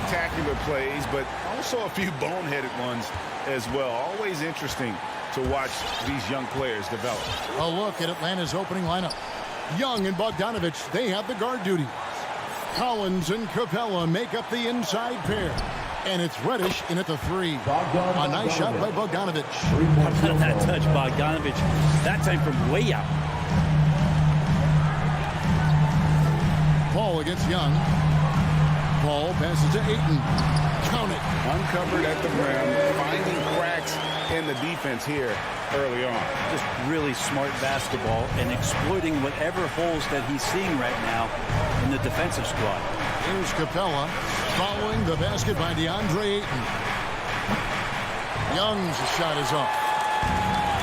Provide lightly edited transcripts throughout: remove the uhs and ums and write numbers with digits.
spectacular plays, but also a few boneheaded ones as well. Always interesting to watch these young players develop. A look at Atlanta's opening lineup. Young and Bogdanovich, they have the guard duty. Collins and Capella make up the inside pair. And it's Reddish in at the 3. A nice shot by Bogdanovich. How about that touch, Bogdanovich? That time from way out. Paul against Young. Paul passes to Ayton. Count it. Uncovered at the rim, finding cracks in the defense here early on. Just really smart basketball and exploiting whatever holes that he's seeing right now in the defensive squad. Here's Capella following the basket by DeAndre Ayton. Young's shot is off.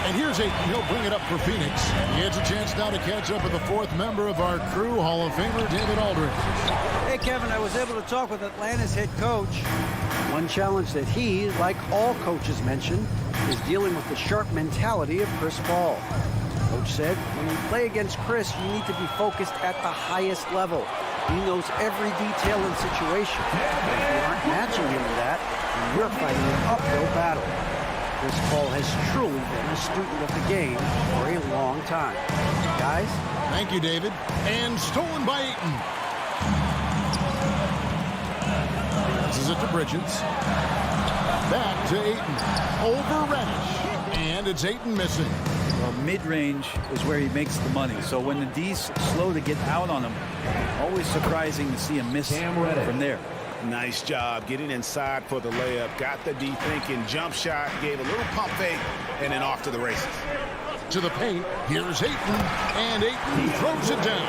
And here's Ayton. He'll bring it up for Phoenix. He has a chance now to catch up with the 4th member of our crew, Hall of Famer David Aldridge. Hey, Kevin, I was able to talk with Atlanta's head coach. One challenge that he, like all coaches mentioned, is dealing with the sharp mentality of Chris Paul. Coach said, when you play against Chris, you need to be focused at the highest level. He knows every detail and situation. If you aren't matching him in that, then you're fighting an uphill battle. Chris Paul has truly been a student of the game for a long time. Guys? Thank you, David. And stolen by Ayton. Passes it to Bridges. Back to Ayton. Over Reddish. And it's Ayton missing. Well, mid-range is where he makes the money. So when the D's slow to get out on him, always surprising to see him miss from there. Nice job getting inside for the layup. Got the D thinking. Jump shot. Gave a little pump fake. And then off to the races. To the paint. Here's Ayton. And Ayton throws it down.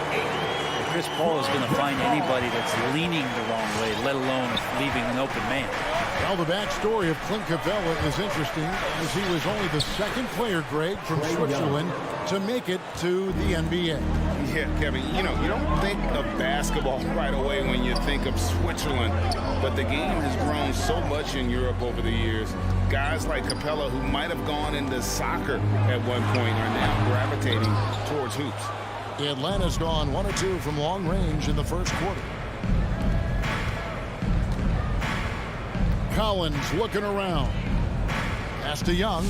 Chris Paul is going to find anybody that's leaning the wrong way, let alone leaving an open man. Well, the backstory of Clint Capella is interesting, as he was only the 2nd player, Greg, from Switzerland to make it to the NBA. Yeah, Kevin, you know, you don't think of basketball right away when you think of Switzerland, but the game has grown so much in Europe over the years. Guys like Capella, who might have gone into soccer at one point, are now gravitating towards hoops. Atlanta's gone 1 of 2 from long range in the first quarter. Collins looking around. Pass to Young.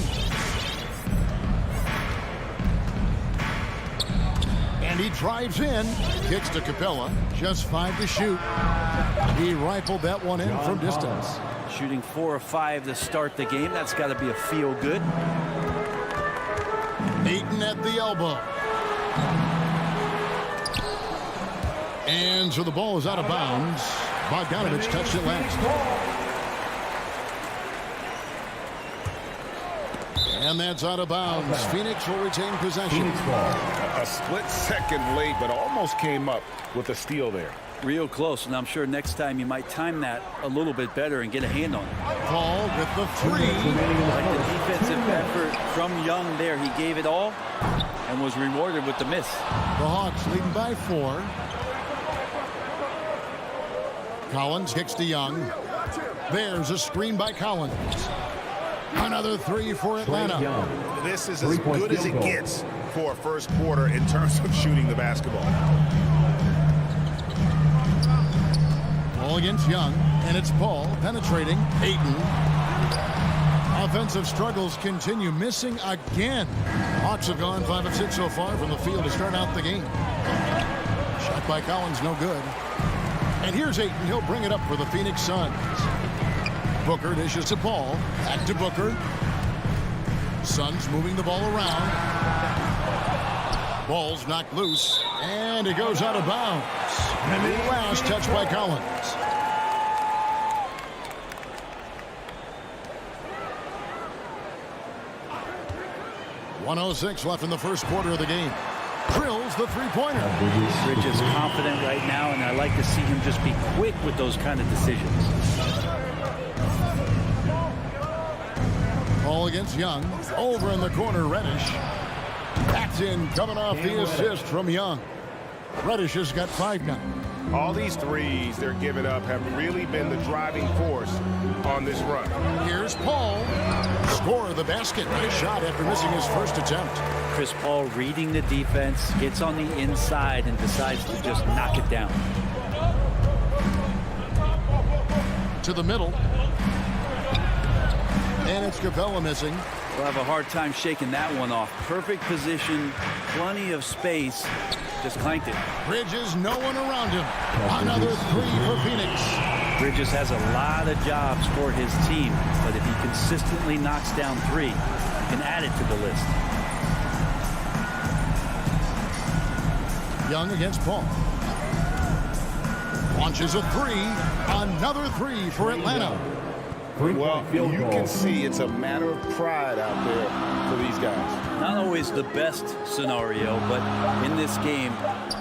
And he drives in. Kicks to Capella. Just 5 to shoot. He rifled that one in from distance. Shooting 4 of 5 to start the game. That's got to be a feel good. Ayton at the elbow. And so the ball is out of bounds. Bogdanovich touched it last. And that's out of bounds. Phoenix will retain possession. A split second late, but almost came up with a steal there. Real close, and I'm sure next time you might time that a little bit better and get a hand on it. Paul with the 3. Like the defensive effort from Young there. He gave it all and was rewarded with the miss. The Hawks leading by 4. Collins kicks to Young. There's a screen by Collins. Another 3 for Atlanta. This is as good as it gets for a first quarter in terms of shooting the basketball. Ball against Young, and it's Paul penetrating. Ayton. Offensive struggles continue, missing again. Hawks have gone 5 of 6 so far from the field to start out the game. Shot by Collins, no good. And here's Ayton. He'll bring it up for the Phoenix Suns. Booker dishes to Paul. Back to Booker. Suns moving the ball around. Ball's knocked loose. And it goes out of bounds. And the last touch by Collins. .106 left in the first quarter of the game. Drills the three-pointer. Rich is confident right now, and I like to see him just be quick with those kind of decisions. Ball against Young. Over in the corner, Reddish. That's in, coming off the assist from Young. Reddish has got 5 now. All these threes they're giving up have really been the driving force on this run. Here's Paul. Score the basket. Nice shot after missing his first attempt. Chris Paul reading the defense, gets on the inside and decides to just knock it down. to the middle. And it's Capella missing. We'll have a hard time shaking that one off. Perfect position, plenty of space. Just clanked it. Bridges, no one around him. Another three for Phoenix. Bridges has a lot of jobs for his team, but if he consistently knocks down three, he can add it to the list. Young against Paul. Launches a three. Another three for Atlanta. Well, you can see it's a matter of pride out there for these guys. Not always the best scenario, but in this game,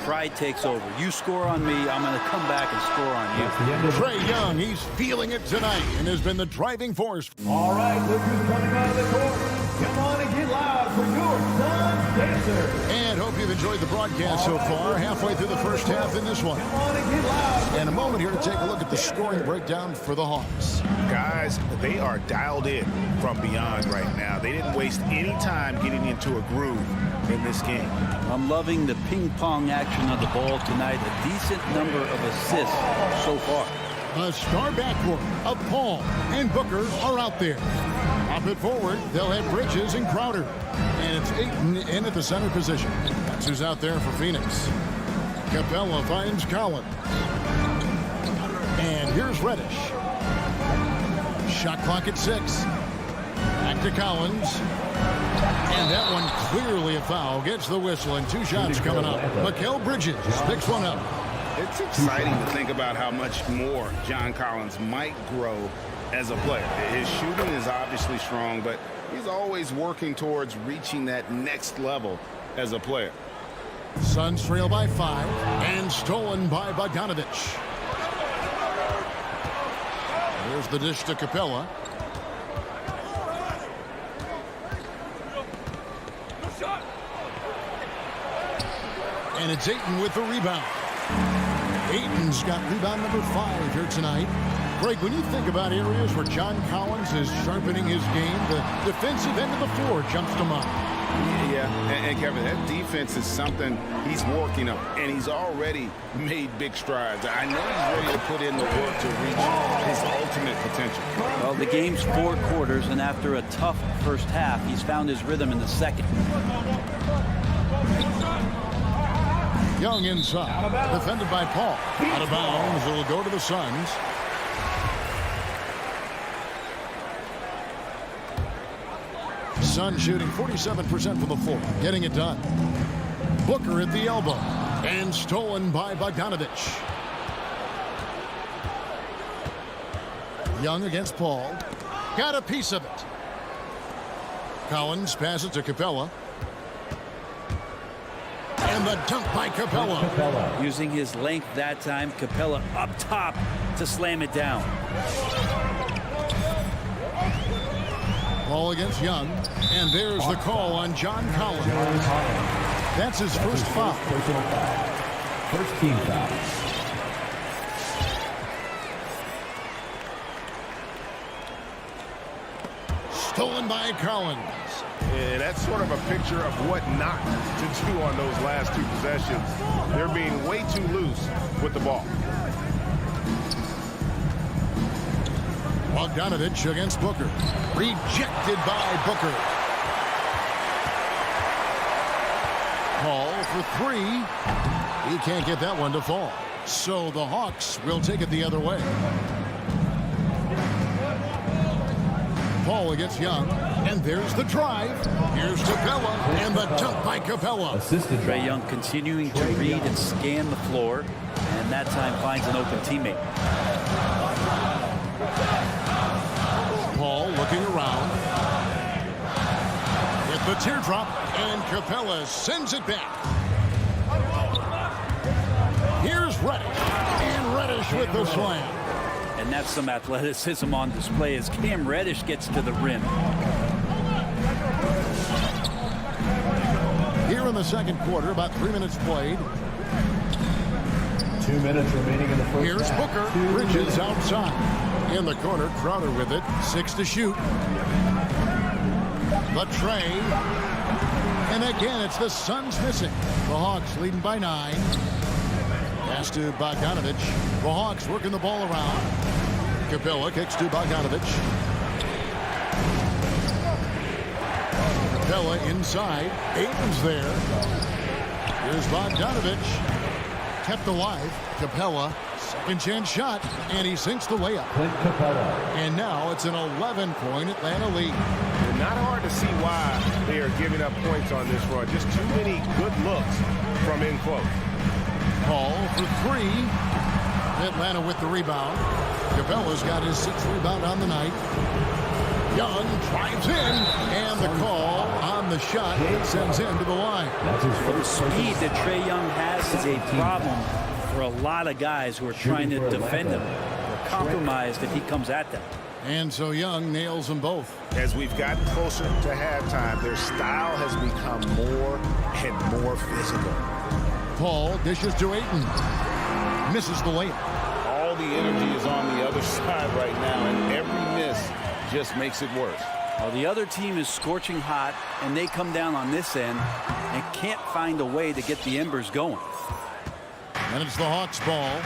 pride takes over. You score on me, I'm going to come back and score on you. Trae Young, he's feeling it tonight and has been the driving force. All right, look who's coming out of the court. Come on and get loud for your Suns Dancer. And hope you've enjoyed the broadcast so far. Halfway through the first half in this one. Come on and get loud. And a moment here to take a look at the scoring breakdown for the Hawks. Guys, they are dialed in from beyond right now. They didn't waste any time getting into a groove in this game. I'm loving the ping pong action of the ball tonight. A decent number of assists so far. A star backcourt of Paul and Booker are out there. Up it forward, they'll have Bridges and Crowder. And it's Ayton in at the center position. That's who's out there for Phoenix. Capella finds Collins. And here's Reddish. Shot clock at 6. Back to Collins. And that one clearly a foul. Gets the whistle and 2 shots coming up. Mikal Bridges picks one up. It's exciting to think about how much more John Collins might grow as a player. His shooting is obviously strong, but he's always working towards reaching that next level as a player. Suns trail by 5 and stolen by Bogdanovich. Here's the dish to Capella. And it's Ayton with the rebound. Ayton's got rebound number 5 here tonight. Greg, when you think about areas where John Collins is sharpening his game, the defensive end of the floor jumps to mind. Yeah, and Kevin, that defense is something he's working on, and he's already made big strides. I know he's ready to put in the work to reach his ultimate potential. Well, the game's 4 quarters, and after a tough first half, he's found his rhythm in the second. Young inside, defended by Paul. Out of bounds, it'll go to the Suns. Suns shooting 47% from the floor, getting it done. Booker at the elbow, and stolen by Bogdanovich. Young against Paul. Got a piece of it. Collins passes to Capella. And the dunk by Capella. Using his length that time, Capella up top to slam it down. Ball against Young. And there's the call on John Collins. That's his first foul. First team foul. Stolen by Collins. Yeah, that's sort of a picture of what not to do on those last 2 possessions. They're being way too loose with the ball. Bogdanovich against Booker. Rejected by Booker. Paul for 3. He can't get that one to fall. So the Hawks will take it the other way. Paul against Young. And there's the drive. Here's Capella. And the dunk by Capella. Assisted Trae Young continuing to read and scan the floor, and that time finds an open teammate. Paul looking around. With the teardrop. And Capella sends it back. Here's Reddish. And Reddish with the slam. And that's some athleticism on display as Cam Reddish gets to the rim. Here in the second quarter, about 3 minutes played. 2 minutes remaining in the first Here's half. Booker. Bridges outside. In the corner, Crowder with it. 6 to shoot. But Trae. And again, it's the Suns missing. The Hawks leading by 9. Pass to Bogdanovich. The Hawks working the ball around. Capella kicks to Bogdanovich. Capella inside. Aiton's there. Here's Bogdanovich. Kept alive. Capella, second chance shot, and he sinks the layup. And now it's an 11-point Atlanta lead. Not hard to see why they are giving up points on this run. Just too many good looks from in close. Paul for three. Atlanta with the rebound. Capella's got his 6th rebound on the night. Young drives in, and the call on the shot that sends him to the line. The speed that Trae Young has is a problem for a lot of guys who are trying to defend him. They're compromised if he comes at them. And so Young nails them both. As we've gotten closer to halftime, their style has become more and more physical. Paul dishes to Ayton. Misses the layup. All the energy is on the other side right now, and every miss just makes it worse. Well, the other team is scorching hot, and they come down on this end and can't find a way to get the embers going. And it's the Hawks ball.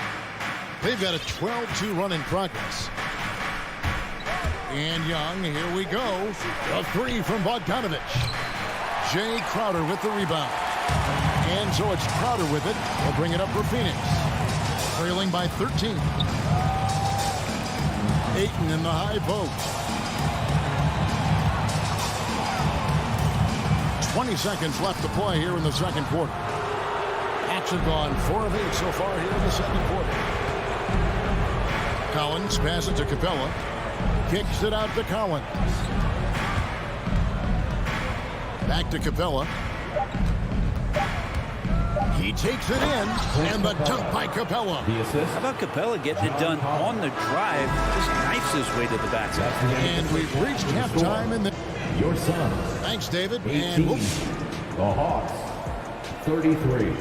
They've got a 12-2 run in progress. And Young, here we go. A three from Bogdanovich. Jay Crowder with the rebound. And so it's Crowder with it. They'll bring it up for Phoenix. Trailing by 13. Ayton in the high post. 20 seconds left to play here in the second quarter. Hawks have gone 4 of 8 so far here in the second quarter. Collins passes to Capella. Kicks it out to Collins. Back to Capella. He takes it in, and the dunk by Capella. How about Capella getting it done on the drive? Just knifes his way to the basket. And we've reached halftime in the... Your son. Thanks, David. 18. And we'll... The Hawks, 33.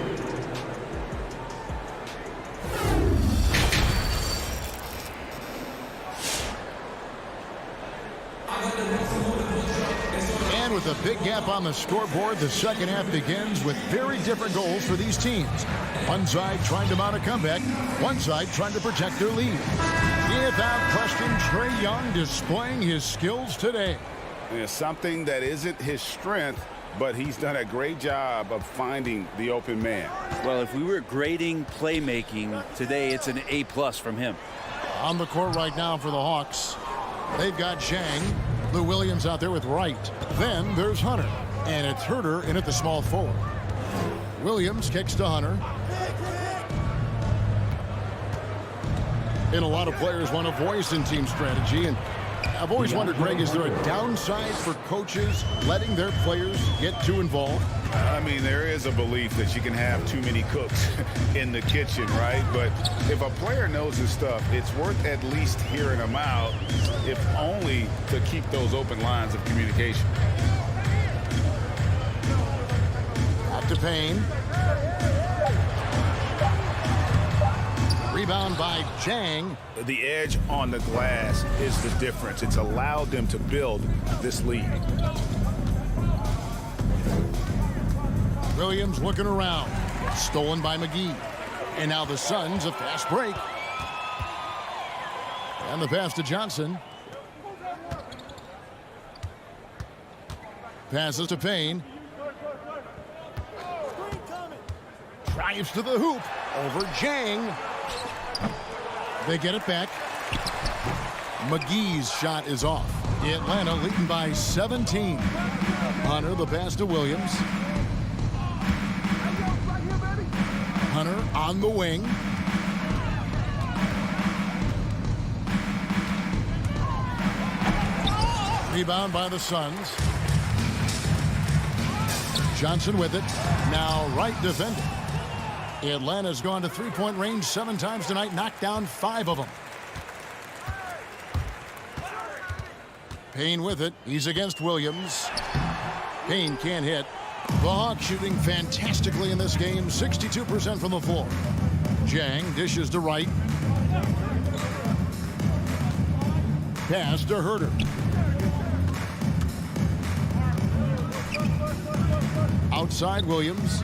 And with a big gap on the scoreboard, the second half begins with very different goals for these teams. One side trying to mount a comeback, one side trying to protect their lead. Without question, Trae Young displaying his skills today. It's something that isn't his strength, but he's done a great job of finding the open man. Well, if we were grading playmaking today, it's an A+ from him. On the court right now for the Hawks, they've got Zhang. Lou Williams out there with Wright. Then there's Hunter. And it's Herter in at the small forward. Williams kicks to Hunter. And a lot of players want a voice in team strategy. And I've always wondered, Greg, is there a downside for coaches letting their players get too involved? I mean, there is a belief that you can have too many cooks in the kitchen, right? But if a player knows his stuff, it's worth at least hearing them out, if only to keep those open lines of communication. Out to Payne. Rebound by Zhang. The edge on the glass is the difference. It's allowed them to build this lead. Williams looking around. Stolen by McGee. And now the Suns, a fast break. And the pass to Johnson. Passes to Payne. Drives to the hoop. Over Zhang. They get it back. McGee's shot is off. Atlanta leading by 17. Hunter, the pass to Williams. Hunter on the wing. Rebound by the Suns. Johnson with it. Now Wright defending. Atlanta's gone to three-point range 7 times tonight, knocked down 5 of them. Payne with it. He's against Williams. Payne can't hit. The Hawks shooting fantastically in this game, 62% from the floor. Zhang dishes to Wright. Pass to Herter. Outside Williams.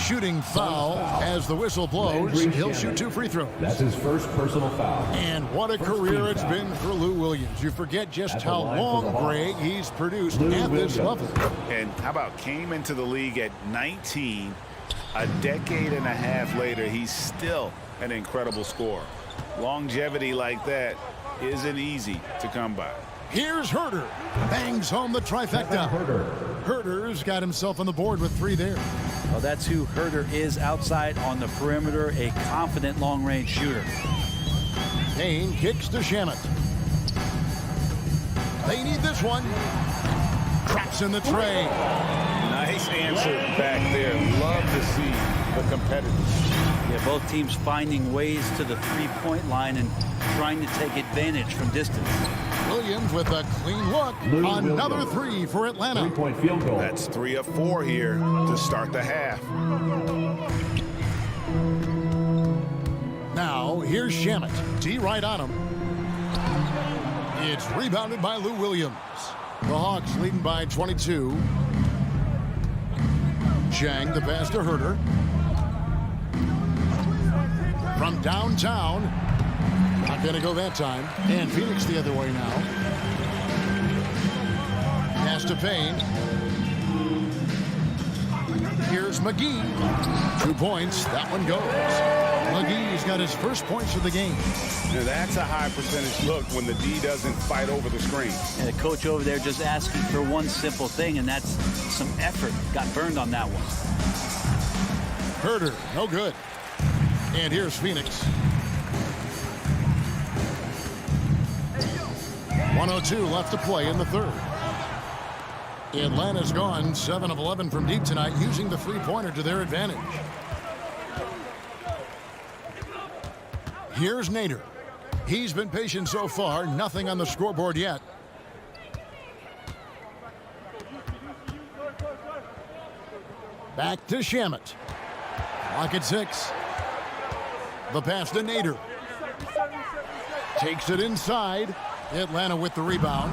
shooting foul as the whistle blows. He'll shoot 2 free throws. That's his first personal foul. And what a career it's been for Lou Williams. You forget just how long, Greg, he's produced at this level. And how about came into the league at 19, a decade and a half later, he's still an incredible scorer. Longevity like that isn't easy to come by. Here's Herder. Bangs home the trifecta. Herder's got himself on the board with 3 there. Well, that's who Herder is outside on the perimeter, a confident long-range shooter. Payne kicks to Shamet. They need this one. Traps in the tray. Nice answer back there. Love to see the competitors. Yeah, both teams finding ways to the three-point line and trying to take advantage from distance. Williams with a clean look. Another 3 for Atlanta. 3-point field goal. That's 3 of 4 here to start the half. Now, here's Shamet. T right on him. It's rebounded by Lou Williams. The Hawks leading by 22. Chang, the pass to Herder. From downtown. Not going to go that time. And Phoenix the other way now. Pass to Payne. Here's McGee. 2 points. That one goes. McGee's got his first points of the game. Now that's a high percentage look when the D doesn't fight over the screen. And the coach over there just asking for one simple thing, and that's some effort. Got burned on that one. Herder, no good. And here's Phoenix. 1:02 left to play in the third. Atlanta's gone 7 of 11 from deep tonight, using the three-pointer to their advantage. Here's Nader. He's been patient so far, nothing on the scoreboard yet. Back to Shamet. Clock at 6. The pass to Nader. Takes it inside. Atlanta with the rebound.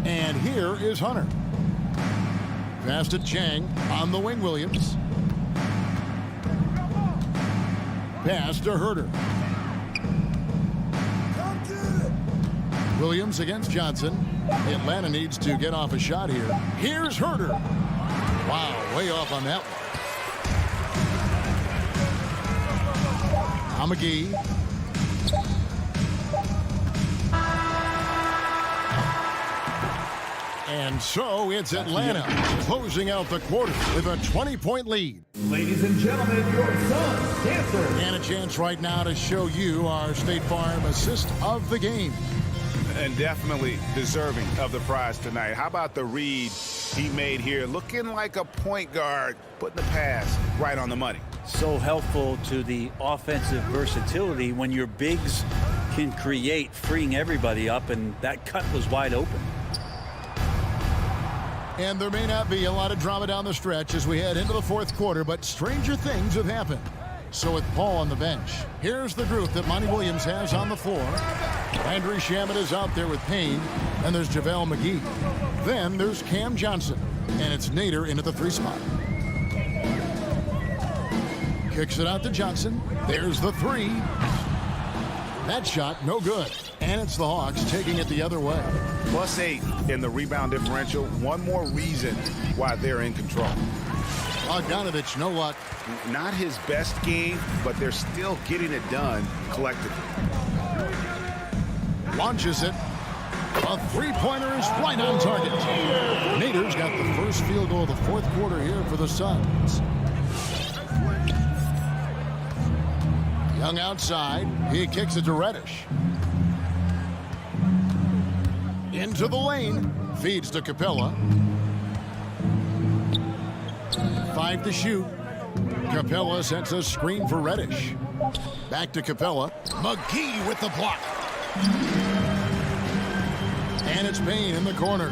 And here is Hunter. Pass to Chang on the wing. Williams. Pass to Herder. Williams against Johnson. Atlanta needs to get off a shot here. Here's Herder. Wow, way off on that one. McGee. And so it's Atlanta closing out the quarter with a 20-point lead. Ladies and gentlemen, your son's dancer. And a chance right now to show you our State Farm assist of the game. And definitely deserving of the prize tonight. How about the read he made here? Looking like a point guard, putting the pass right on the money. So helpful to the offensive versatility when your bigs can create, freeing everybody up, and that cut was wide open. And there may not be a lot of drama down the stretch as we head into the fourth quarter, but stranger things have happened. So with Paul on the bench, here's the group that Monty Williams has on the floor. Landry Shamet is out there with Payne, and there's JaVale McGee. Then there's Cam Johnson, and it's Nader into the 3 spot. Kicks it out to Johnson. There's the 3. That shot, no good. And it's the Hawks taking it the other way. +8 in the rebound differential. One more reason why they're in control. Bogdanovich, no luck. Not his best game, but they're still getting it done collectively. Launches it. A 3-pointer is right on target. Nader's got the first field goal of the fourth quarter here for the Suns. Young outside. He kicks it to Reddish. Into the lane. Feeds to Capella. 5 to shoot. Capella sets a screen for Reddish. Back to Capella. McGee with the block. And it's Payne in the corner.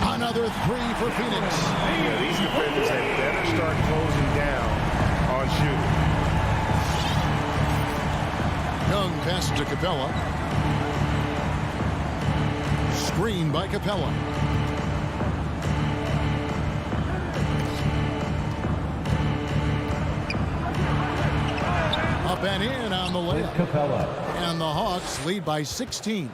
Another 3 for Phoenix. Yeah, these defenders had better start closing down on shooting. Young passes to Capella. Screen by Capella. and in on the layup. Capella. And the Hawks lead by 16.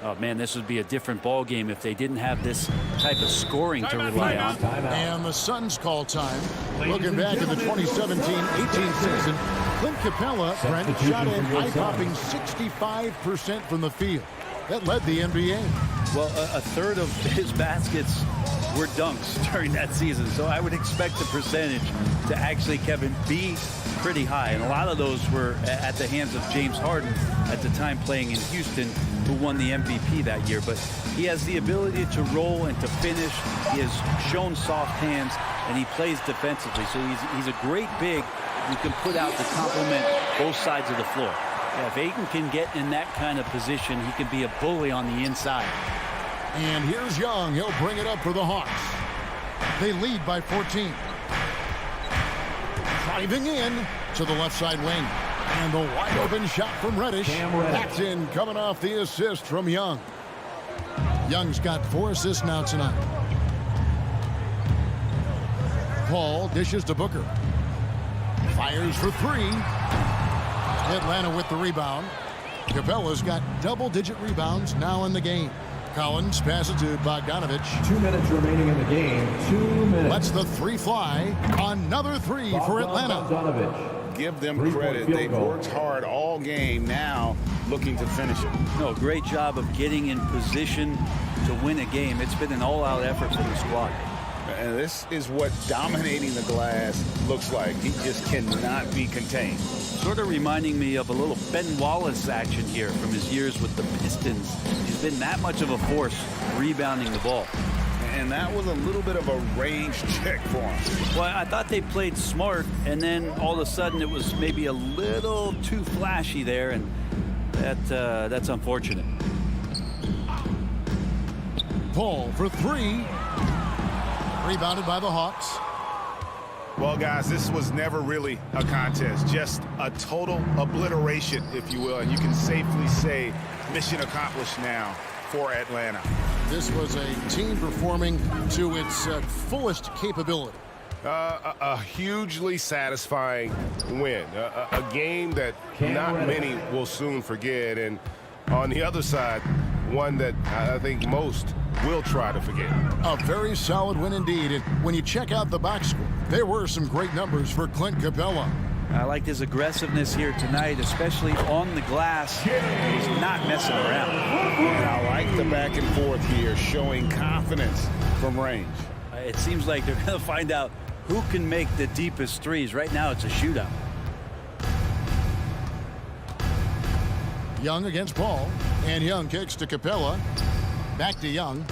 Oh, man, this would be a different ball game if they didn't have this type of scoring to rely on. And the Suns call time. Looking back at the 2017-18 season, Clint Capella, Brent, shot an eye-popping 65% from the field. That led the NBA. Well, a third of his baskets were dunks during that season, so I would expect the percentage to actually, Kevin, be pretty high. And a lot of those were at the hands of James Harden at the time playing in Houston, who won the MVP that year. But he has the ability to roll and to finish. He has shown soft hands, and he plays defensively. So he's a great big you can put out to complement both sides of the floor. Yeah, if Ayton can get in that kind of position, he can be a bully on the inside. And here's Young. He'll bring it up for the Hawks. They lead by 14. Driving in to the left side wing. And the wide open shot from Reddish. That's in, coming off the assist from Young. Young's got 4 assists now tonight. Paul dishes to Booker. Fires for 3. Atlanta with the rebound. Capella's got double-digit rebounds now in the game. Collins passes to Bogdanovich. 2 minutes remaining in the game. 2 minutes. Lets the 3 fly. Another 3 for Atlanta. Bogdanovich. Give them credit. They've worked hard all game, now looking to finish it. No, great job of getting in position to win a game. It's been an all-out effort for the squad. And this is what dominating the glass looks like. He just cannot be contained. Sort of reminding me of a little Ben Wallace action here from his years with the Pistons. He's been that much of a force rebounding the ball. And that was a little bit of a range check for him. Well, I thought they played smart, and then all of a sudden it was maybe a little too flashy there, and that's unfortunate. Paul for 3. Rebounded by the Hawks. Well, guys, this was never really a contest, just a total obliteration, if you will. And you can safely say mission accomplished now for Atlanta. This was a team performing to its fullest capability. A hugely satisfying win, a game that not many will soon forget. And on the other side, one that I think most will try to forget. A very solid win indeed. And when you check out the box score, there were some great numbers for Clint Capella. I liked his aggressiveness here tonight, especially on the glass. He's not messing around. And I like the back and forth here, showing confidence from range. It seems like they're going to find out who can make the deepest threes. Right now, it's a shootout. Young against Paul. And Young kicks to Capella. Back to Young.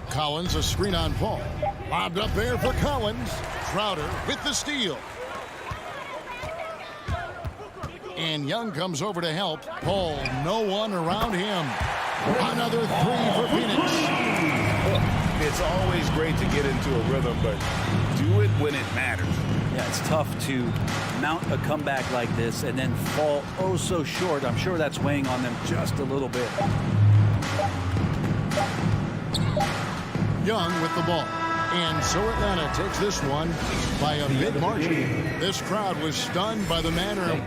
Collins, a screen on Paul. Lobbed up there for Collins. Crowder with the steal. And Young comes over to help. Paul, no one around him. Another 3 for Phoenix. It's always great to get into a rhythm, but do it when it matters. Yeah, it's tough to mount a comeback like this and then fall oh so short. I'm sure that's weighing on them just a little bit. Young with the ball. And so Atlanta takes this one by a big margin. This crowd was stunned by the manner of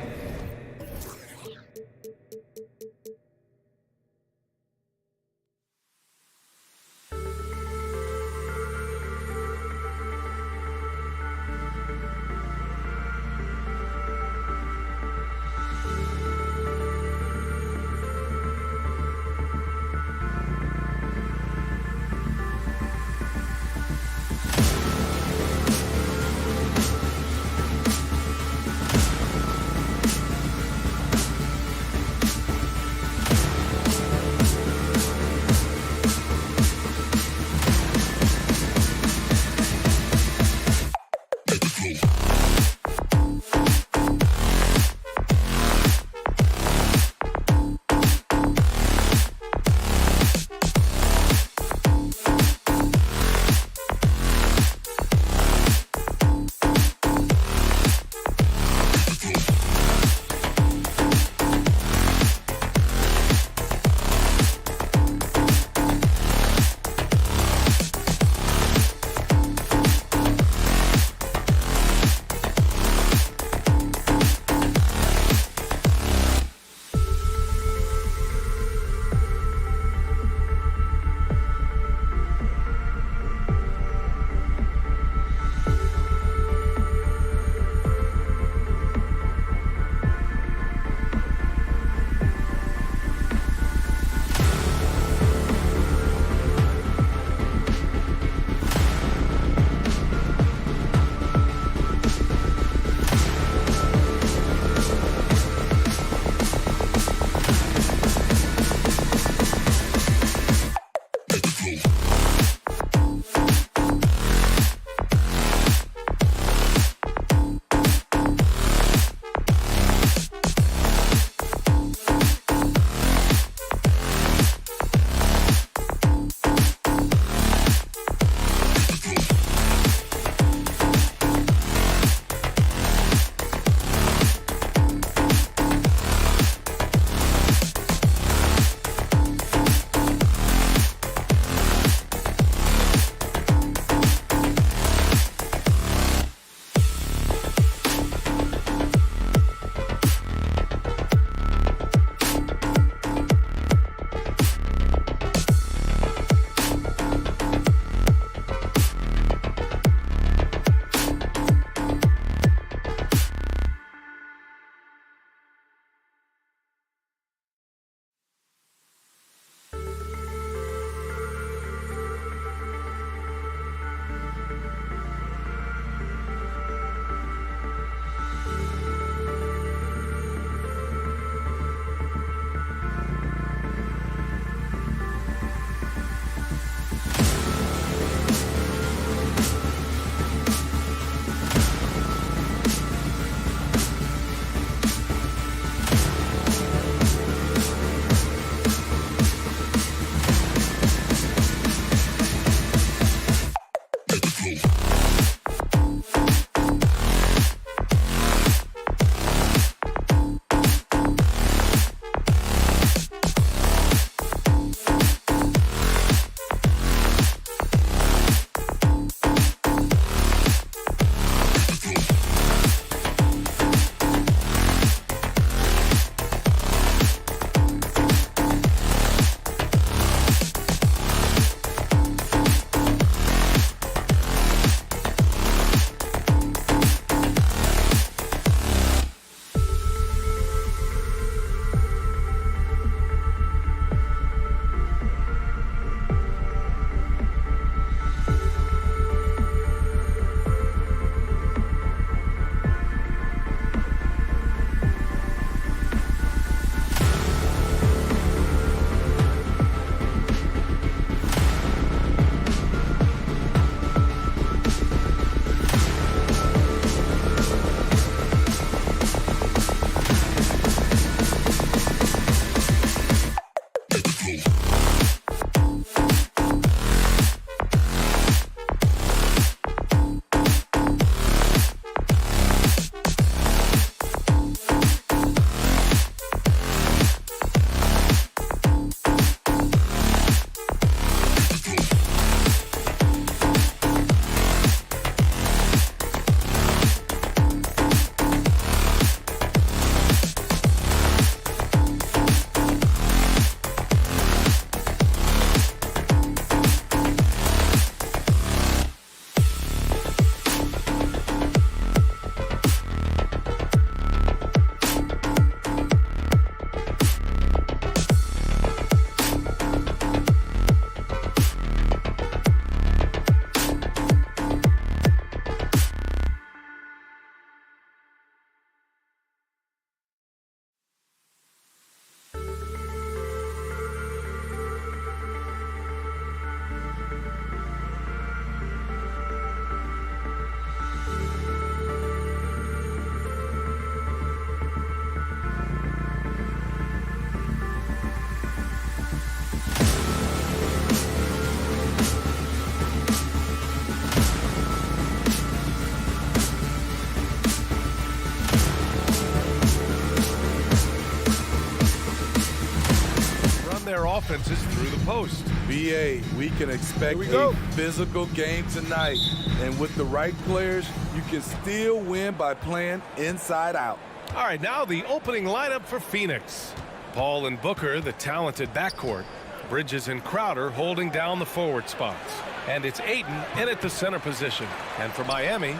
offenses through the post. BA, we can expect a physical game tonight. And with the right players, you can still win by playing inside out. All right, now the opening lineup for Phoenix. Paul and Booker, the talented backcourt. Bridges and Crowder holding down the forward spots. And it's Ayton in at the center position. And for Miami,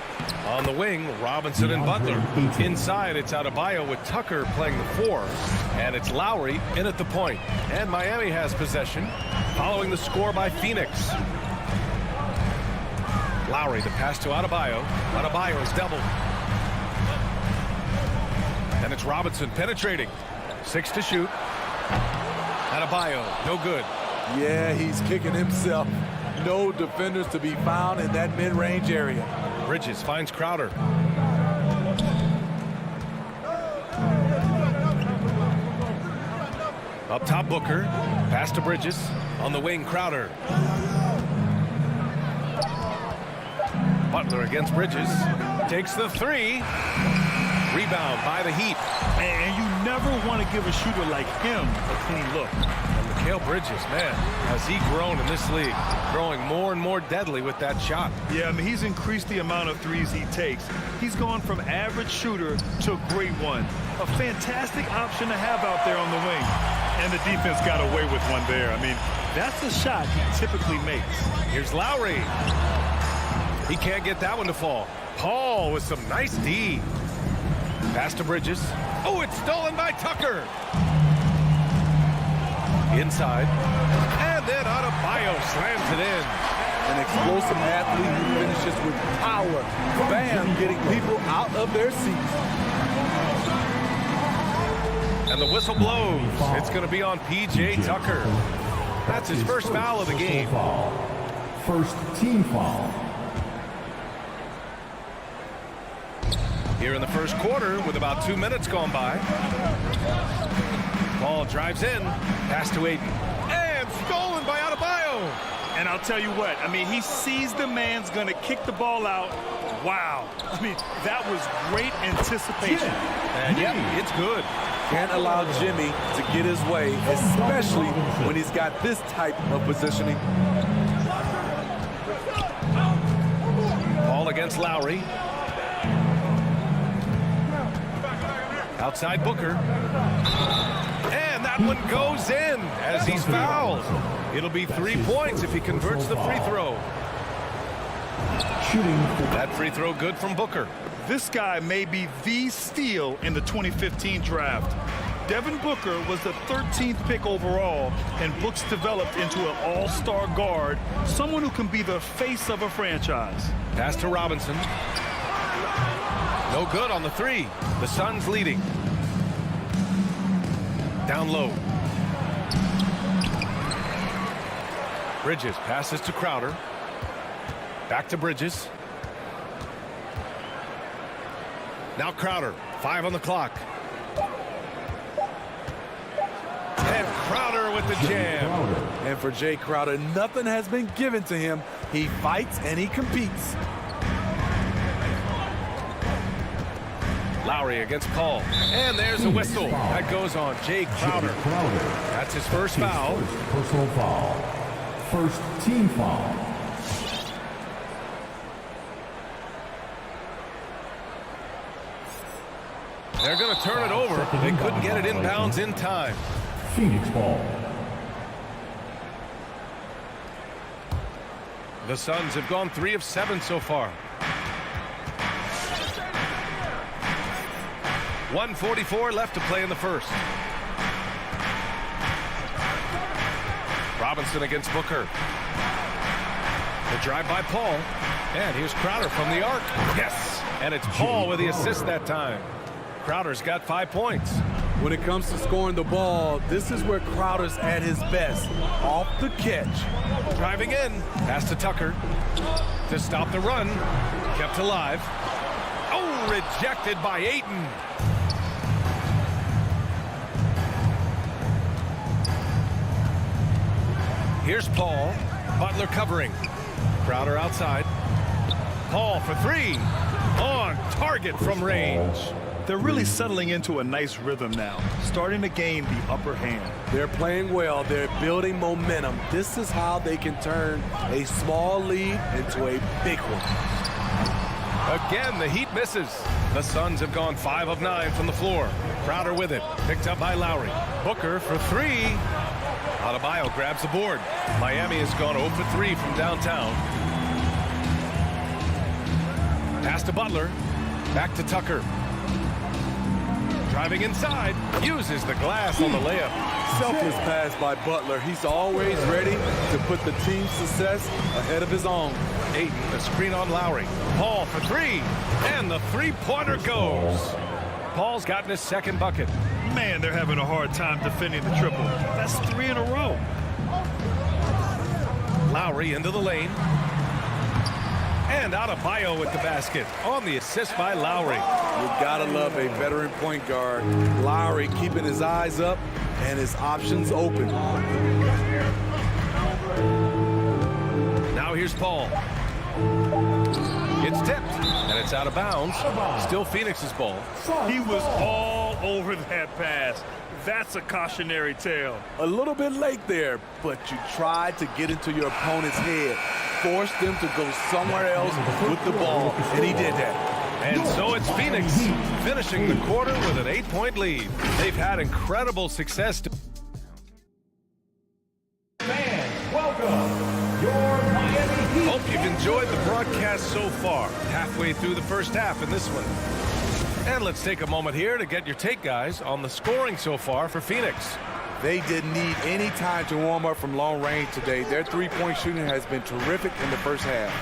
on the wing, Robinson and Butler. Inside, it's Adebayo with Tucker playing the 4. And it's Lowry in at the point. And Miami has possession following the score by Phoenix. Lowry, the pass to Adebayo. Adebayo is doubled. And it's Robinson penetrating. 6 to shoot. Adebayo, no good. Yeah, he's kicking himself. No defenders to be found in that mid-range area. Bridges finds Crowder. Up top, Booker. Pass to Bridges. On the wing, Crowder. Butler against Bridges. Takes the 3. Rebound by the Heat. And you never want to give a shooter like him a clean look. And Mikal Bridges, man, has he grown in this league? Growing more and more deadly with that shot. Yeah, I mean, he's increased the amount of threes he takes. He's gone from average shooter to a great one. A fantastic option to have out there on the wing. And the defense got away with one there. I mean, that's the shot he typically makes. Here's Lowry. He can't get that one to fall. Paul with some nice D. Pass to Bridges. Oh, it's stolen by Tucker. Inside. And then Adebayo slams it in. An explosive athlete who finishes with power. Bam, getting people out of their seats. And the whistle blows. It's going to be on P.J. Tucker. That's his first foul of the game. First team foul. Here in the first quarter with about 2 minutes gone by. Paul drives in. Pass to Ayton. And stolen by Adebayo. And I'll tell you what, I mean, he sees the man's going to kick the ball out. Wow. I mean, that was great anticipation. And yeah, it's good. Can't allow Jimmy to get his way, especially when he's got this type of positioning. Paul against Lowry. Outside Booker. And that one goes in as he's fouled. It'll be 3 points if he converts the free throw. Shooting. That free throw good from Booker. This guy may be the steal in the 2015 draft. Devin Booker was the 13th pick overall, and Books developed into an all-star guard, someone who can be the face of a franchise. Pass to Robinson. No good on the 3. The Suns leading. Down low. Bridges passes to Crowder. Back to Bridges. Now Crowder, 5 on the clock. And Crowder with the jam. And for Jay Crowder, nothing has been given to him. He fights and he competes. Lowry against Paul. And there's a whistle. That goes on Jay Crowder. That's his first foul. First personal foul. First team foul. They're going to turn it over. They couldn't get it inbounds in time. Phoenix ball. The Suns have gone 3 of 7 so far. 1:44 left to play in the first. Robinson against Booker. The drive by Paul. And here's Crowder from the arc. Yes. And it's Paul with the assist that time. Crowder's got 5 points. When it comes to scoring the ball, this is where Crowder's at his best. Off the catch. Driving in. Pass to Tucker. To stop the run. Kept alive. Oh, rejected by Ayton. Here's Paul. Butler covering. Crowder outside. Paul for 3. On target from range. They're really settling into a nice rhythm now, starting to gain the upper hand. They're playing well. They're building momentum. This is how they can turn a small lead into a big one. Again, the Heat misses. The Suns have gone 5 of 9 from the floor. Crowder with it. Picked up by Lowry. Booker for 3. Adebayo grabs the board. Miami has gone 0 for 3 from downtown. Pass to Butler. Back to Tucker. Driving inside. Uses the glass on the layup. Selfless pass by Butler. He's always ready to put the team's success ahead of his own. Ayton, the screen on Lowry. Paul for 3. And the three-pointer goes. Paul's gotten his second bucket. Man, they're having a hard time defending the triple. That's 3 in a row. Lowry into the lane. And Adebayo with the basket on the assist by Lowry. You gotta love a veteran point guard. Lowry keeping his eyes up and his options open. Now here's Paul. It's tipped, and it's out of bounds. Still Phoenix's ball. He was all over that pass. That's a cautionary tale. A little bit late there, but you tried to get into your opponent's head. Force them to go somewhere else with the ball, and he did that. And so it's Phoenix finishing the quarter with an 8-point lead. They've had incredible success. Fans, welcome your Miami Heat. Hope you've enjoyed the broadcast so far. Halfway through the first half in this one. And let's take a moment here to get your take, guys, on the scoring so far for Phoenix. They didn't need any time to warm up from long range today. Their three-point shooting has been terrific in the first half.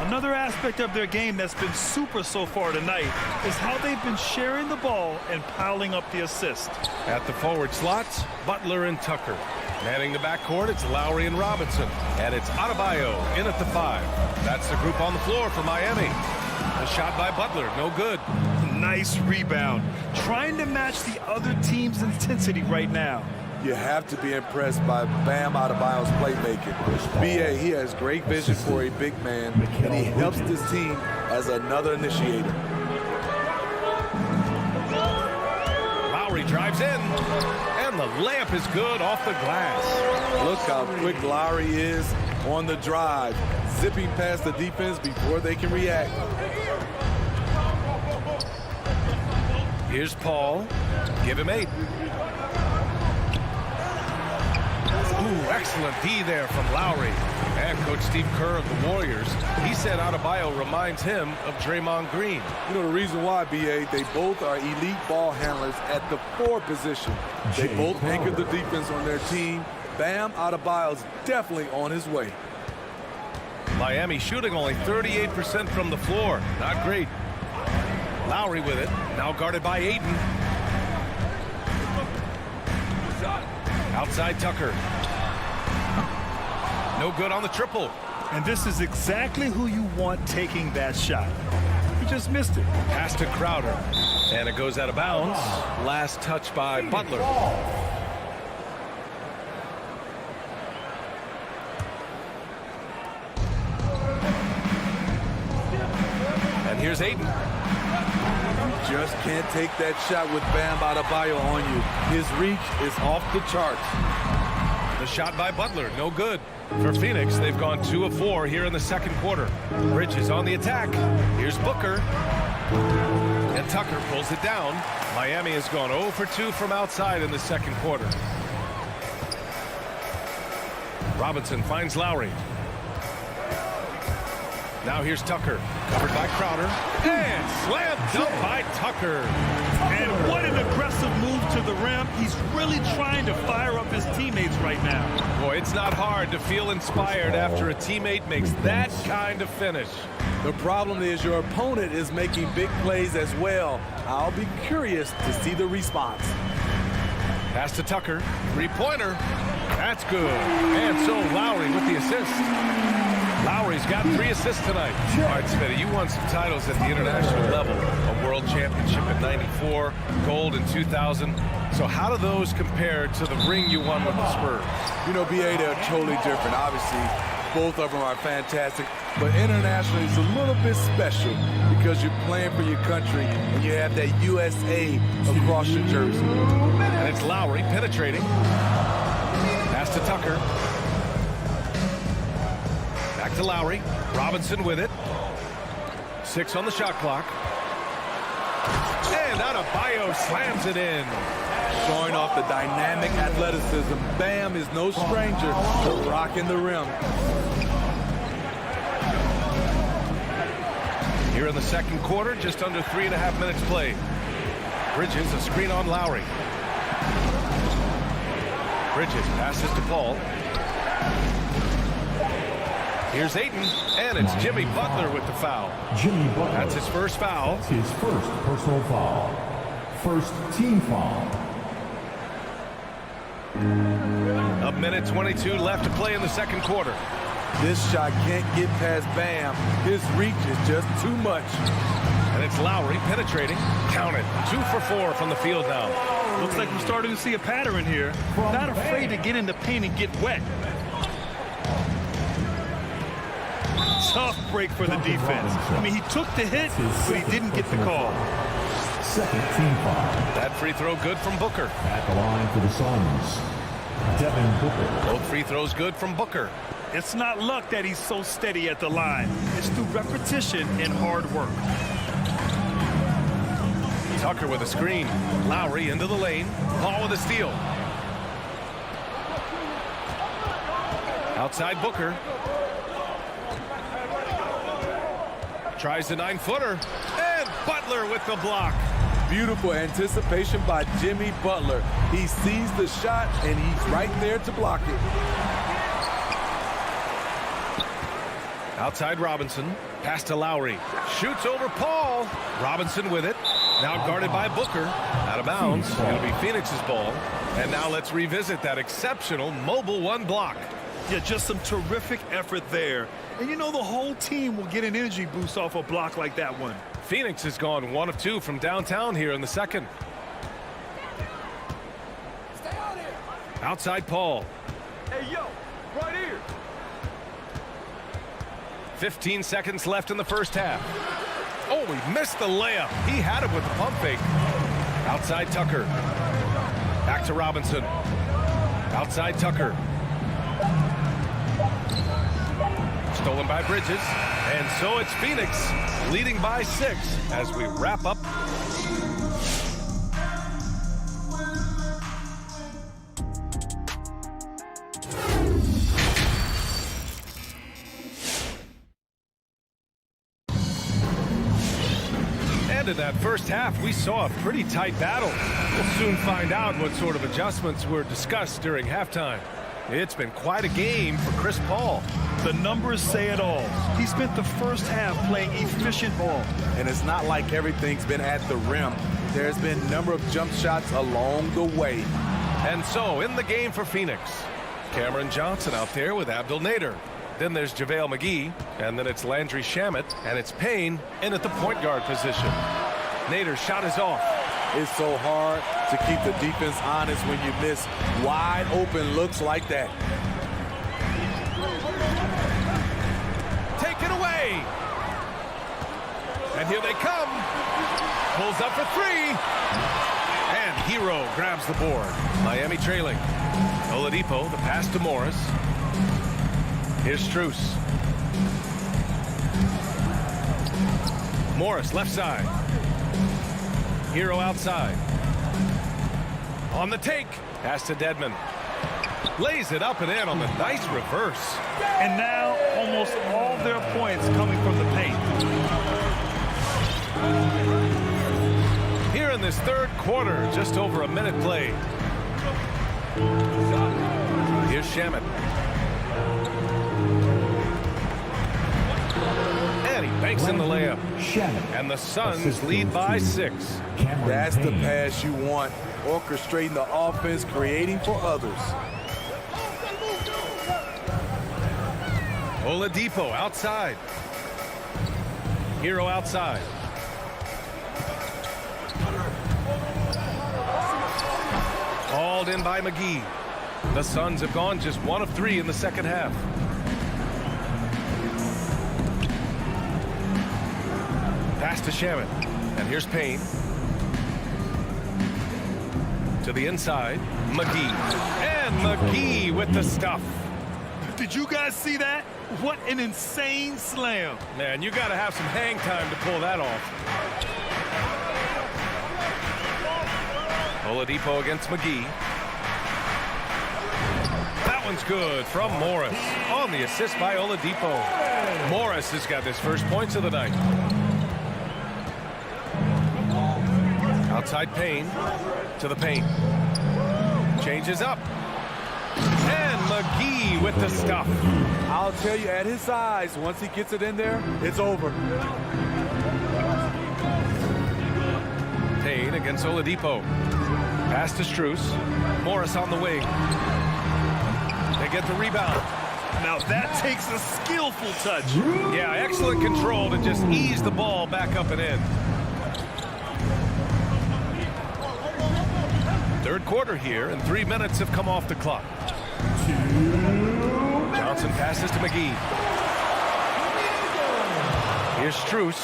Another aspect of their game that's been super so far tonight is how they've been sharing the ball and piling up the assists. At the forward slots, Butler and Tucker. Manning the backcourt, it's Lowry and Robinson. And it's Adebayo in at the 5. That's the group on the floor for Miami. A shot by Butler, no good. Nice rebound. Trying to match the other team's intensity right now. You have to be impressed by Bam Adebayo's playmaking. B.A., he has great vision for a big man, and he helps this team as another initiator. Lowry drives in, and the layup is good off the glass. Look how quick Lowry is on the drive, zipping past the defense before they can react. Here's Paul. Give him 8. Ooh, excellent D there from Lowry. And Coach Steve Kerr of the Warriors, he said Adebayo reminds him of Draymond Green. You know the reason why, B.A., they both are elite ball handlers at the 4 position. They both anchor the defense on their team. Bam Adebayo's definitely on his way. Miami shooting only 38% from the floor. Not great. Lowry with it. Now guarded by Ayton. Outside Tucker. No good on the triple. And this is exactly who you want taking that shot. He just missed it. Pass to Crowder. And it goes out of bounds. Last touch by Butler. And here's Ayton. You just can't take that shot with Bam Adebayo on you. His reach is off the charts. The shot by Butler, no good. For Phoenix, they've gone 2 of 4 here in the second quarter. Bridges on the attack. Here's Booker. And Tucker pulls it down. Miami has gone 0 for 2 from outside in the second quarter. Robinson finds Lowry. Now here's Tucker. Covered by Crowder. And slam dunk by Tucker. And what an aggressive move to the rim. He's really trying to fire up his teammates right now. Boy, it's not hard to feel inspired after a teammate makes that kind of finish. The problem is your opponent is making big plays as well. I'll be curious to see the response. Pass to Tucker. 3-pointer. That's good. And so Lowry with the assist. Lowry's got 3 assists tonight. All right, Smitty, you won some titles at the international level. A world championship in '94, gold in 2000. So how do those compare to the ring you won with the Spurs? You know, B.A., they're totally different. Obviously, both of them are fantastic. But internationally, it's a little bit special because you're playing for your country and you have that USA across your jersey. And it's Lowry penetrating. Pass to Tucker. Back to Lowry. Robinson with it. 6 on the shot clock. And Adebayo slams it in. Showing off the dynamic athleticism. Bam is no stranger to rocking the rim. Here in the second quarter, just under 3.5 minutes played. Bridges, a screen on Lowry. Bridges passes to Paul. Here's Ayton, and it's Jimmy Butler with the foul. Jimmy Butler. That's his first foul. His first personal foul. First team foul. A minute 22 left to play in the second quarter. This shot can't get past Bam. His reach is just too much. And it's Lowry penetrating. Count it. 2 for 4 from the field now. Looks like we're starting to see a pattern here. Not afraid to get in the paint and get wet. Tough break for the defense. I mean, he took the hit, but he didn't get the call. Second team foul. That free throw good from Booker. At the line for the Suns, Devin Booker. Both free throws good from Booker. It's not luck that he's so steady at the line. It's through repetition and hard work. Tucker with a screen. Lowry into the lane. Paul with a steal. Outside Booker. Tries the 9-footer. And Butler with the block. Beautiful anticipation by Jimmy Butler. He sees the shot, and he's right there to block it. Outside Robinson. Pass to Lowry. Shoots over Paul. Robinson with it. Now guarded by Booker. Out of bounds. It'll be Phoenix's ball. And now let's revisit that exceptional mobile 1 block. Yeah, just some terrific effort there. And you know the whole team will get an energy boost off a block like that one. Phoenix has gone 1 of 2 from downtown here in the second. Stay out here. Outside Paul. Hey, yo, right here. 15 seconds left in the first half. Oh, he missed the layup. He had it with the pump fake. Outside Tucker. Back to Robinson. Outside Tucker. Stolen by Bridges. And so it's Phoenix leading by 6 as we wrap up. And in that first half, we saw a pretty tight battle. We'll soon find out what sort of adjustments were discussed during halftime. It's been quite a game for Chris Paul. The numbers say it all. He spent the first half playing efficient ball. And it's not like everything's been at the rim. There's been a number of jump shots along the way. And so, in the game for Phoenix, Cameron Johnson out there with Abdel Nader. Then there's JaVale McGee, and then it's Landry Shamet, and it's Payne in at the point guard position. Nader's shot is off. It's so hard to keep the defense honest when you miss wide open looks like that. Take it away. And here they come. Pulls up for 3. And Hero grabs the board. Miami trailing. Oladipo, the pass to Morris. Here's Strus. Morris, left side. Hero outside. On the take. Pass to Dedmon. Lays it up and in on the nice reverse. And now almost all their points coming from the paint. Here in this third quarter, just over a minute played. Here's Shamet. And he banks in the layup. And the Suns lead by 6. That's the pass you want. Orchestrating the offense, creating for others. Oladipo outside. Hero outside. Called in by McGee. The Suns have gone just 1 of 3 in the second half. Pass to Shaman. And here's Payne. To the inside. McGee. And McGee with the stuff. Did you guys see that? What an insane slam. Man, you got to have some hang time to pull that off. Oladipo against McGee. That one's good from Morris. On the assist by Oladipo. Morris has got his first points of the night. Outside Payne. To the paint. Changes up. And McGee with the stuff. I'll tell you, at his size, once he gets it in there, it's over. Payne against Oladipo. Pass to Strus. Morris on the wing. They get the rebound. Now that takes a skillful touch. Yeah, excellent control to just ease the ball back up and in. Third quarter here, and 3 minutes have come off the clock. Johnson passes to McGee. Here's Strus.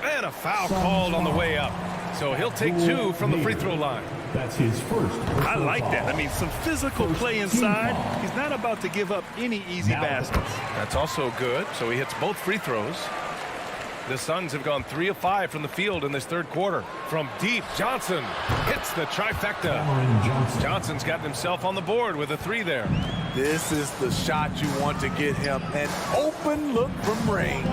And a foul called on the way up. So he'll take 2 from the free throw line. That's his first. I like that. I mean, some physical play inside. He's not about to give up any easy baskets. That's also good. So he hits both free throws. The Suns have gone 3 of 5 from the field in this third quarter. From deep, Johnson hits the trifecta. Johnson's gotten himself on the board with a 3 there. This is the shot you want to get him. An open look from range.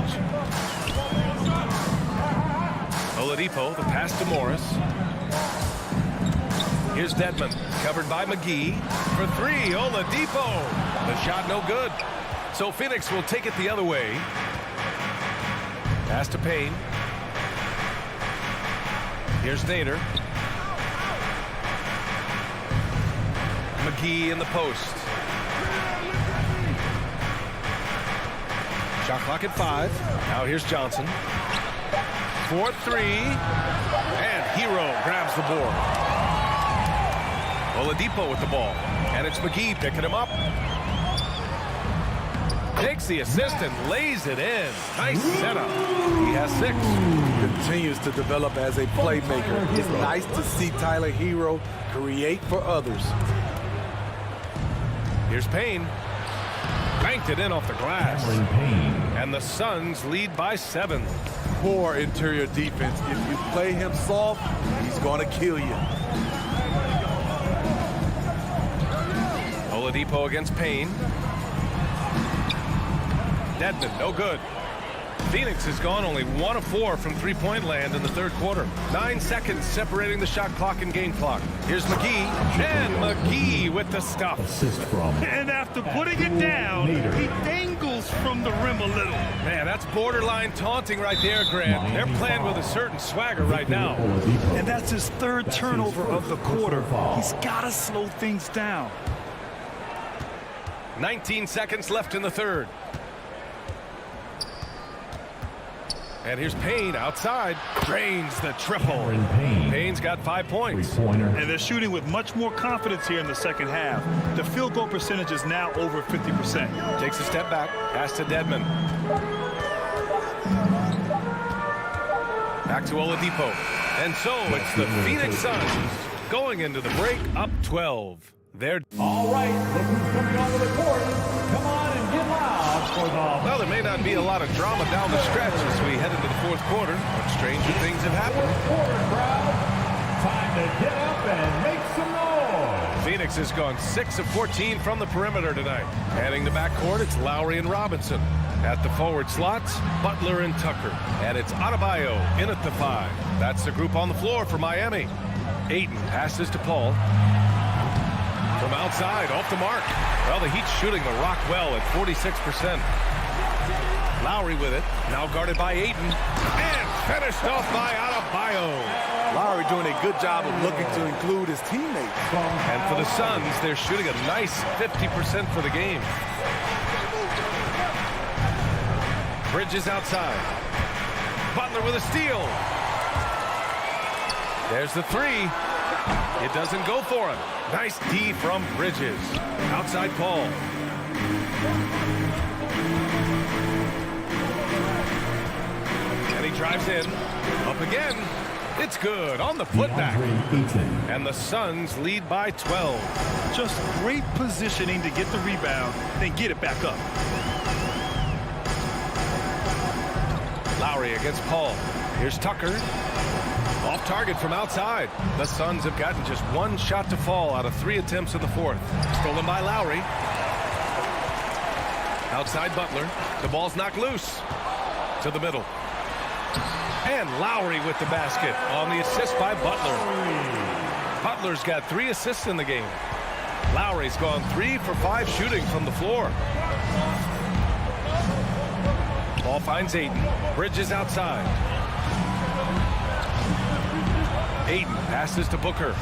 Oladipo, the pass to Morris. Here's Dedmon, covered by McGee. For 3, Oladipo. The shot no good. So Phoenix will take it the other way. Pass to Payne. Here's Nader. McGee in the post. Shot clock at 5. Now here's Johnson. 4-3. And Hero grabs the board. Oladipo with the ball. And it's McGee picking him up. Takes the assist and lays it in. Nice setup. He has 6. Continues to develop as a playmaker. It's nice to see Tyler Hero create for others. Here's Payne. Banked it in off the glass. And the Suns lead by 7. Poor interior defense. If you play him soft, he's going to kill you. Oladipo against Payne. Dedmon, no good. Phoenix has gone only 1 of 4 from three-point land in the third quarter. 9 seconds separating the shot clock and game clock. Here's McGee. And McGee with the stuff. And after putting it down, he dangles from the rim a little. Man, that's borderline taunting right there, Grant. They're playing with a certain swagger right now. And that's his 3rd turnover of the quarter. He's got to slow things down. 19 seconds left in the third. And here's Payne outside. Drains the triple. Payne's got 5 points. And they're shooting with much more confidence here in the second half. The field goal percentage is now over 50%. Takes a step back. Pass to Dedmon. Back to Oladipo. And so it's the Phoenix Suns going into the break up 12. They're All right, look who's coming onto the court. Come on and get loud for the... Well, there may not be a lot of drama down the stretch as we head into the fourth quarter, but stranger things have happened. Quarter crowd. Time to get up and make some noise. Phoenix has gone 6 of 14 from the perimeter tonight. Heading the backcourt, it's Lowry and Robinson. At the forward slots, Butler and Tucker. And it's Adebayo in at the 5. That's the group on the floor for Miami. Ayton passes to Paul. From outside, off the mark. Well, the Heat's shooting the rock well at 46%. Lowry with it. Now guarded by Ayton. And finished off by Adebayo. Lowry doing a good job of looking to include his teammates. And for the Suns, they're shooting a nice 50% for the game. Bridges outside. Butler with a steal. There's the 3. It doesn't go for him. Nice D from Bridges. Outside Paul. And he drives in. Up again. It's good on the putback. And the Suns lead by 12. Just great positioning to get the rebound, then get it back up. Lowry against Paul. Here's Tucker. Off target from outside. The Suns have gotten just one shot to fall out of 3 attempts in the fourth. Stolen by Lowry. Outside Butler. The ball's knocked loose. To the middle. And Lowry with the basket on the assist by Butler. Butler's got 3 assists in the game. Lowry's gone 3 for 5 shooting from the floor. Ball finds Ayton. Bridges outside. Ayton passes to Booker.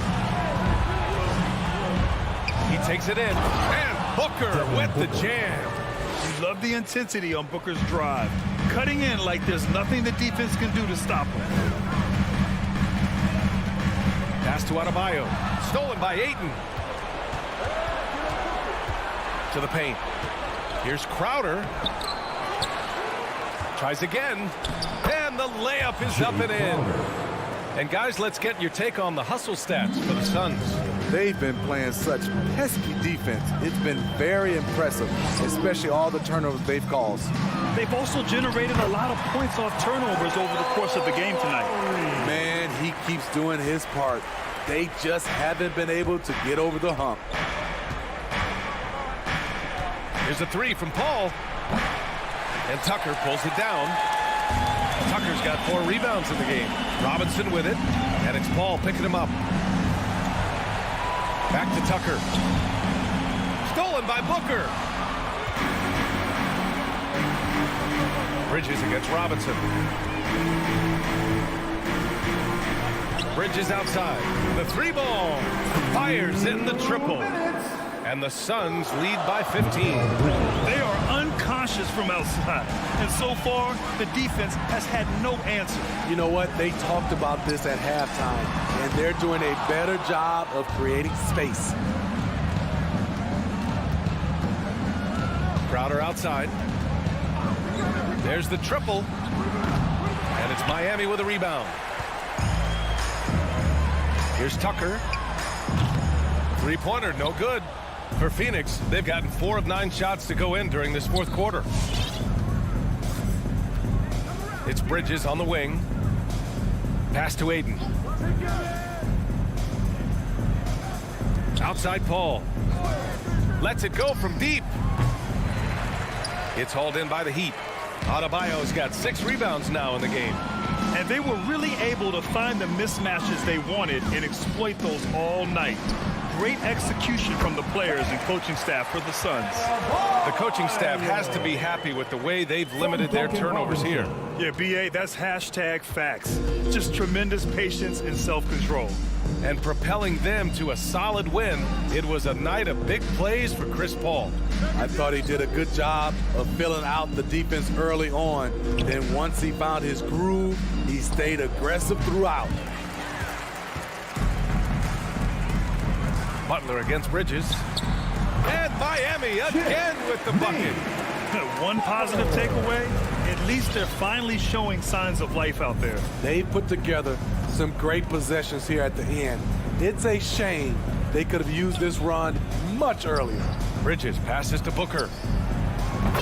He takes it in. And Booker with the jam. You love the intensity on Booker's drive. Cutting in like there's nothing the defense can do to stop him. Pass to Adebayo. Stolen by Ayton. To the paint. Here's Crowder. Tries again. And the layup is up and in. And guys, let's get your take on the hustle stats for the Suns. They've been playing such pesky defense. It's been very impressive, especially all the turnovers they've caused. They've also generated a lot of points off turnovers over the course of the game tonight. Man, he keeps doing his part. They just haven't been able to get over the hump. Here's a 3 from Paul. And Tucker pulls it down. Tucker's got 4 rebounds in the game. Robinson with it. And it's Paul picking him up. Back to Tucker. Stolen by Booker. Bridges against Robinson. Bridges outside. The 3 ball. Fires in the triple. And the Suns lead by 15. They are unconscious from outside. And so far, the defense has had no answer. You know what? They talked about this at halftime, and they're doing a better job of creating space. Crowder outside. There's the triple. And it's Miami with a rebound. Here's Tucker. 3-pointer, no good. For Phoenix, they've gotten 4 of 9 shots to go in during this fourth quarter. It's Bridges on the wing. Pass to Ayton. Outside Paul. Lets it go from deep. It's hauled in by the Heat. Adebayo's got 6 rebounds now in the game. And they were really able to find the mismatches they wanted and exploit those all night. Great execution from the players and coaching staff for the Suns. The coaching staff has to be happy with the way they've limited their turnovers here. Yeah, B.A., that's hashtag facts. Just tremendous patience and self-control. And propelling them to a solid win, it was a night of big plays for Chris Paul. I thought he did a good job of filling out the defense early on. Then once he found his groove, he stayed aggressive throughout. Butler against Bridges. And Miami again with the bucket. One positive takeaway, at least they're finally showing signs of life out there. They put together some great possessions here at the end. It's a shame they could have used this run much earlier. Bridges passes to Booker.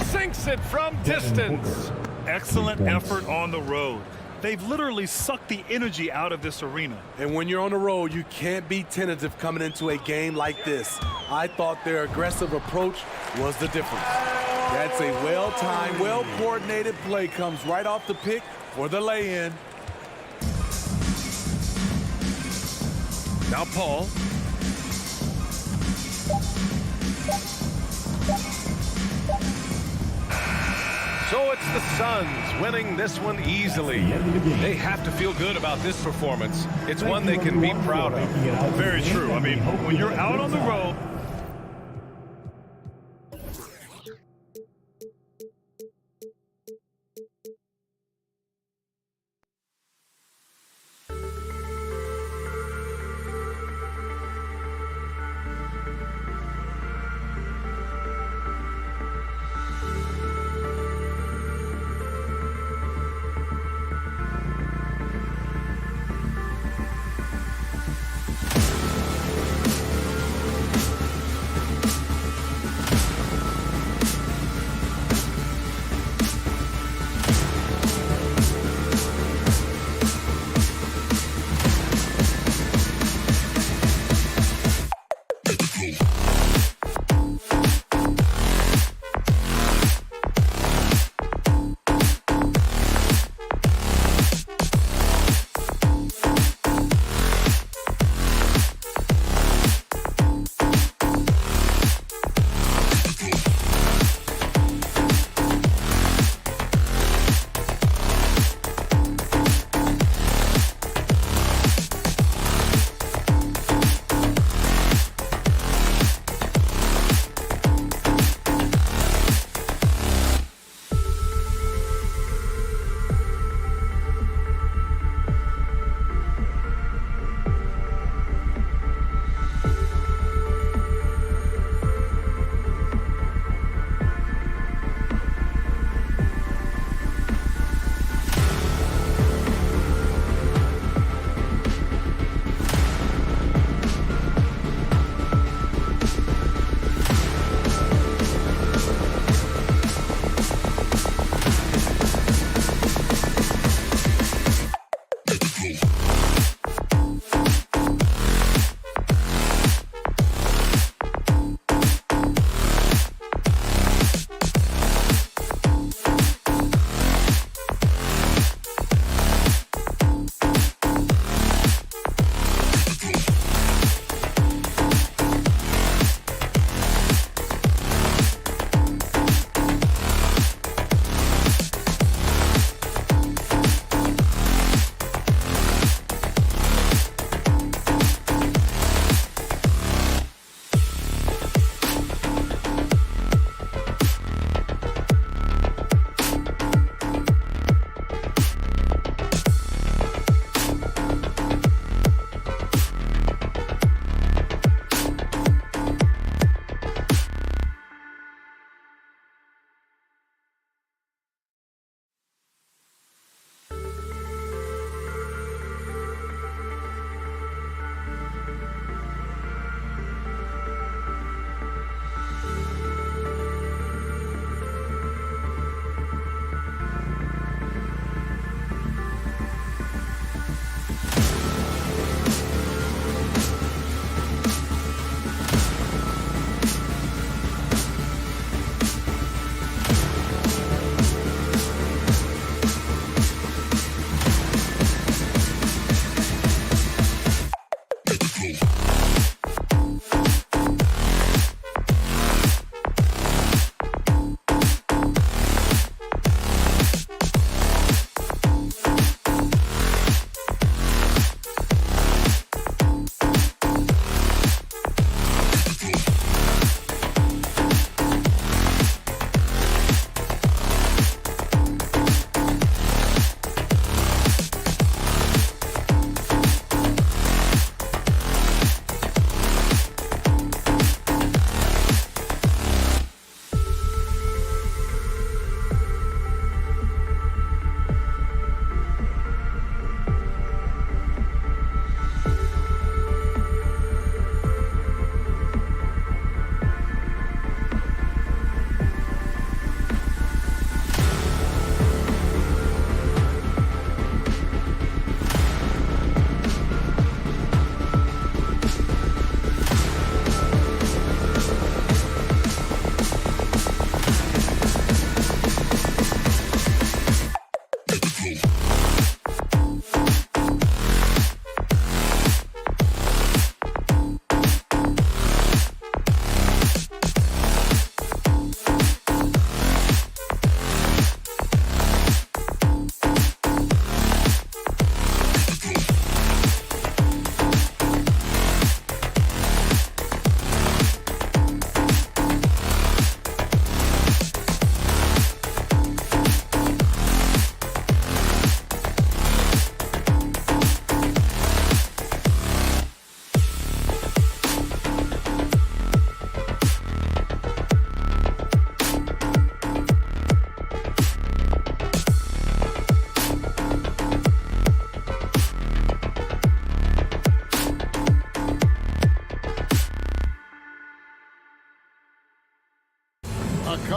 Sinks it from distance. Excellent effort on the road. They've literally sucked the energy out of this arena. And when you're on the road, you can't be tentative coming into a game like this. I thought their aggressive approach was the difference. That's a well-timed, well-coordinated play. Comes right off the pick for the lay-in. Now Paul. So it's the Suns winning this one easily. They have to feel good about this performance. It's one they can be proud of. Very true. I mean, when you're out on the road,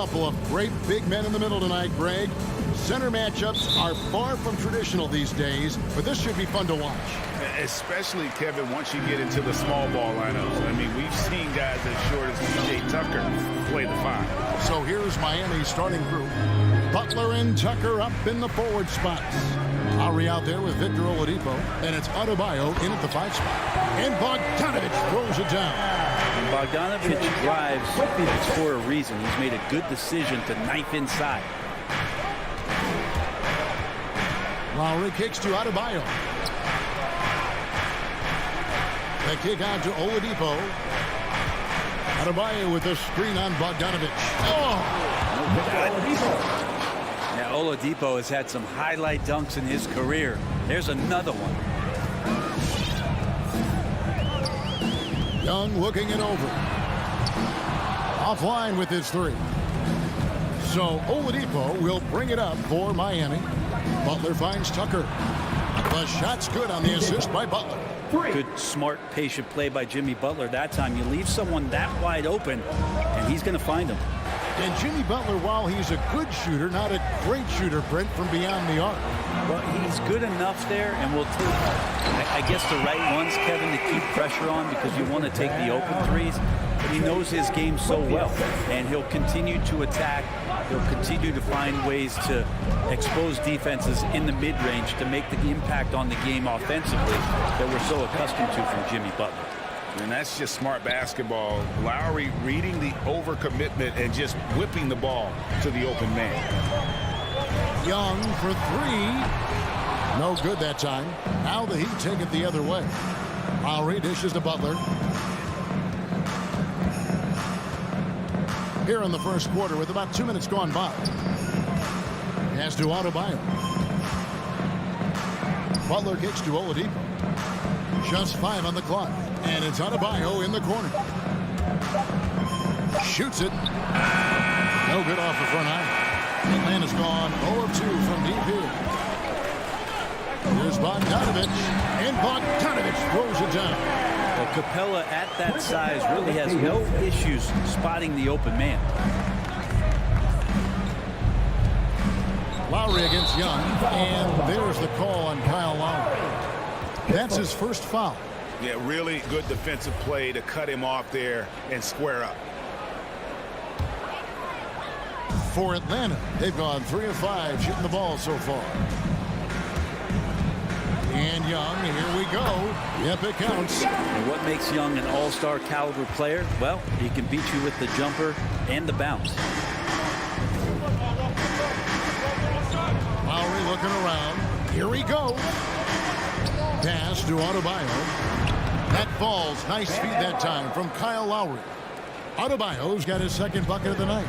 couple of great big men in the middle tonight, Greg. Center matchups are far from traditional these days, but this should be fun to watch. Especially, Kevin, once you get into the small ball lineups. I mean, we've seen guys as short as P.J. Tucker play the 5. So here's Miami's starting group. Butler and Tucker up in the forward spots. Lowry out there with Victor Oladipo, and it's Adebayo in at the 5 spot. And Bogdanović throws it down. And Bogdanović drives it's for a reason. He's made a good decision to knife inside. Lowry kicks to Adebayo. The kick out to Oladipo. Adebayo with a screen on Bogdanović. Yeah, Oladipo has had some highlight dunks in his career. There's another one. Young looking it over. Offline with his 3. So Oladipo will bring it up for Miami. Butler finds Tucker. The shot's good on the assist by Butler. Good, smart, patient play by Jimmy Butler. That time you leave someone that wide open, and he's going to find him. And Jimmy Butler, while he's a good shooter, not a great shooter, Brent, from beyond the arc. Well, he's good enough there, and will take, I guess, the right ones, Kevin, to keep pressure on because you want to take the open threes. But he knows his game so well, and he'll continue to attack. He'll continue to find ways to expose defenses in the mid-range to make the impact on the game offensively that we're so accustomed to from Jimmy Butler. And that's just smart basketball. Lowry reading the overcommitment and just whipping the ball to the open man. Young for 3. No good that time. Now the Heat take it the other way. Lowry dishes to Butler. Here in the first quarter with about 2 minutes gone by. Pass to Adebayo. Butler kicks to Oladipo. Just 5 on the clock. And it's Adebayo in the corner. Shoots it. No good off the front iron. Atlanta's gone 0 of 2 from deep here. Here's Bogdanović. And Bogdanović throws it down. Well, Capella at that size really has no issues spotting the open man. Lowry against Young. And there's the call on Kyle Lowry. That's his first foul. Yeah, really good defensive play to cut him off there and square up. For Atlanta, they've gone 3 of 5 shooting the ball so far. And Young, here we go. Yep, it counts. And what makes Young an all-star caliber player? Well, he can beat you with the jumper and the bounce. Lowry looking around. Here we go. Pass to Adebayo. That falls. Nice feed that time from Kyle Lowry. Adebayo's got his second bucket of the night.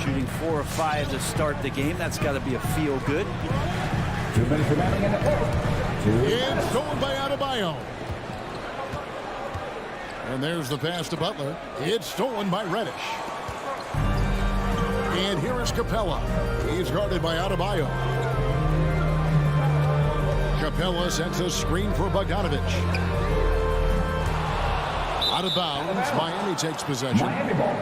Shooting 4 of 5 to start the game. That's got to be a feel good. 2 minutes remaining in the quarter. It's stolen by Adebayo. And there's the pass to Butler. It's stolen by Reddish. And here is Capella. He's guarded by Adebayo. Capella sends a screen for Bogdanović. Out of bounds. Miami takes possession. Miami ball.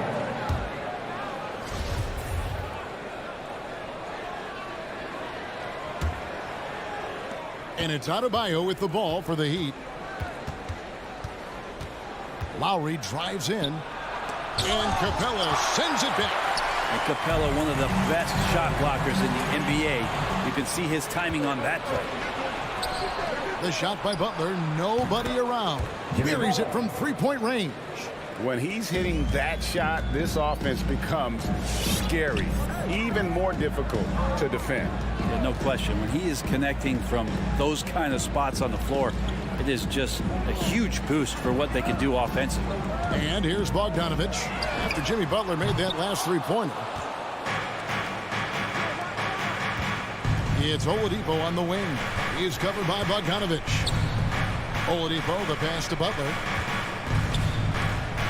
And it's Adebayo with the ball for the Heat. Lowry drives in. And Capella sends it back. And Capella, one of the best shot blockers in the NBA. You can see his timing on that play. The shot by Butler, nobody around. Buries it from three-point range. When he's hitting that shot, this offense becomes scary, even more difficult to defend. Yeah, no question. When he is connecting from those kind of spots on the floor, it is just a huge boost for what they can do offensively. And here's Bogdanović after Jimmy Butler made that last three-pointer. It's Oladipo on the wing. He's covered by Bogdanović. Oladipo, the pass to Butler.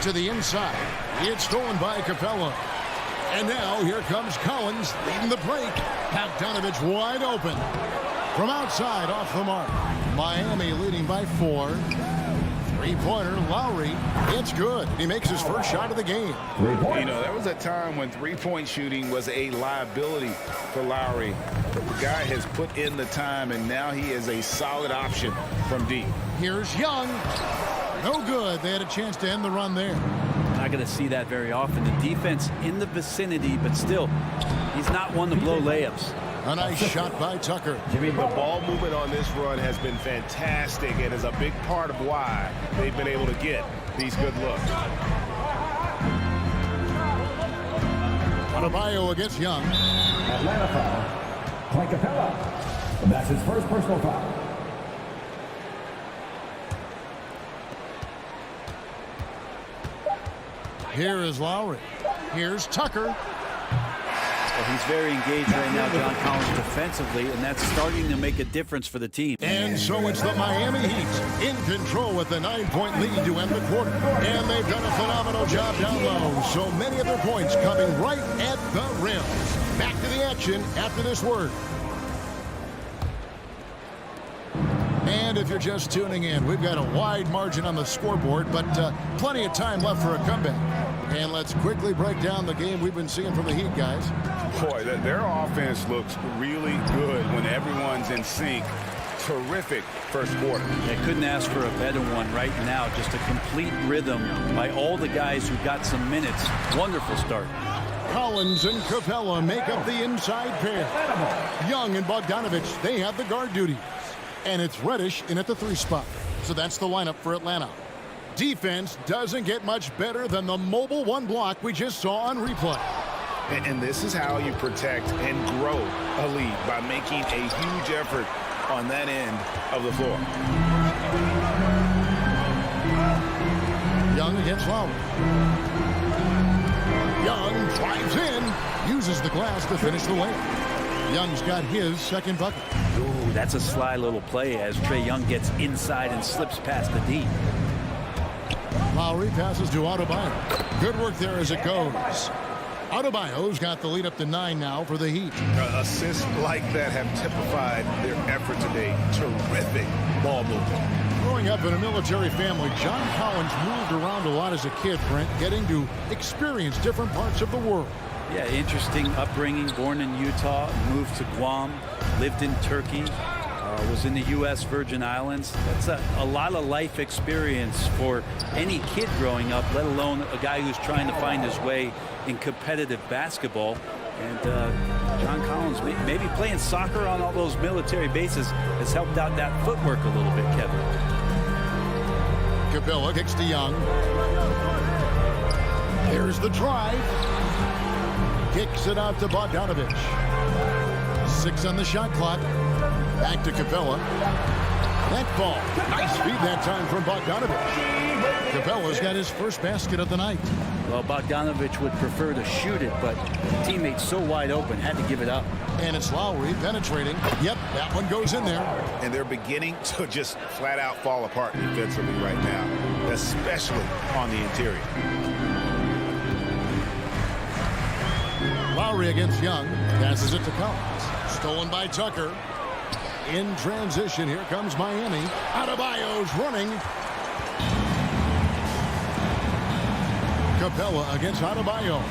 To the inside. It's stolen by Capella. And now here comes Collins leading the break. Bogdanović wide open. From outside, off the mark. Miami leading by 4. Three-pointer, Lowry. It's good. He makes his first shot of the game. You know, there was a time when three-point shooting was a liability for Lowry. But the guy has put in the time, and now he is a solid option from deep. Here's Young. No good. They had a chance to end the run there. Not going to see that very often. The defense in the vicinity, but still, he's not one to blow layups. A nice shot by Tucker. The ball movement on this run has been fantastic and is a big part of why they've been able to get these good looks. Adebayo against Young. Atlanta foul. Clay Capella. That's his first personal foul. Here is Lowry. Here's Tucker. Well, he's very engaged right now, John Collins, defensively, and that's starting to make a difference for the team. And so it's the Miami Heat in control with the 9-point lead to end the quarter. And they've done a phenomenal job down low. So many of their points coming right at the rim. Back to the action after this word. And if you're just tuning in, we've got a wide margin on the scoreboard, but plenty of time left for a comeback. And let's quickly break down the game we've been seeing from the Heat, guys. Boy, their offense looks really good when everyone's in sync. Terrific first quarter. I couldn't ask for a better one right now. Just a complete rhythm by all the guys who got some minutes. Wonderful start. Collins and Capella make up the inside pair. Young and Bogdanovich, they have the guard duties. And it's Reddish in at the 3 spot. So that's the lineup for Atlanta. Defense doesn't get much better than the mobile one block we just saw on replay. And this is how you protect and grow a lead, by making a huge effort on that end of the floor. Young against Lowry. Young drives in, uses the glass to finish the layup. Young's got his second bucket. Ooh, that's a sly little play as Trae Young gets inside and slips past the D. Lowry passes to Adebayo. Good work there as it goes. Adebayo's got the lead up to 9 now for the Heat. Assists like that have typified their effort today. Terrific ball movement. Growing up in a military family, John Collins moved around a lot as a kid, Brent, getting to experience different parts of the world. Yeah, interesting upbringing. Born in Utah, moved to Guam, lived in Turkey, was in the U.S. Virgin Islands. That's a lot of life experience for any kid growing up, let alone a guy who's trying to find his way in competitive basketball. And John Collins, maybe playing soccer on all those military bases has helped out that footwork a little bit, Kevin. Capella kicks to Young. Here's the drive. Kicks it out to Bogdanovich. 6 on the shot clock. Back to Capella. That ball. Nice feed that time from Bogdanovich. Capella's got his first basket of the night. Well, Bogdanovich would prefer to shoot it, but teammates so wide open, had to give it up. And it's Lowry penetrating. Yep, that one goes in there. And they're beginning to just flat out fall apart defensively right now, especially on the interior. Lowry against Young. Passes it to Collins. Stolen by Tucker. In transition, here comes Miami. Adebayo's running. Capella against Adebayo.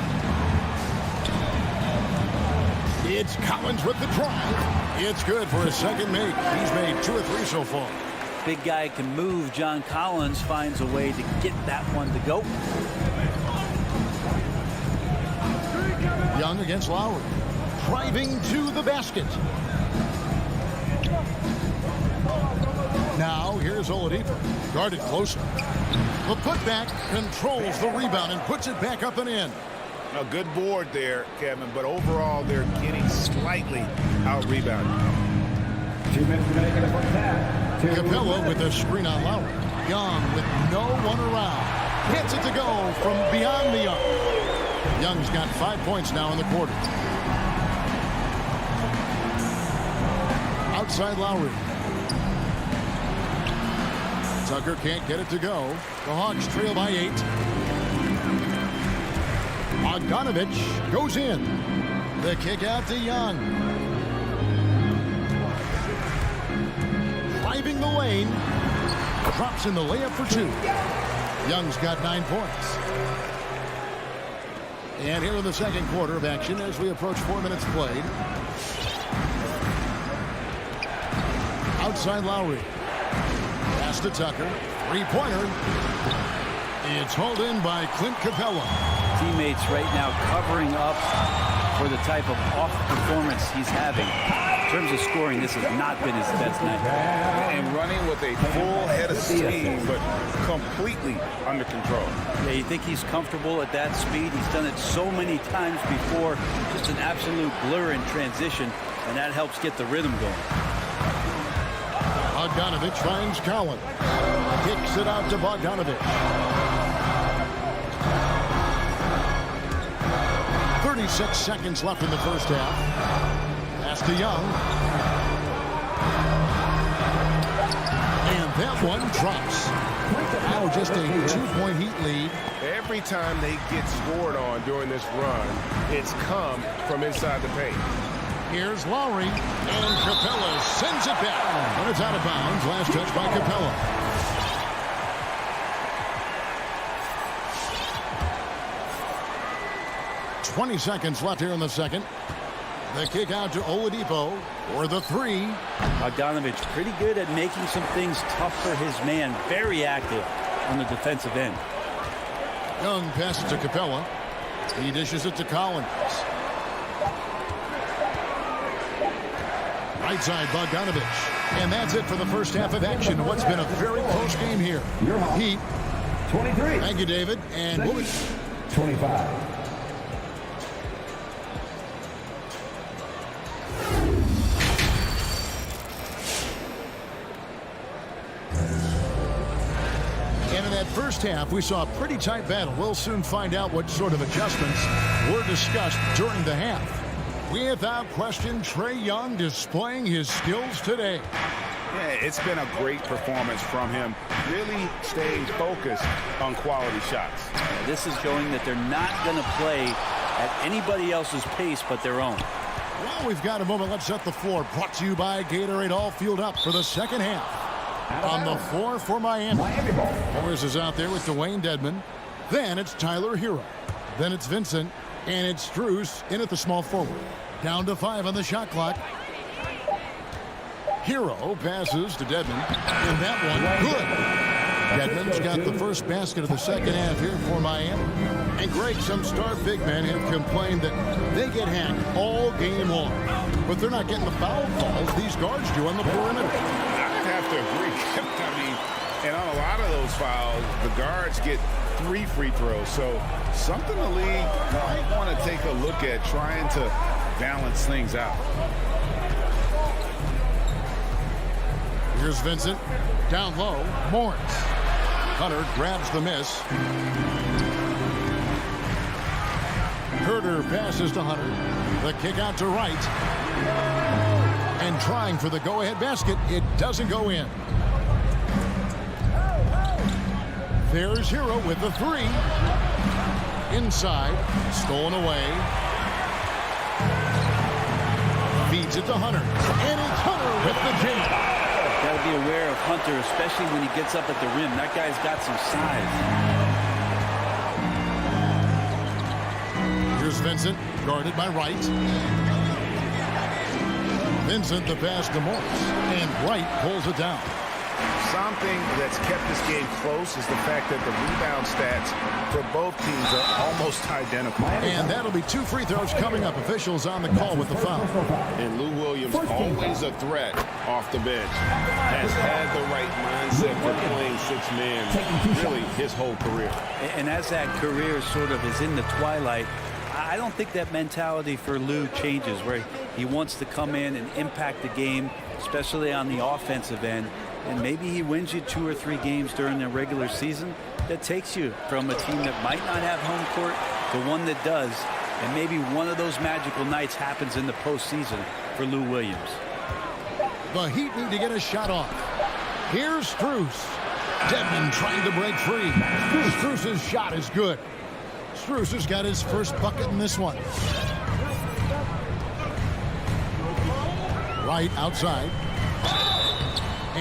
It's Collins with the drive. It's good for his second make. He's made 2 or 3 so far. Big guy can move. John Collins finds a way to get that one to go. Young against Lowry. Driving to the basket. Now here's Oladipo. Guarded closer. The putback controls the rebound and puts it back up and in. A good board there, Kevin, but overall they're getting slightly out-rebounded. 2 minutes remaining in the first half. Capella with a screen on Lowry. Young with no one around. Gets it to go from beyond the arc. Young's got 5 points now in the quarter. Outside Lowry. Tucker can't get it to go. The Hawks trail by 8. Bogdanovich goes in. The kick out to Young. Driving the lane. Drops in the layup for 2. Young's got 9 points. And here in the second quarter of action as we approach 4 minutes played. Outside Lowry. Pass to Tucker. 3-pointer. It's hauled in by Clint Capella. Teammates right now covering up for the type of off performance he's having. In terms of scoring, this has not been his best night. And running with a full head of steam, but completely under control. Yeah, you think he's comfortable at that speed? He's done it so many times before. Just an absolute blur in transition, and that helps get the rhythm going. Bogdanovich finds Collins. Kicks it out to Bogdanovich. 36 seconds left in the first half. Pass to Young. And that one drops. Now just a 2-point Heat lead. Every time they get scored on during this run, it's come from inside the paint. Here's Lowry, and Capella sends it back. But it's out of bounds. Last touch by Capella. .20 seconds left here in the second. The kick out to Oladipo for the 3. Bogdanovich pretty good at making some things tough for his man. Very active on the defensive end. Young passes to Capella. He dishes it to Collins. Right side, Bogdanovich. And that's it for the first half of action. What's been a very close game here. Heat. 23. Thank you, David. And we'll be 25. And in that first half, we saw a pretty tight battle. We'll soon find out what sort of adjustments were discussed during the half. Without question, Trae Young displaying his skills today. Yeah, it's been a great performance from him. Really staying focused on quality shots. This is showing that they're not going to play at anybody else's pace but their own. Well, we've got a moment. Let's set the floor. Brought to you by Gatorade. All fueled up for the second half. On the floor for Miami. Morris is out there with Dwayne Dedmon. Then it's Tyler Hero. Then it's Vincent. And it's Strus in at the small forward. Down to 5 on the shot clock. Hero passes to Dedmon. And that one, good. Dedmon's got the first basket of the second half here for Miami. And Greg, some star big men have complained that they get hacked all game long. But they're not getting the foul calls these guards do on the perimeter. I have to agree. I mean, and on a lot of those fouls, the guards get 3 free throws. So something the league might want to take a look at, trying to balance things out. Here's Vincent. Down low. Morris. Hunter grabs the miss. Herter passes to Hunter. The kick out to Wright. And trying for the go-ahead basket. It doesn't go in. There's Hero with the 3. Inside. Stolen away. Feeds it to Hunter. And it's Hunter with the jam. Got to be aware of Hunter, especially when he gets up at the rim. That guy's got some size. Here's Vincent, guarded by Wright. Vincent the pass to Morris. And Wright pulls it down. Something that's kept this game close is the fact that the rebound stats for both teams are almost identical. And that'll be 2 free throws coming up. Officials on the call with the foul. And Lou Williams, always a threat off the bench, has had the right mindset for playing 6-man really his whole career. And as that career sort of is in the twilight, I don't think that mentality for Lou changes, where he wants to come in and impact the game, especially on the offensive end. And maybe he wins you 2 or 3 games during the regular season that takes you from a team that might not have home court to one that does. And maybe one of those magical nights happens in the postseason for Lou Williams. The Heat need to get a shot off. Here's Strus. Dedmon trying to break free. Strus's shot is good. Strus has got his first bucket in this one. Right outside.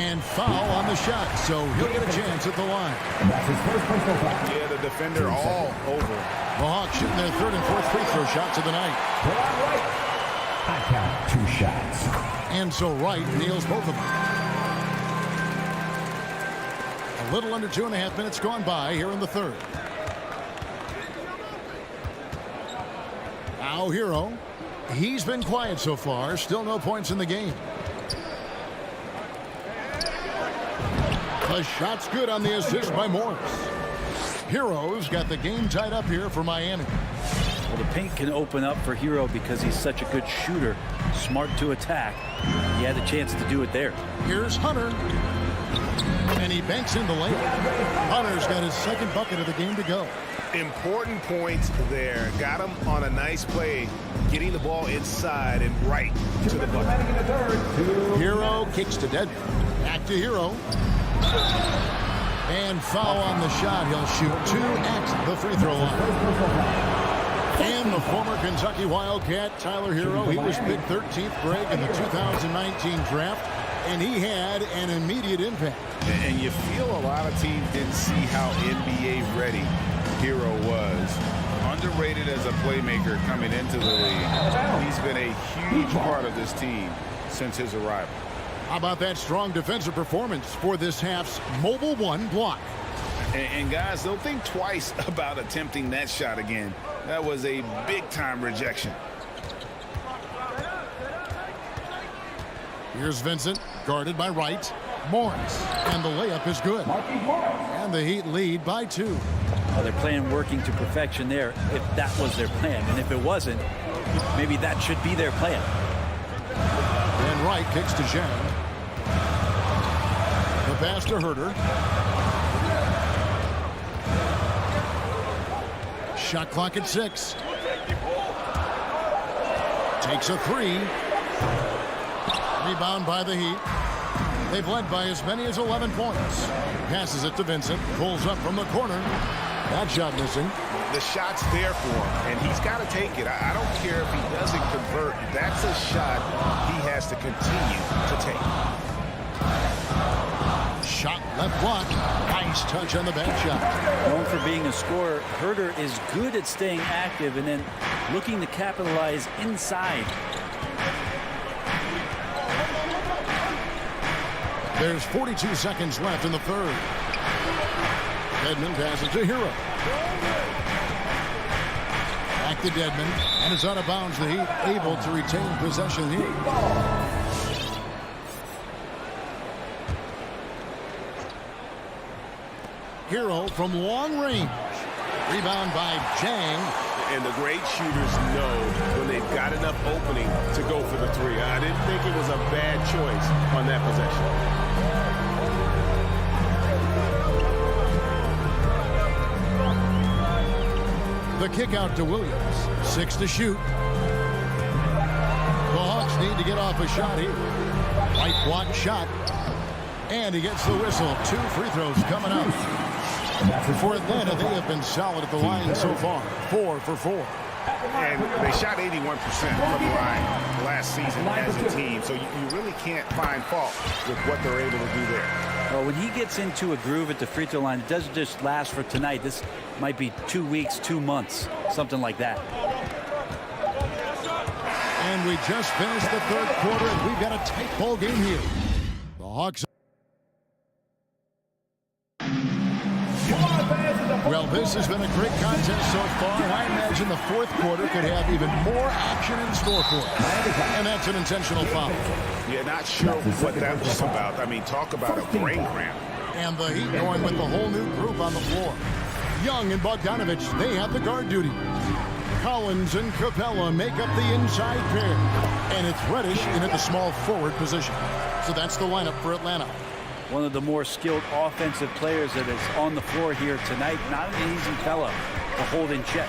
And foul on the shot, so he'll get a chance at the line. That's his first personal foul. Yeah, the defender all over. The Hawks shooting their third and fourth free throw shots of the night. I count 2 shots. And so Wright nails both of them. A little under 2.5 minutes gone by here in the third. Now Hero. He's been quiet so far. Still no points in the game. The shot's good on the assist by Morris. Hero's got the game tied up here for Miami. Well, the paint can open up for Hero because he's such a good shooter. Smart to attack. He had a chance to do it there. Here's Hunter. And he banks in the layup. Hunter's got his second bucket of the game to go. Important points there. Got him on a nice play, getting the ball inside and right to the bucket. Hero kicks to Devin. Back to Hero. And foul on the shot. He'll shoot 2 at the free throw line. And the former Kentucky Wildcat, Tyler Hero, he was picked 13th grade in the 2019 draft, and he had an immediate impact. And you feel a lot of teams didn't see how NBA ready Hero was. Underrated as a playmaker coming into the league. He's been a huge part of this team since his arrival. How about that strong defensive performance for this half's mobile 1 block? And guys, don't think twice about attempting that shot again. That was a big-time rejection. Here's Vincent, guarded by Wright. Morris, and the layup is good. And the Heat lead by 2. Well, they're playing working to perfection there if that was their plan. And if it wasn't, maybe that should be their plan. And Wright kicks to Zhang. The pass to Herter. Shot clock at 6. Takes a 3. Rebound by the Heat. They've led by as many as 11 points. Passes it to Vincent. Pulls up from the corner. That shot missing. The shot's there for him, and he's got to take it. I don't care if he doesn't convert. That's a shot he has to continue to take. Shot left block. Nice touch on the back shot. Known for being a scorer, Herter is good at staying active and then looking to capitalize inside. There's 42 seconds left in the third. Dedmon passes to Hero. Back to Dedmon, and it's out of bounds. The Heat able to retain possession here. Hero from long range. Rebound by Zhang. And the great shooters know when they've got enough opening to go for the 3. I didn't think it was a bad choice on that possession. The kick out to Williams. 6 to shoot. The Hawks need to get off a shot here. White block shot. And he gets the whistle. 2 free throws coming up. For Atlanta, they have been solid at the line so far. 4 for 4. And they shot 81% from the line last season as a team. So you really can't find fault with what they're able to do there. Well, when he gets into a groove at the free throw line, it doesn't just last for tonight. This might be 2 weeks, 2 months, something like that. And we just finished the third quarter, and we've got a tight ball game here. The Hawks. Well, this has been a great contest so far. I imagine the fourth quarter could have even more action in store for us. And that's an intentional foul. Yeah, not sure what that was about. I mean, talk about a brain cramp. And the Heat going with the whole new group on the floor. Young and Bogdanovich, they have the guard duty. Collins and Capella make up the inside pair. And it's Reddish in at the small forward position. So that's the lineup for Atlanta. One of the more skilled offensive players that is on the floor here tonight. Not an easy fella to hold in check.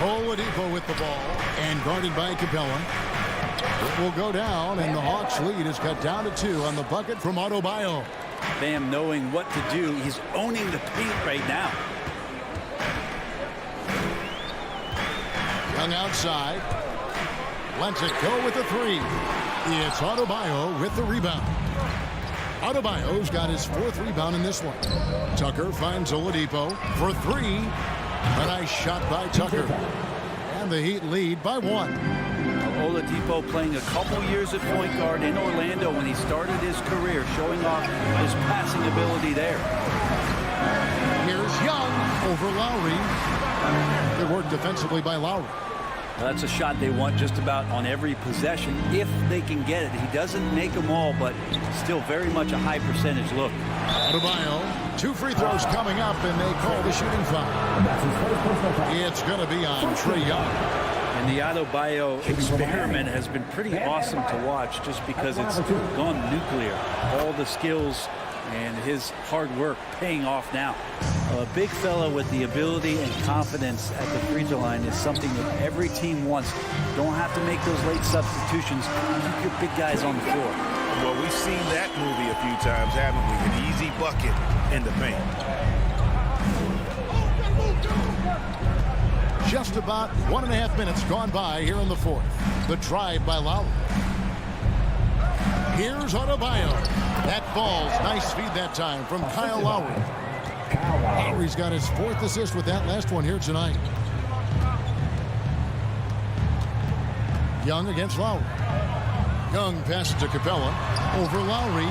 Oladipo with the ball and guarded by Capella. It will go down, and the Hawks lead is cut down to 2 on the bucket from Adebayo. Bam knowing what to do. He's owning the paint right now. Young outside. Lets it go with the 3. It's Adebayo with the rebound. Adebayo's got his 4th rebound in this one. Tucker finds Oladipo for 3. A nice shot by Tucker. And the Heat lead by 1. Oladipo playing a couple years at point guard in Orlando when he started his career, showing off his passing ability there. Here's Young over Lowry. Good work defensively by Lowry. That's a shot they want just about on every possession if they can get it. He doesn't make them all, but still very much a high percentage look. Adebayo, 2 free throws coming up, and they call the shooting foul. It's going to be on Trae Young. And the Adebayo experiment has been pretty awesome to watch just because it's gone nuclear. All the skills and his hard work paying off now. A big fella with the ability and confidence at the free throw line is something that every team wants. Don't have to make those late substitutions. Keep your big guys on the floor. Well, we've seen that movie a few times, haven't we? An easy bucket in the paint. Just about 1.5 minutes gone by here in the 4th. The drive by Lowry. Here's Adebayo. That falls. Nice feed that time from Kyle Lowry. Lowry's got his 4th assist with that last one here tonight. Young against Lowry. Young passes to Capella. Over Lowry.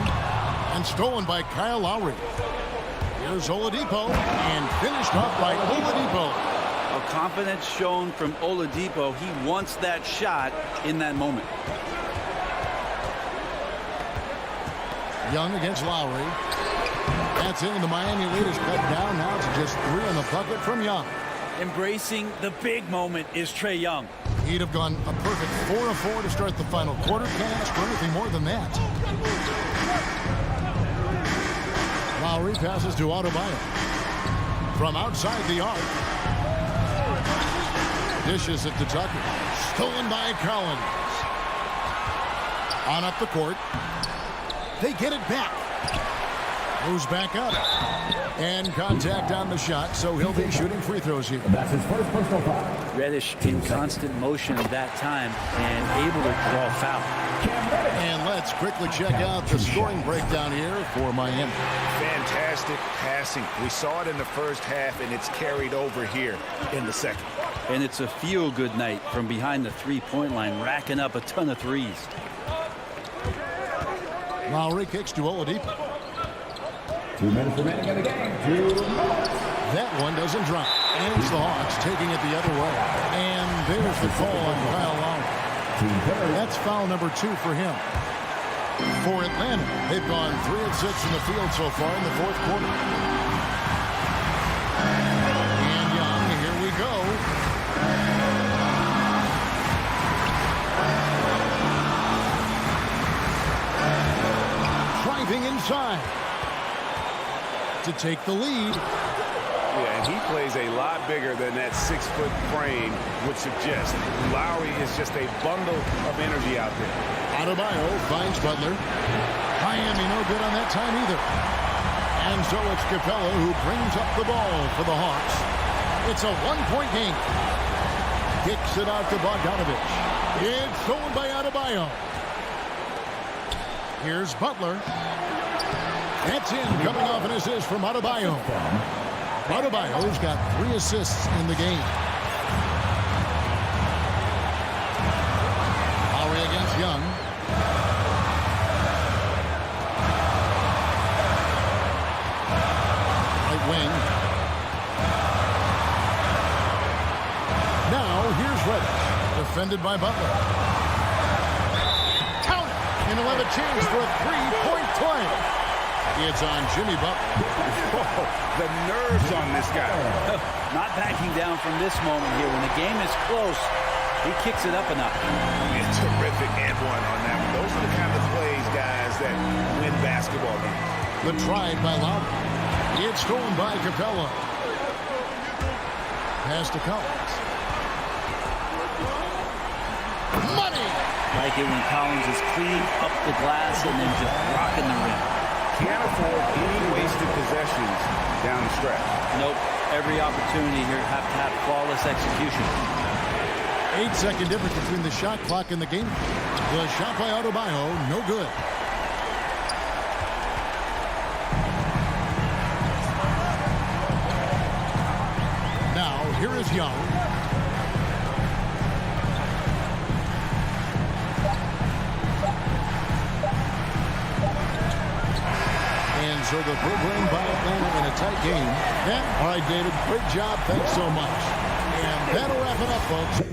And stolen by Kyle Lowry. Here's Oladipo. And finished off by Oladipo. A confidence shown from Oladipo. He wants that shot in that moment. Young against Lowry. That's in. The Miami lead is cut down. Now it's just 3 on the bucket from Young. Embracing the big moment is Trae Young. He'd have gone a perfect 4 of 4 to start the final quarter. Can't ask for anything more than that. Lowry passes to Adebayo. From outside the arc. Dishes it to Tucker. Stolen by Collins. On up the court. They get it back. Moves back up. And contact on the shot, so he'll be shooting free throws here. That's his first personal foul. Reddish in constant motion at that time and able to draw foul. And let's quickly check out the scoring breakdown here for Miami. Fantastic passing. We saw it in the first half, and it's carried over here in the second. And it's a feel-good night from behind the three-point line, racking up a ton of threes. Lowry kicks to Oladipo. 2 minutes remaining in the game. That one doesn't drop. And it's the Hawks taking it the other way. And there's the call on Kyle Lowry. That's foul number 2 for him. For Atlanta, they've gone 3 of 6 in the field so far in the 4th quarter. And Young, here we go. Driving inside to take the lead. Yeah, and he plays a lot bigger than that 6-foot frame would suggest. Lowry is just a bundle of energy out there. Adebayo finds Butler. Miami no good on that time either. And so it's Capella who brings up the ball for the Hawks. It's a 1-point game. Kicks it out to Bogdanovich. It's stolen by Adebayo. Here's Butler. That's in, coming off an assist from Adebayo. Adebayo's got 3 assists in the game. Lowry against Young. Right wing. Now here's Reddish, defended by Butler. Count it, and he'll have a chance for a 3-point play. It's on Jimmy Butler. Oh, the nerves on this guy. Not backing down from this moment here. When the game is close, he kicks it up a notch. It's terrific and one on that one. Those are the kind of plays, guys, that win basketball games. The try by Lowry. It's stolen by Capella. Pass to Collins. Money! Like it when Collins is cleaning up the glass and then just rocking the rim. Can't afford any wasted possessions down the stretch. Nope. Every opportunity here have to have flawless execution. 8-second difference between the shot clock and the game. The shot by Adebayo, no good. Now, here is Young. And so the program by Atlanta in a tight game. Yeah. All right, David, great job. Thanks so much. And that'll wrap it up, folks.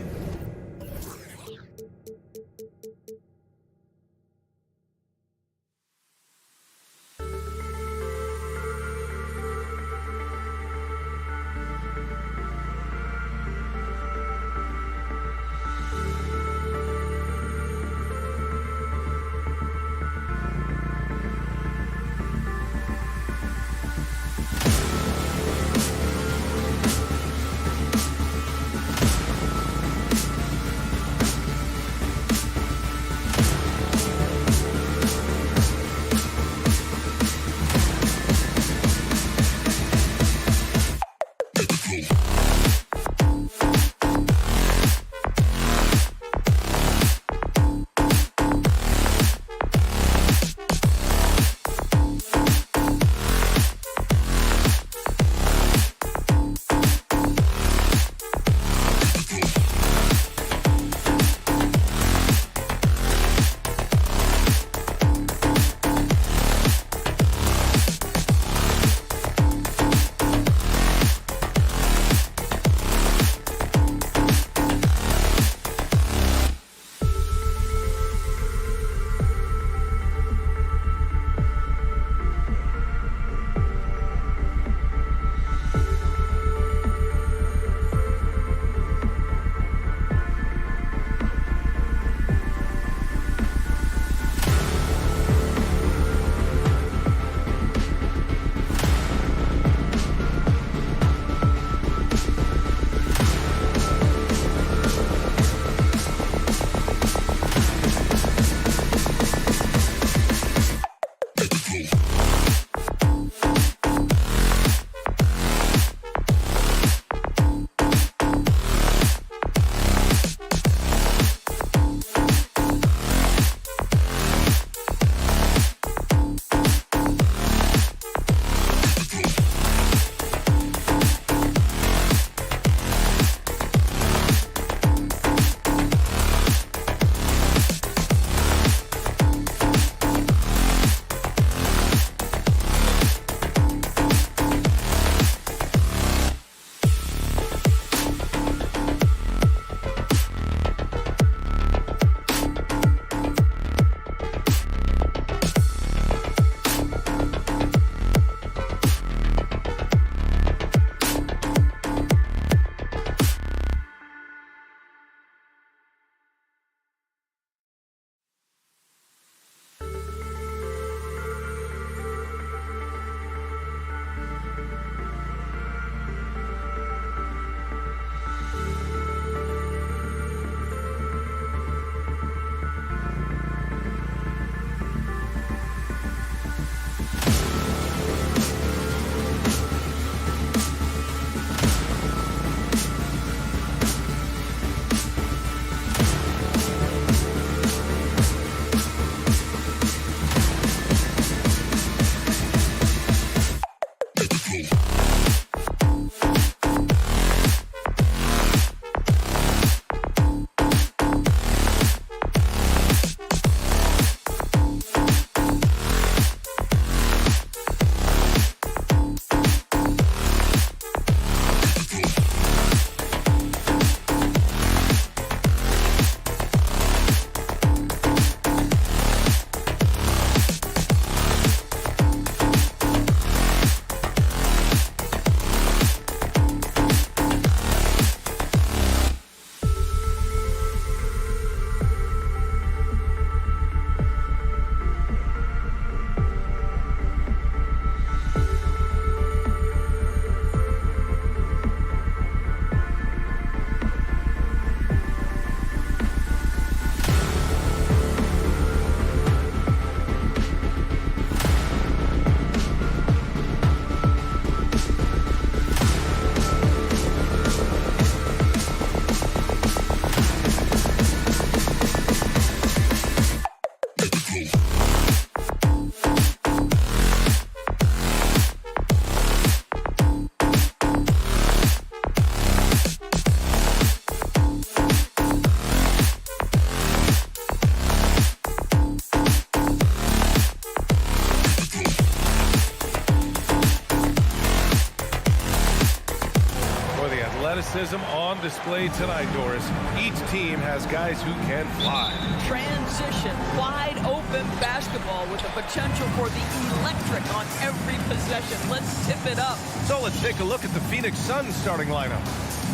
athleticism on display tonight, Doris. Each team has guys who can fly. Transition, wide open basketball with the potential for the electric on every possession. Let's tip it up. So let's take a look at the Phoenix Suns starting lineup.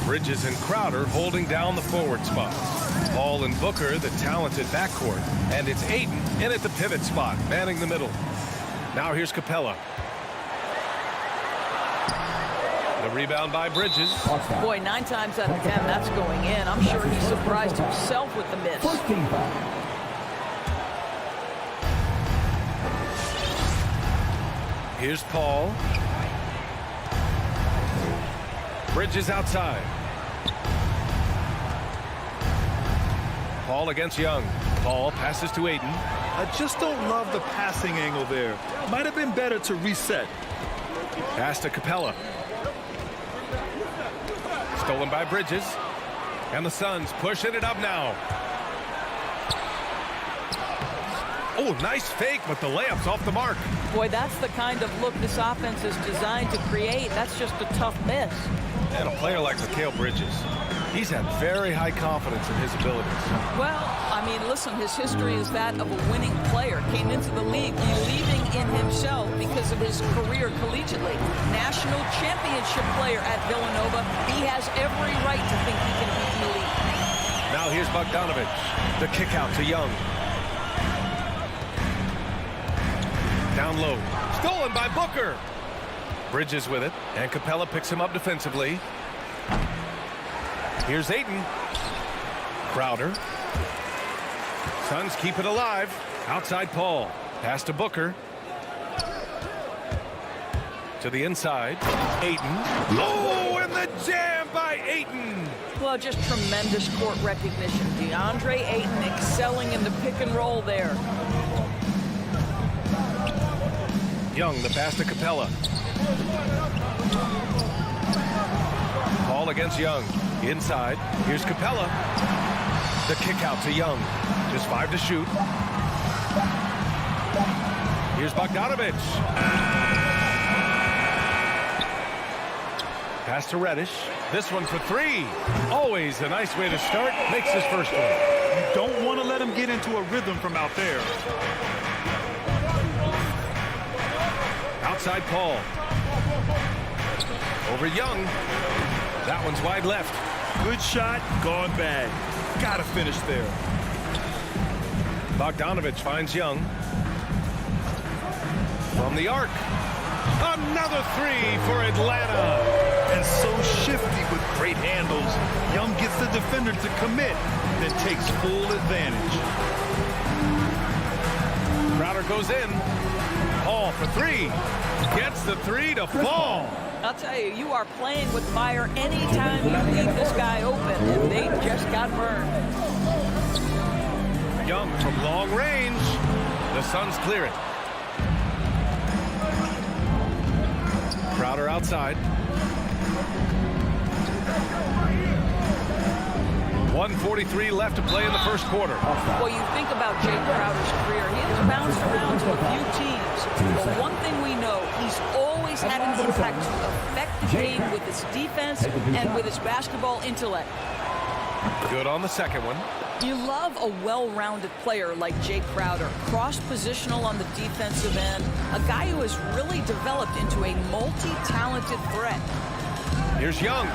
Bridges and Crowder holding down the forward spots. Paul and Booker, the talented backcourt. And it's Ayton in at the pivot spot, manning the middle. Now here's Capella. The rebound by Bridges. Boy, 9 times out of 10, that's going in. I'm sure he surprised himself with the miss. Here's Paul. Bridges outside. Paul against Young. Paul passes to Ayton. I just don't love the passing angle there. Might have been better to reset. Pass to Capella. Stolen by Bridges. And the Suns pushing it up now. Oh, nice fake, but the layup's off the mark. Boy, that's the kind of look this offense is designed to create. That's just a tough miss. And a player like Mikal Bridges, he's had very high confidence in his abilities. Well, I mean, listen, his history is that of a winning player. Came into the league believing in himself because of his career collegiately. National championship player at Villanova. He has every right to think he can beat the elite. Now here's Bogdanovich. The kick out to Young. Down low. Stolen by Booker. Bridges with it. And Capella picks him up defensively. Here's Ayton. Crowder. Suns keep it alive. Outside Paul. Pass to Booker. To the inside. Ayton. Oh, and the jam by Ayton. Well, just tremendous court recognition. DeAndre Ayton excelling in the pick and roll there. Young, the pass to Capella. Paul against Young. Inside. Here's Capella. The kick out to Young. Just 5 to shoot. Here's Bogdanovich. Pass to Reddish. This one for 3. Always a nice way to start. Makes his first one. You don't want to let him get into a rhythm from out there. Outside Paul. Over Young. That one's wide left. Good shot, gone bad. Gotta finish there. Bogdanovich finds Young. From the arc. Another 3 for Atlanta. And so shifty with great handles. Young gets the defender to commit, then takes full advantage. Crowder goes in. Paul for 3. Gets the 3 to fall. I'll tell you, you are playing with fire anytime you leave this guy open, and they just got burned. Young from long range. The Suns clear it. Crowder outside. 1:43 left to play in the first quarter. Well, you think about Jay Crowder's career. He has bounced around to a few teams. But one thing we know, he's always had an impact to affect the game with his defense and with his basketball intellect. Good on the second one. You love a well-rounded player like Jay Crowder, cross-positional on the defensive end, a guy who has really developed into a multi-talented threat. Here's Young.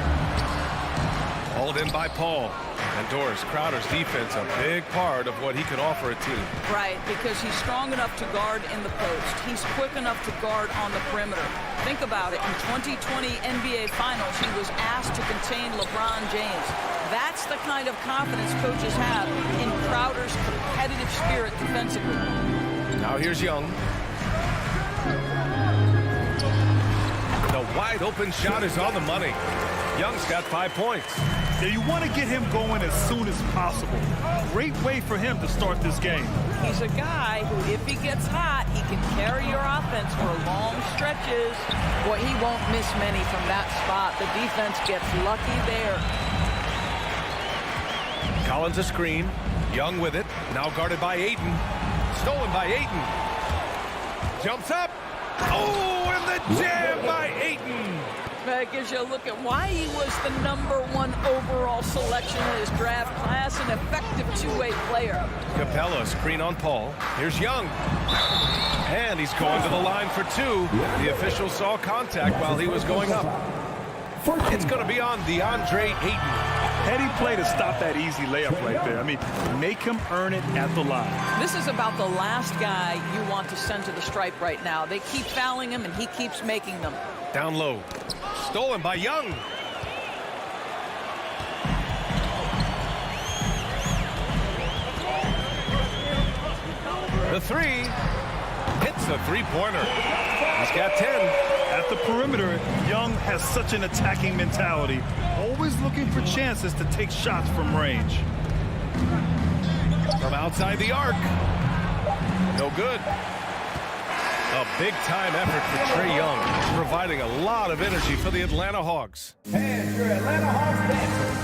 Hauled in by Paul. And Doris, Crowder's defense, a big part of what he could offer a team. Right, because he's strong enough to guard in the post. He's quick enough to guard on the perimeter. Think about it. In 2020 NBA Finals, he was asked to contain LeBron James. That's the kind of confidence coaches have in Crowder's competitive spirit defensively. Now here's Young. The wide open shot is on the money. Young's got 5 points. Yeah, you want to get him going as soon as possible. Great way for him to start this game. He's a guy who, if he gets hot, he can carry your offense for long stretches. Boy, he won't miss many from that spot. The defense gets lucky there. Collins a screen. Young with it. Now guarded by Ayton. Stolen by Ayton. Jumps up. Oh, and the jam by Ayton. That gives you a look at why he was the #1 overall selection in his draft class, an effective two-way player. Capella screen on Paul. Here's Young. And he's going to the line for two. The official saw contact while he was going up. It's going to be on DeAndre Ayton. Heady play to stop that easy layup right there. I mean, make him earn it at the line. This is about the last guy you want to send to the stripe right now. They keep fouling him, and he keeps making them. Down low. Stolen by Young. The three. Hits a three-pointer. He's got 10. At the perimeter, Young has such an attacking mentality, always looking for chances to take shots from range. From outside the arc. No good. A big-time effort for Trae Young, providing a lot of energy for the Atlanta Hawks. And your Atlanta Hawks dancers.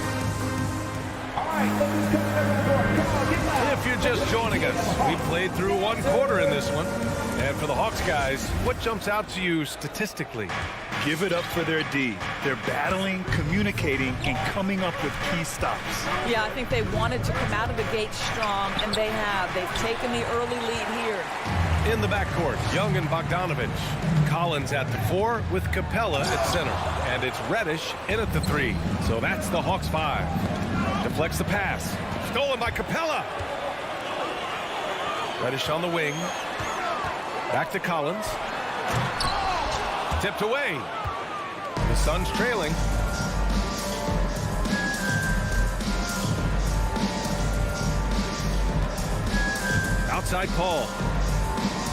All right, look who's coming over the court. Come on, get loud. If you're just joining us, we played through one quarter in this one. And for the Hawks guys, what jumps out to you statistically? Give it up for their D. They're battling, communicating, and coming up with key stops. Yeah, I think they wanted to come out of the gate strong, and they have. They've taken the early lead here. In the backcourt, Young and Bogdanovich. Collins at the 4 with Capella at center. And it's Reddish in at the 3. So that's the Hawks 5. Deflects the pass. Stolen by Capella. Reddish on the wing. Back to Collins. Tipped away. The Suns trailing. Outside Paul.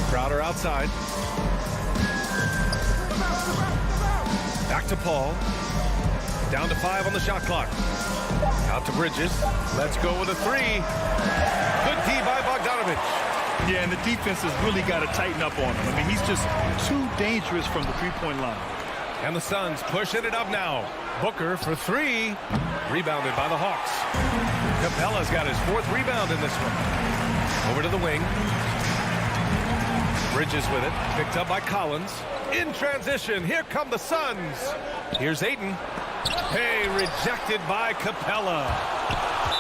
Crowder outside. Back to Paul. Down to 5 on the shot clock. Out to Bridges. Let's go with a 3. Good D by Bogdanovich. Yeah, and the defense has really got to tighten up on him. I mean, he's just too dangerous from the three-point line. And the Suns pushing it up now. Booker for 3. Rebounded by the Hawks. Capella's got his 4th rebound in this one. Over to the wing. Bridges with it. Picked up by Collins. In transition. Here come the Suns. Here's Ayton. Hey, rejected by Capella.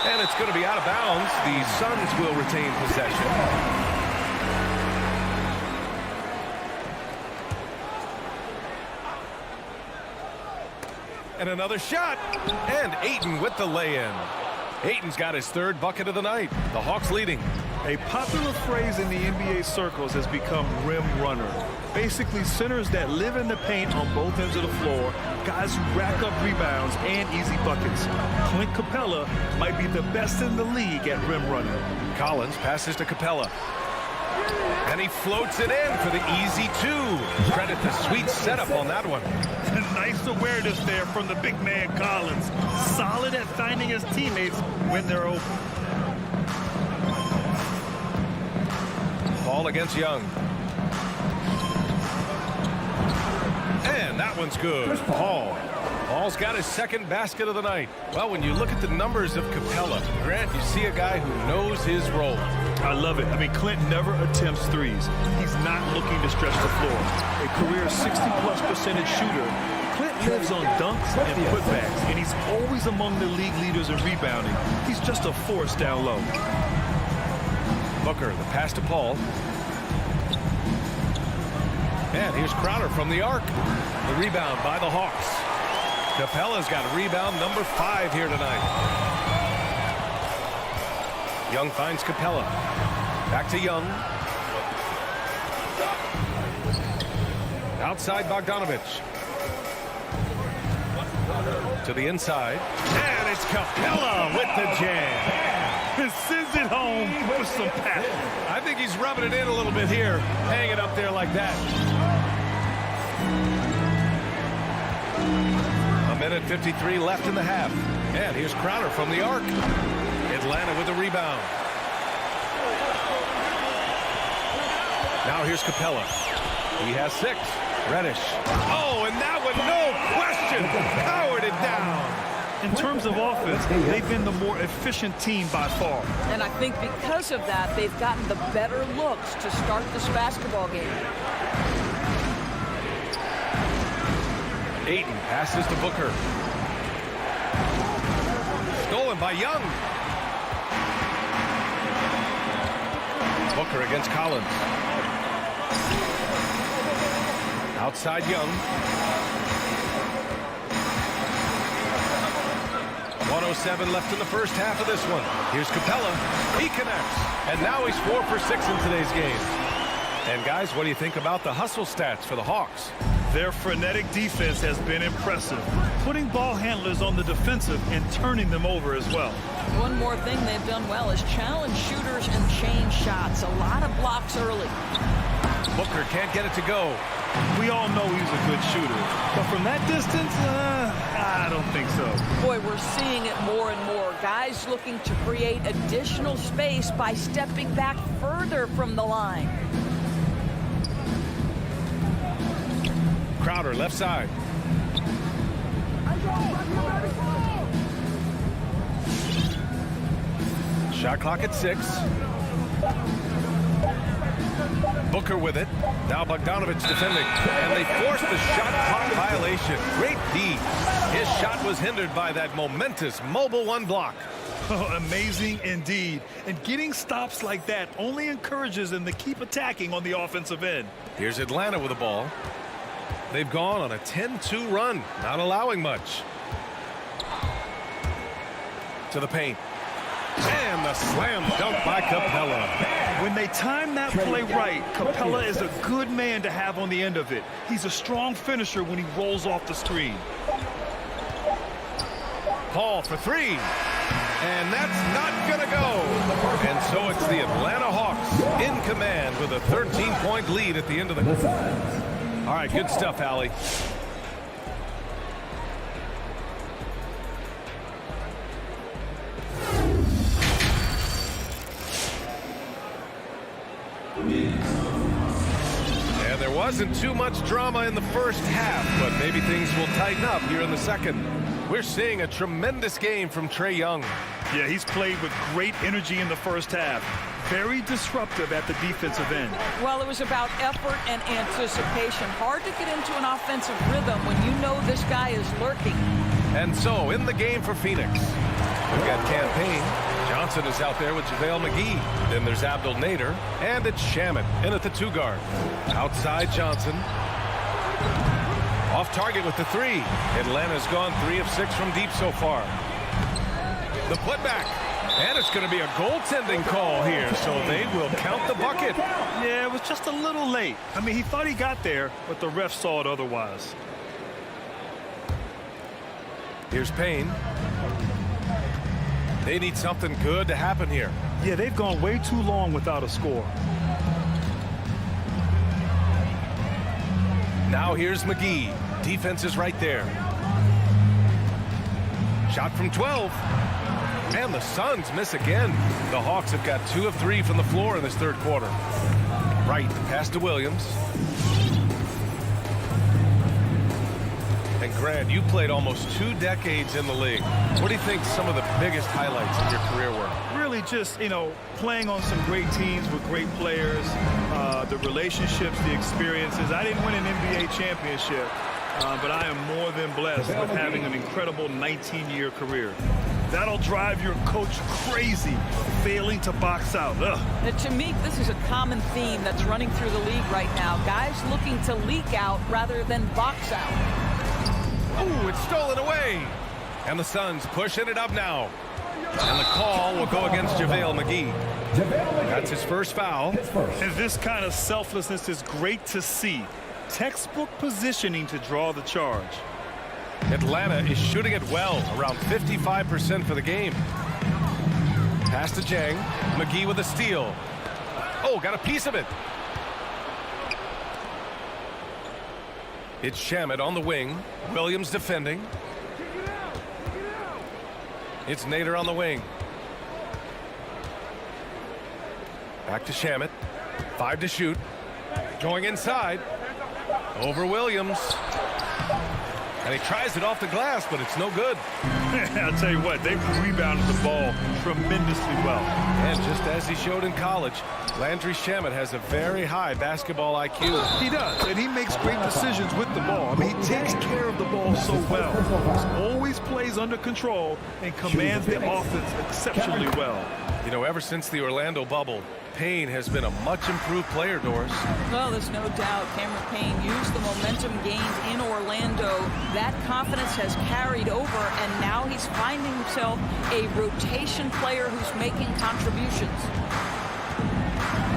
And it's going to be out of bounds. The Suns will retain possession. And another shot. And Ayton with the lay-in. Ayton's got his 3rd bucket of the night. The Hawks leading. A popular phrase in the NBA circles has become rim runner. Basically, centers that live in the paint on both ends of the floor, guys who rack up rebounds and easy buckets. Clint Capella might be the best in the league at rim running. Collins passes to Capella. And he floats it in for the easy 2. Credit the sweet setup on that one. Nice awareness there from the big man Collins. Solid at finding his teammates when they're open. Ball against Young. And that one's good. Paul. Paul's got his 2nd basket of the night. Well, when you look at the numbers of Capella, Grant, you see a guy who knows his role. I love it. I mean, Clint never attempts threes. He's not looking to stretch the floor. A career 60+% shooter. Clint lives on dunks and putbacks, and he's always among the league leaders in rebounding. He's just a force down low. Booker, the pass to Paul. And here's Crowder from the arc. The rebound by the Hawks. Capella's got rebound number 5 here tonight. Young finds Capella. Back to Young. Outside Bogdanovich. To the inside. And it's Capella with the jam. It sends it home with some passion. I think he's rubbing it in a little bit here. Hanging up there like that. 1:53 left in the half. And here's Crowder from the arc. Atlanta with the rebound. Now here's Capella. He has 6. Reddish. Oh, and that one, no question, powered it down. In terms of offense, they've been the more efficient team by far. And I think because of that, they've gotten the better looks to start this basketball game. Ayton passes to Booker. Stolen by Young. Booker against Collins. Outside Young. 1:07 left in the first half of this one. Here's Capella. He connects. And now he's 4 for 6 in today's game. And guys, what do you think about the hustle stats for the Hawks? Their frenetic defense has been impressive, putting ball handlers on the defensive and turning them over as well. One more thing they've done well is challenge shooters and change shots. A lot of blocks early. Booker can't get it to go. We all know he's a good shooter, but from that distance, I don't think so. Boy, we're seeing it more and more. Guys looking to create additional space by stepping back further from the line. Crowder left side. Shot clock at 6. Booker with it. Now Bogdanovic defending. And they forced the shot clock violation. Great D. His shot was hindered by that momentous mobile 1 block. Oh, amazing indeed. And getting stops like that only encourages them to keep attacking on the offensive end. Here's Atlanta with the ball. They've gone on a 10-2 run, not allowing much. To the paint. And the slam dunk by Capella. When they time that play right, Capella is a good man to have on the end of it. He's a strong finisher when he rolls off the screen. Paul for 3. And that's not going to go. And so it's the Atlanta Hawks in command with a 13-point lead at the end of the quarter. All right, good stuff, Allie. And there wasn't too much drama in the first half, but maybe things will tighten up here in the second. We're seeing a tremendous game from Trae Young. Yeah, he's played with great energy in the first half. Very disruptive at the defensive end. Well, it was about effort and anticipation. Hard to get into an offensive rhythm when you know this guy is lurking. And so, in the game for Phoenix, we've got Campaign. Johnson is out there with JaVale McGee. Then there's Abdel Nader. And it's Shamet in at the 2 guard. Outside Johnson. Off target with the 3. Atlanta's gone 3 of 6 from deep so far. The putback. And it's going to be a goaltending call here, so they will count the bucket. Yeah, it was just a little late. I mean, he thought he got there, but the ref saw it otherwise. Here's Payne. They need something good to happen here. Yeah, they've gone way too long without a score. Now here's McGee. Defense is right there. Shot from 12. And the Suns miss again. The Hawks have got 2 of 3 from the floor in this third quarter. Right, pass to Williams. And Grant, you played almost 2 decades in the league. What do you think some of the biggest highlights of your career were? Really just, playing on some great teams with great players, the relationships, the experiences. I didn't win an NBA championship, but I am more than blessed with having an incredible 19-year career. That'll drive your coach crazy, failing to box out. Now, to me, this is a common theme that's running through the league right now. Guys looking to leak out rather than box out. Oh, it's stolen away. And the Suns pushing it up now. And the call will go against JaVale McGee. That's his first foul. And this kind of selflessness is great to see. Textbook positioning to draw the charge. Atlanta is shooting it well, around 55% for the game. Pass to Jang. McGee with a steal. Oh, got a piece of it. It's Shamet on the wing. Williams defending. It's Nader on the wing. Back to Shamet. 5 to shoot. Going inside. Over Williams. And he tries it off the glass, but it's no good. I'll tell you what, they rebounded the ball tremendously well. And just as he showed in college, Landry Shamet has a very high basketball IQ. He does, and he makes great decisions with the ball. I mean, he takes care of the ball so well. Always plays under control and commands the offense exceptionally well. You know, ever since the Orlando bubble, Payne has been a much improved player, Doris. Well, there's no doubt Cameron Payne used the momentum gained in Orlando. That confidence has carried over, and now he's finding himself a rotation player who's making contributions.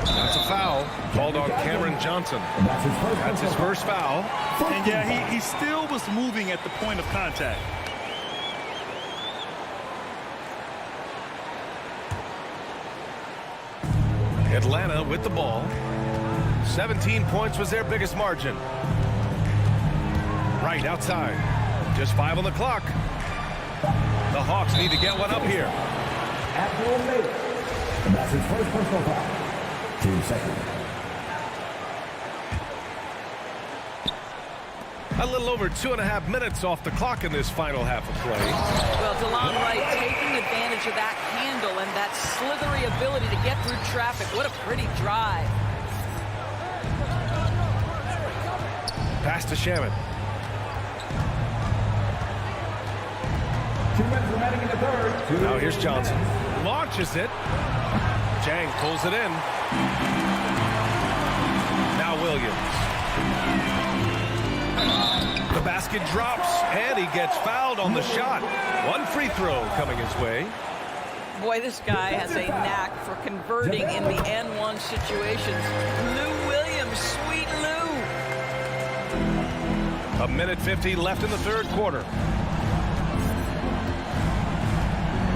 That's a foul called on Cameron Johnson. That's his first foul. And yeah, he still was moving at the point of contact. Atlanta with the ball. 17 points was their biggest margin. Right outside. Just 5 on the clock. The Hawks need to get one up here. That's his first personal foul. 2 seconds. A little over 2.5 minutes off the clock in this final half of play. Well, DeLon Wright taking advantage of that handle and that slithery ability to get through traffic. What a pretty drive. Pass to Shamet. 2 minutes remaining in the third. Now here's Johnson. Launches it. Jang pulls it in. Now Williams. The basket drops, and he gets fouled on the shot. One free throw coming his way. Boy, this guy has a knack for converting in the N1 situations. Lou Williams, sweet Lou. 1:50 left in the third quarter.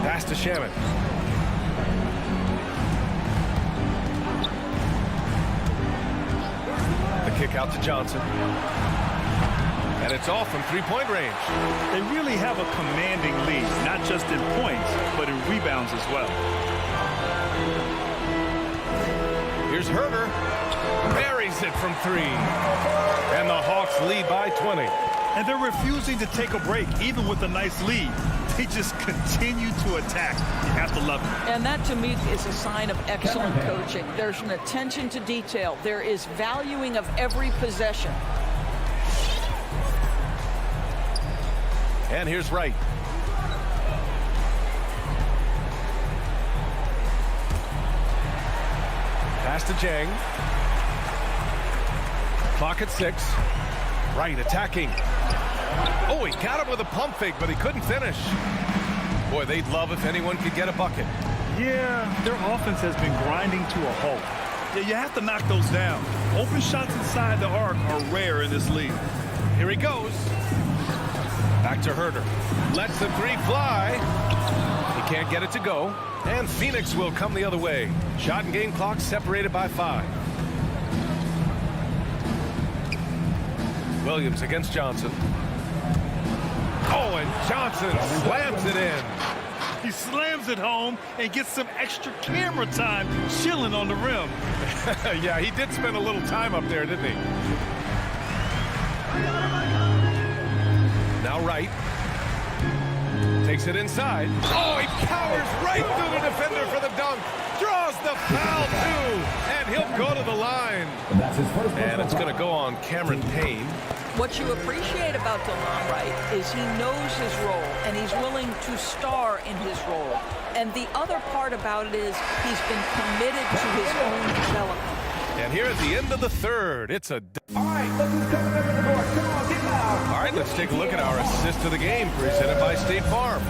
Pass to Shamet. The kick out to Johnson. And it's off from three-point range. They really have a commanding lead, not just in points, but in rebounds as well. Here's Herder. Buries it from 3. And the Hawks lead by 20. And they're refusing to take a break, even with a nice lead. They just continue to attack. You have to love it. And that, to me, is a sign of excellent coaching. There's an attention to detail. There is valuing of every possession. And here's Wright. Pass to Jang. Clock at 6. Wright attacking. Oh, he got him with a pump fake, but he couldn't finish. Boy, they'd love if anyone could get a bucket. Yeah, their offense has been grinding to a halt. Yeah, you have to knock those down. Open shots inside the arc are rare in this league. Here he goes. Back to Herder. Lets the 3 fly. He can't get it to go. And Phoenix will come the other way. Shot and game clock separated by 5. Williams against Johnson. Oh, and Johnson slams it in. He slams it home and gets some extra camera time chilling on the rim. Yeah, he did spend a little time up there, didn't he? Now Wright. Takes it inside. Oh, he powers right through the defender for the dunk. Draws the foul, too. And he'll go to the line. And it's going to go on Cameron Payne. What you appreciate about DeLon Wright is he knows his role, and he's willing to star in his role. And the other part about it is he's been committed to his own development. And here at the end of the third, it's a... All right, look who's coming up in the board. Come on, get loud. All right, let's take a look at our assist of the game presented by State Farm.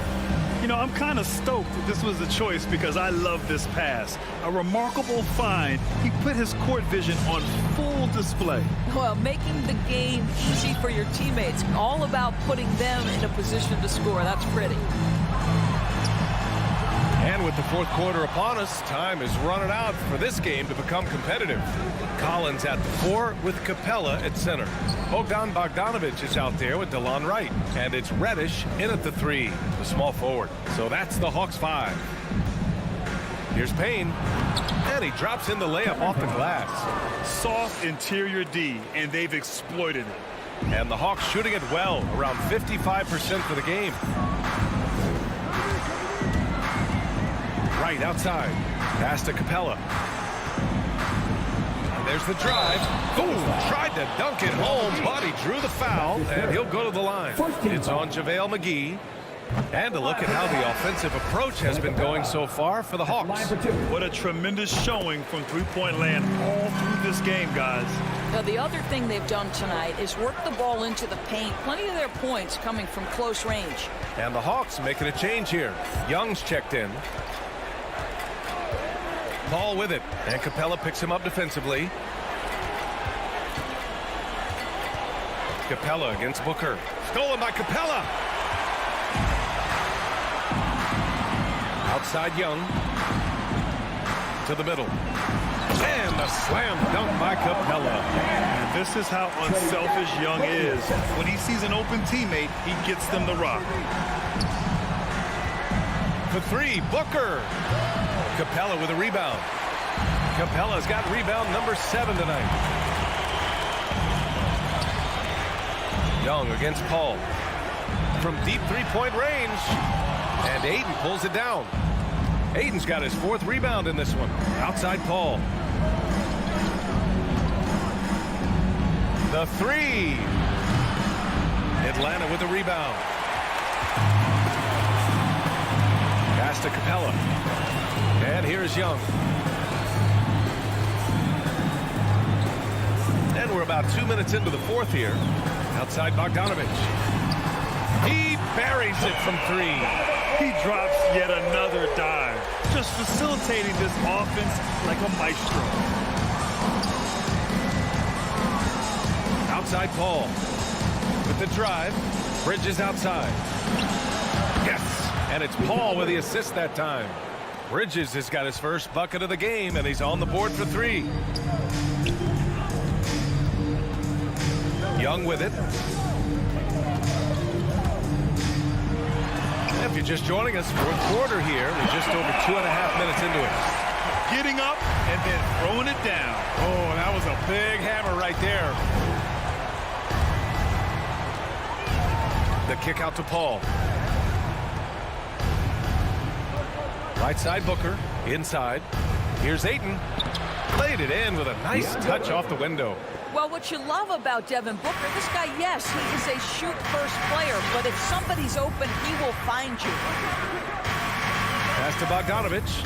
You know, I'm kind of stoked this was a choice because I love this pass. A remarkable find. He put his court vision on full display. Well, making the game easy for your teammates. All about putting them in a position to score. That's pretty. And with the fourth quarter upon us, time is running out for this game to become competitive. Collins at the 4 with Capella at center. Bogdan Bogdanovic is out there with DeLon Wright. And it's Reddish in at the 3, the small forward. So that's the Hawks 5. Here's Payne. And he drops in the layup off the glass. Soft interior D, and they've exploited it. And the Hawks shooting it well, around 55% for the game. Right outside. Pass to Capella. And there's the drive. Boom! Tried to dunk it home, but he drew the foul, and he'll go to the line. It's on JaVale McGee. And a look at how the offensive approach has been going so far for the Hawks. What a tremendous showing from three-point land all through this game, guys. Now, the other thing they've done tonight is work the ball into the paint. Plenty of their points coming from close range. And the Hawks making a change here. Young's checked in. Paul with it. And Capella picks him up defensively. Capella against Booker. Stolen by Capella. Outside Young. To the middle. And the slam dunk by Capella. And this is how unselfish Young is. When he sees an open teammate, he gets them the rock. For three, Booker. Capella with a rebound. Capella's got rebound number 7 tonight. Young against Paul. From deep three-point range. And Ayton pulls it down. Ayton's got his 4th rebound in this one. Outside Paul. The 3. Atlanta with a rebound. Pass to Capella. And here's Young. And we're about 2 minutes into the 4th here. Outside Bogdanovich. He buries it from 3. He drops yet another dive, just facilitating this offense like a maestro. Outside Paul with the drive. Bridges outside. Yes, and it's Paul with the assist that time. Bridges has got his first bucket of the game, and he's on the board for 3. Young with it. If you're just joining us, 4th quarter here. We're just over 2.5 minutes into it. Getting up and then throwing it down. Oh, that was a big hammer right there. The kick out to Paul. Right side Booker. Inside. Here's Ayton. Played it in with a nice touch off the window. Well, what you love about Devin Booker, this guy, yes, he is a shoot-first player, but if somebody's open, he will find you. Pass to Bogdanovich.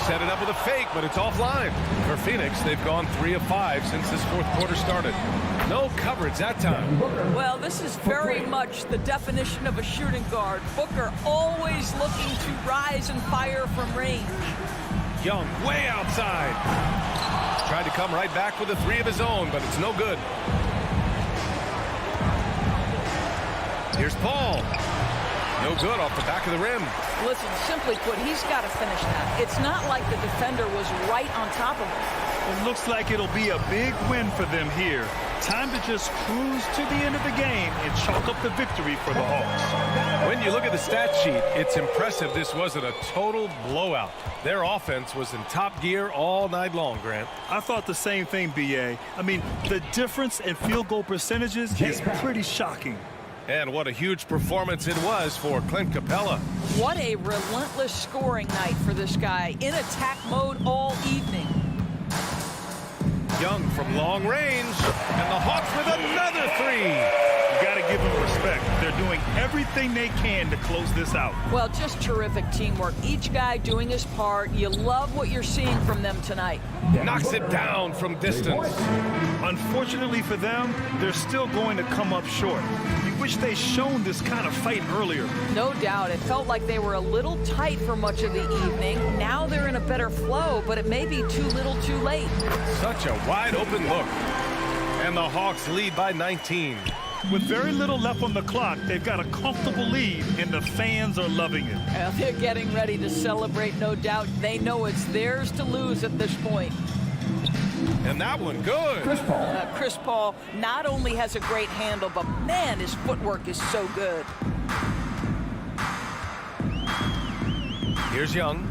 Set it up with a fake, but it's offline. For Phoenix, they've gone 3 of 5 since this 4th quarter started. No coverage that time. Well, this is very much the definition of a shooting guard. Booker always looking to rise and fire from range. Young way outside. Tried to come right back with a 3 of his own, but it's no good. Here's Paul. No good off the back of the rim. Listen, simply put, he's got to finish that. It's not like the defender was right on top of him. It looks like it'll be a big win for them here. Time to just cruise to the end of the game and chalk up the victory for the Hawks. When you look at the stat sheet, it's impressive this wasn't a total blowout. Their offense was in top gear all night long, Grant. I thought the same thing, B.A. I mean, the difference in field goal percentages is pretty shocking. And what a huge performance it was for Clint Capella. What a relentless scoring night for this guy. In attack mode all evening. Young from long range, and the Hawks with another 3. You got to give them respect. They're doing everything they can to close this out. Well, just terrific teamwork. Each guy doing his part. You love what you're seeing from them tonight. Knocks it down from distance. Unfortunately for them, they're still going to come up short. You wish they'd shown this kind of fight earlier. No doubt. It felt like they were a little tight for much of the evening. Now they're in a better flow, but it may be too little too late. Such a wide open look. And the Hawks lead by 19. With very little left on the clock, they've got a comfortable lead, and the fans are loving it. Well, they're getting ready to celebrate, no doubt. They know it's theirs to lose at this point. And that one good. Chris Paul not only has a great handle, but man, his footwork is so good. Here's Young.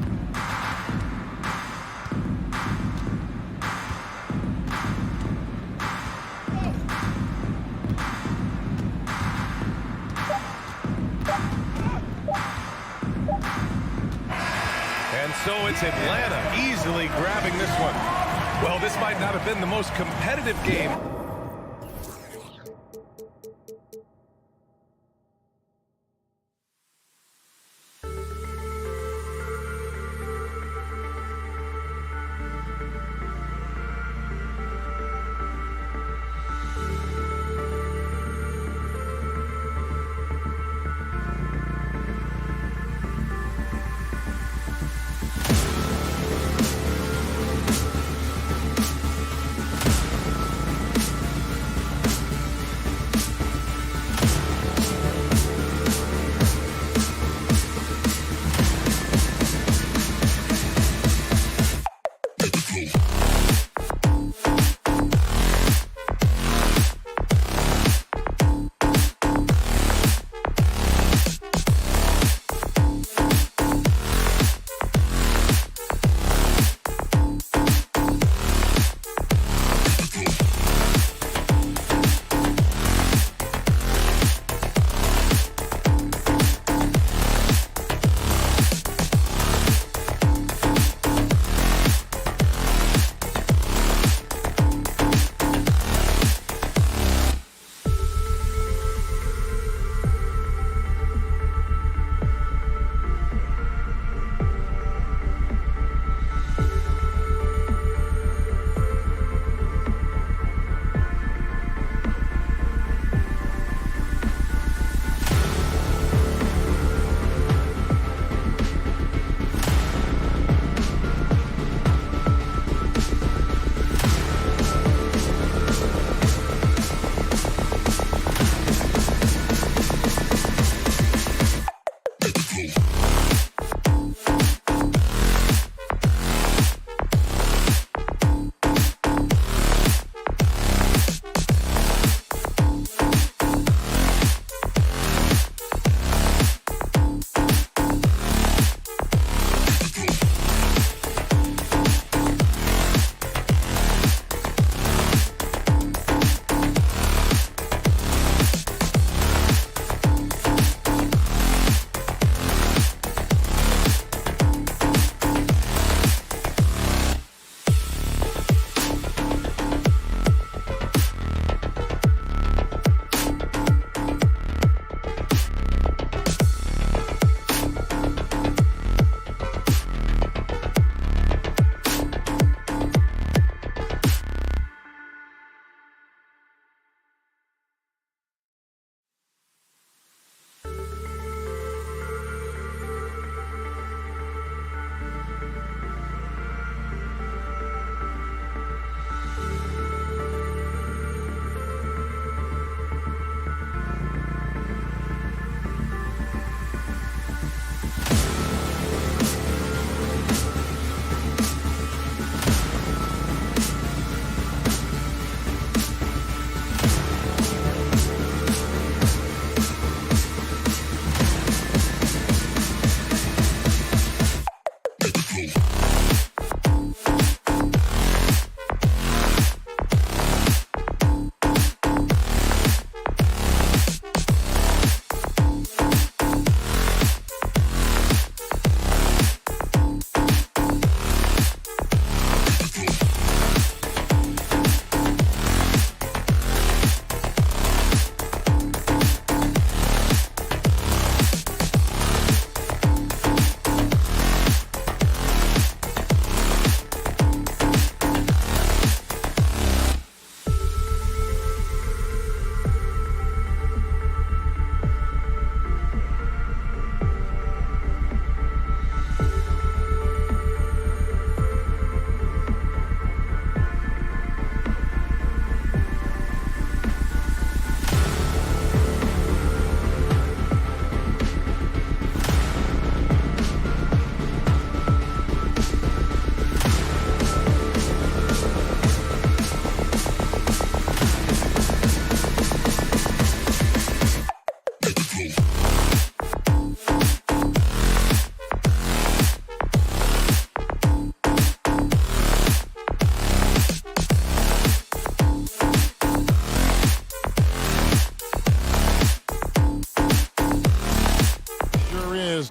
So it's Atlanta easily grabbing this one. Well, this might not have been the most competitive game.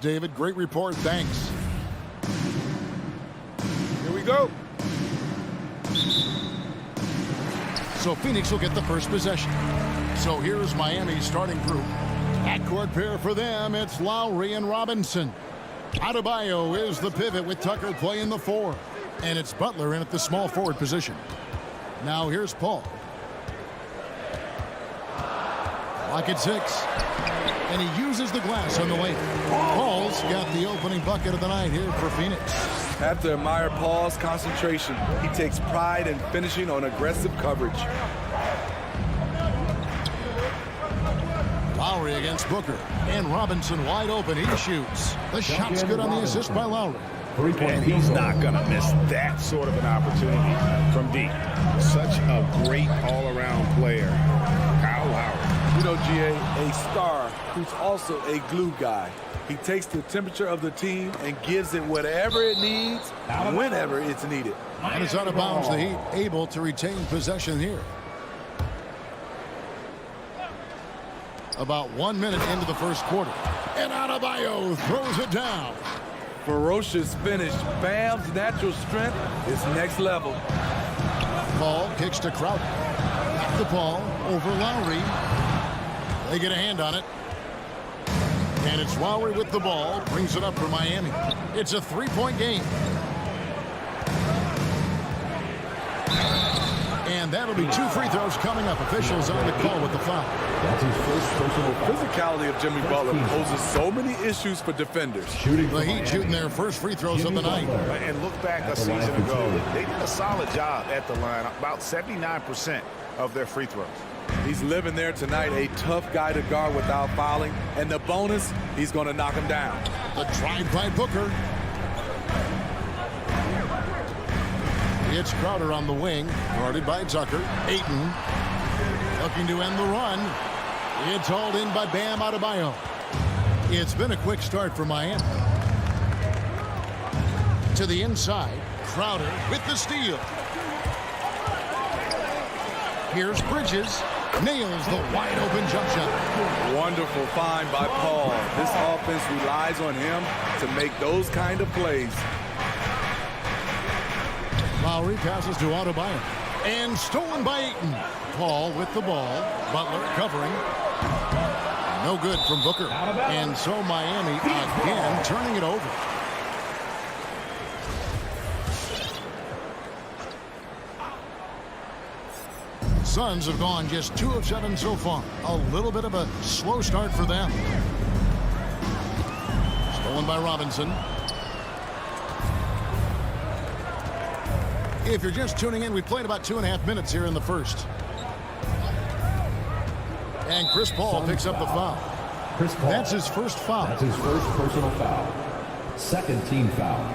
David. Great report. Thanks. we go. So Phoenix will get the first possession. So here's Miami's starting group. Backcourt pair for them, it's Lowry and Robinson. Adebayo is the pivot with Tucker playing the 4. And it's Butler in at the small forward position. Now here's Paul. Clock at 6. And he uses the glass on the way. Paul's got the opening bucket of the night here for Phoenix. Have to admire Paul's concentration. He takes pride in finishing on aggressive coverage. Lowry against Booker. And Robinson wide open. He shoots. The shot's good on the assist by Lowry. And he's not going to miss that sort of an opportunity from deep. Such a great all-around player. Kyle Lowry. You know, GA, a star who's also a glue guy. He takes the temperature of the team and gives it whatever it needs, whenever it's needed. And it's out of bounds. The Heat able to retain possession here. About 1 minute into the first quarter. And Adebayo throws it down. Ferocious finish. Bam's natural strength is next level. Paul kicks to Crowder. Back to Paul over Lowry. They get a hand on it. And it's Lowry with the ball. Brings it up for Miami. It's a 3-point game. And that'll be 2 free throws coming up. Officials on the call with the foul. That's his first personal. Physicality of Jimmy Butler poses so many issues for defenders. The Heat shooting their first free throws of the night. And look back a season ago. They did a solid job at the line. About 79% of their free throws. He's living there tonight, a tough guy to guard without fouling. And the bonus, he's going to knock him down. The drive by Booker. It's Crowder on the wing, guarded by Tucker. Ayton looking to end the run. It's hauled in by Bam Adebayo. It's been a quick start for Miami. To the inside, Crowder with the steal. Here's Bridges. Nails the wide open jump shot. Wonderful find by Paul. This offense relies on him to make those kind of plays. Lowry passes to Adebayo. And stolen by Ayton. Paul with the ball. Butler covering. No good from Booker. And so Miami again turning it over. Suns have gone just 2 of 7 so far. A little bit of a slow start for them. Stolen by Robinson. If you're just tuning in, we played about 2.5 minutes here in the first. And Chris Paul picks up the foul. Chris Paul. That's his first foul. That's his first personal foul. Second team foul.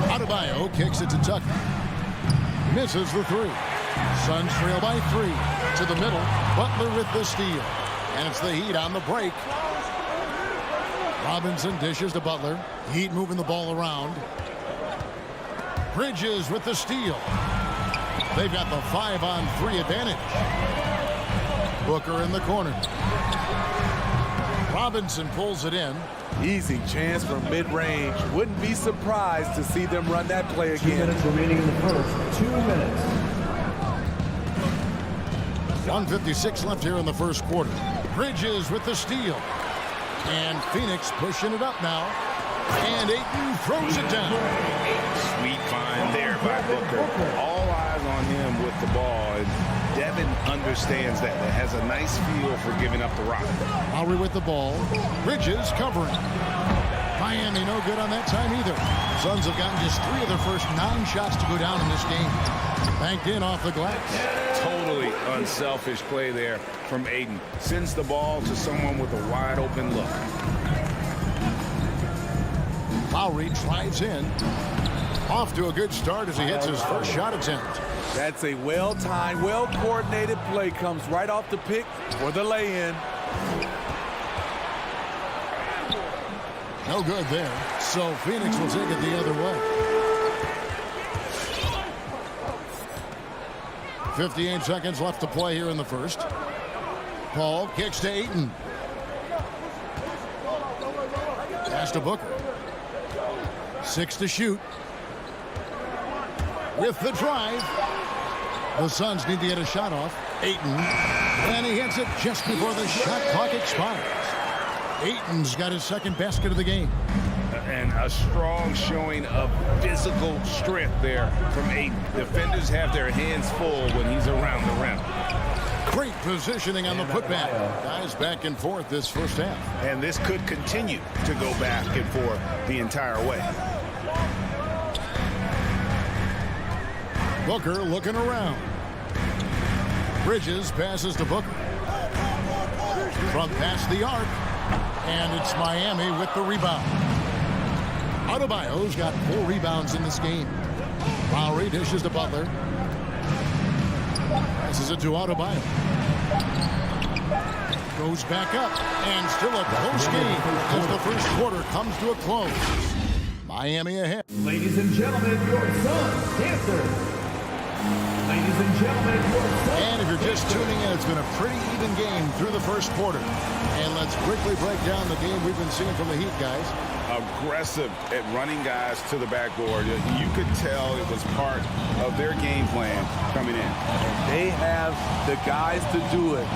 Adebayo kicks it to Tucker. Misses the 3. Suns trail by 3. To the middle. Butler with the steal. And it's the Heat on the break. Robinson dishes to Butler. Heat moving the ball around. Bridges with the steal. They've got the 5-on-3 advantage. Booker in the corner. Robinson pulls it in. Easy chance from mid-range. Wouldn't be surprised to see them run that play again. 2 minutes remaining in the first. 2 minutes. 1:56 left here in the first quarter. Bridges with the steal. And Phoenix pushing it up now. And Ayton throws it down. Sweet find there by Booker. All eyes on him with the ball. And Devin understands that. It has a nice feel for giving up the rock. Lowry with the ball. Bridges covering. Miami no good on that time either. Suns have gotten just 3 of their first 9 shots to go down in this game. Banked in off the glass. Totally unselfish play there from Ayton. Sends the ball to someone with a wide open look. Lowry drives in. Off to a good start as he hits his first shot attempt. That's a well-timed, well-coordinated play. Comes right off the pick for the lay-in. No good there. So Phoenix will take it the other way. 58 seconds left to play here in the first. Paul kicks to Ayton. Pass to Booker. 6 to shoot. With the drive. The Suns need to get a shot off. Ayton. And he hits it just before the shot clock expires. Ayton's got his second basket of the game. And a strong showing of physical strength there from Ayton. Defenders have their hands full when he's around the rim. Great positioning on the putback. Guys back and forth this first half. And this could continue to go back and forth the entire way. Booker looking around. Bridges passes to Booker. From past the arc. And it's Miami with the rebound. Adebayo's got 4 rebounds in this game. Lowry dishes to Butler. Passes it to Adebayo. Goes back up. And still a close game as the first quarter comes to a close. Miami ahead. Ladies and gentlemen, your Suns dancer. Ladies and gentlemen, your Suns. And if you're just tuning in, it's been a pretty even game through the first quarter. And let's quickly break down the game we've been seeing from the Heat, guys. Aggressive at running guys to the backboard. You could tell it was part of their game plan coming in. They have the guys to do it.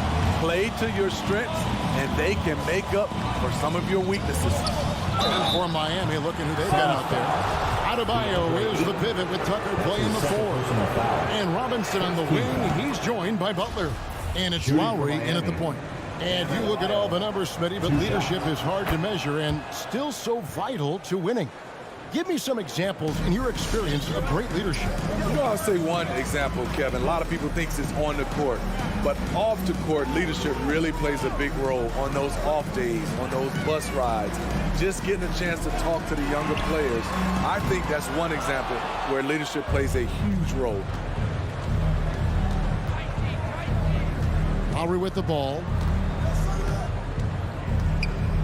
Play to your strengths, and they can make up for some of your weaknesses. And for Miami, looking who they've got out there. Adebayo is the pivot with Tucker playing the 4. And Robinson on the wing. He's joined by Butler. And it's Lowry in at the point. And you look at all the numbers, Smitty, but leadership is hard to measure and still so vital to winning. Give me some examples in your experience of great leadership. I'll say one example, Kevin. A lot of people think it's on the court, but off the court, leadership really plays a big role on those off days, on those bus rides. Just getting a chance to talk to the younger players. I think that's one example where leadership plays a huge role. Lowry with the ball.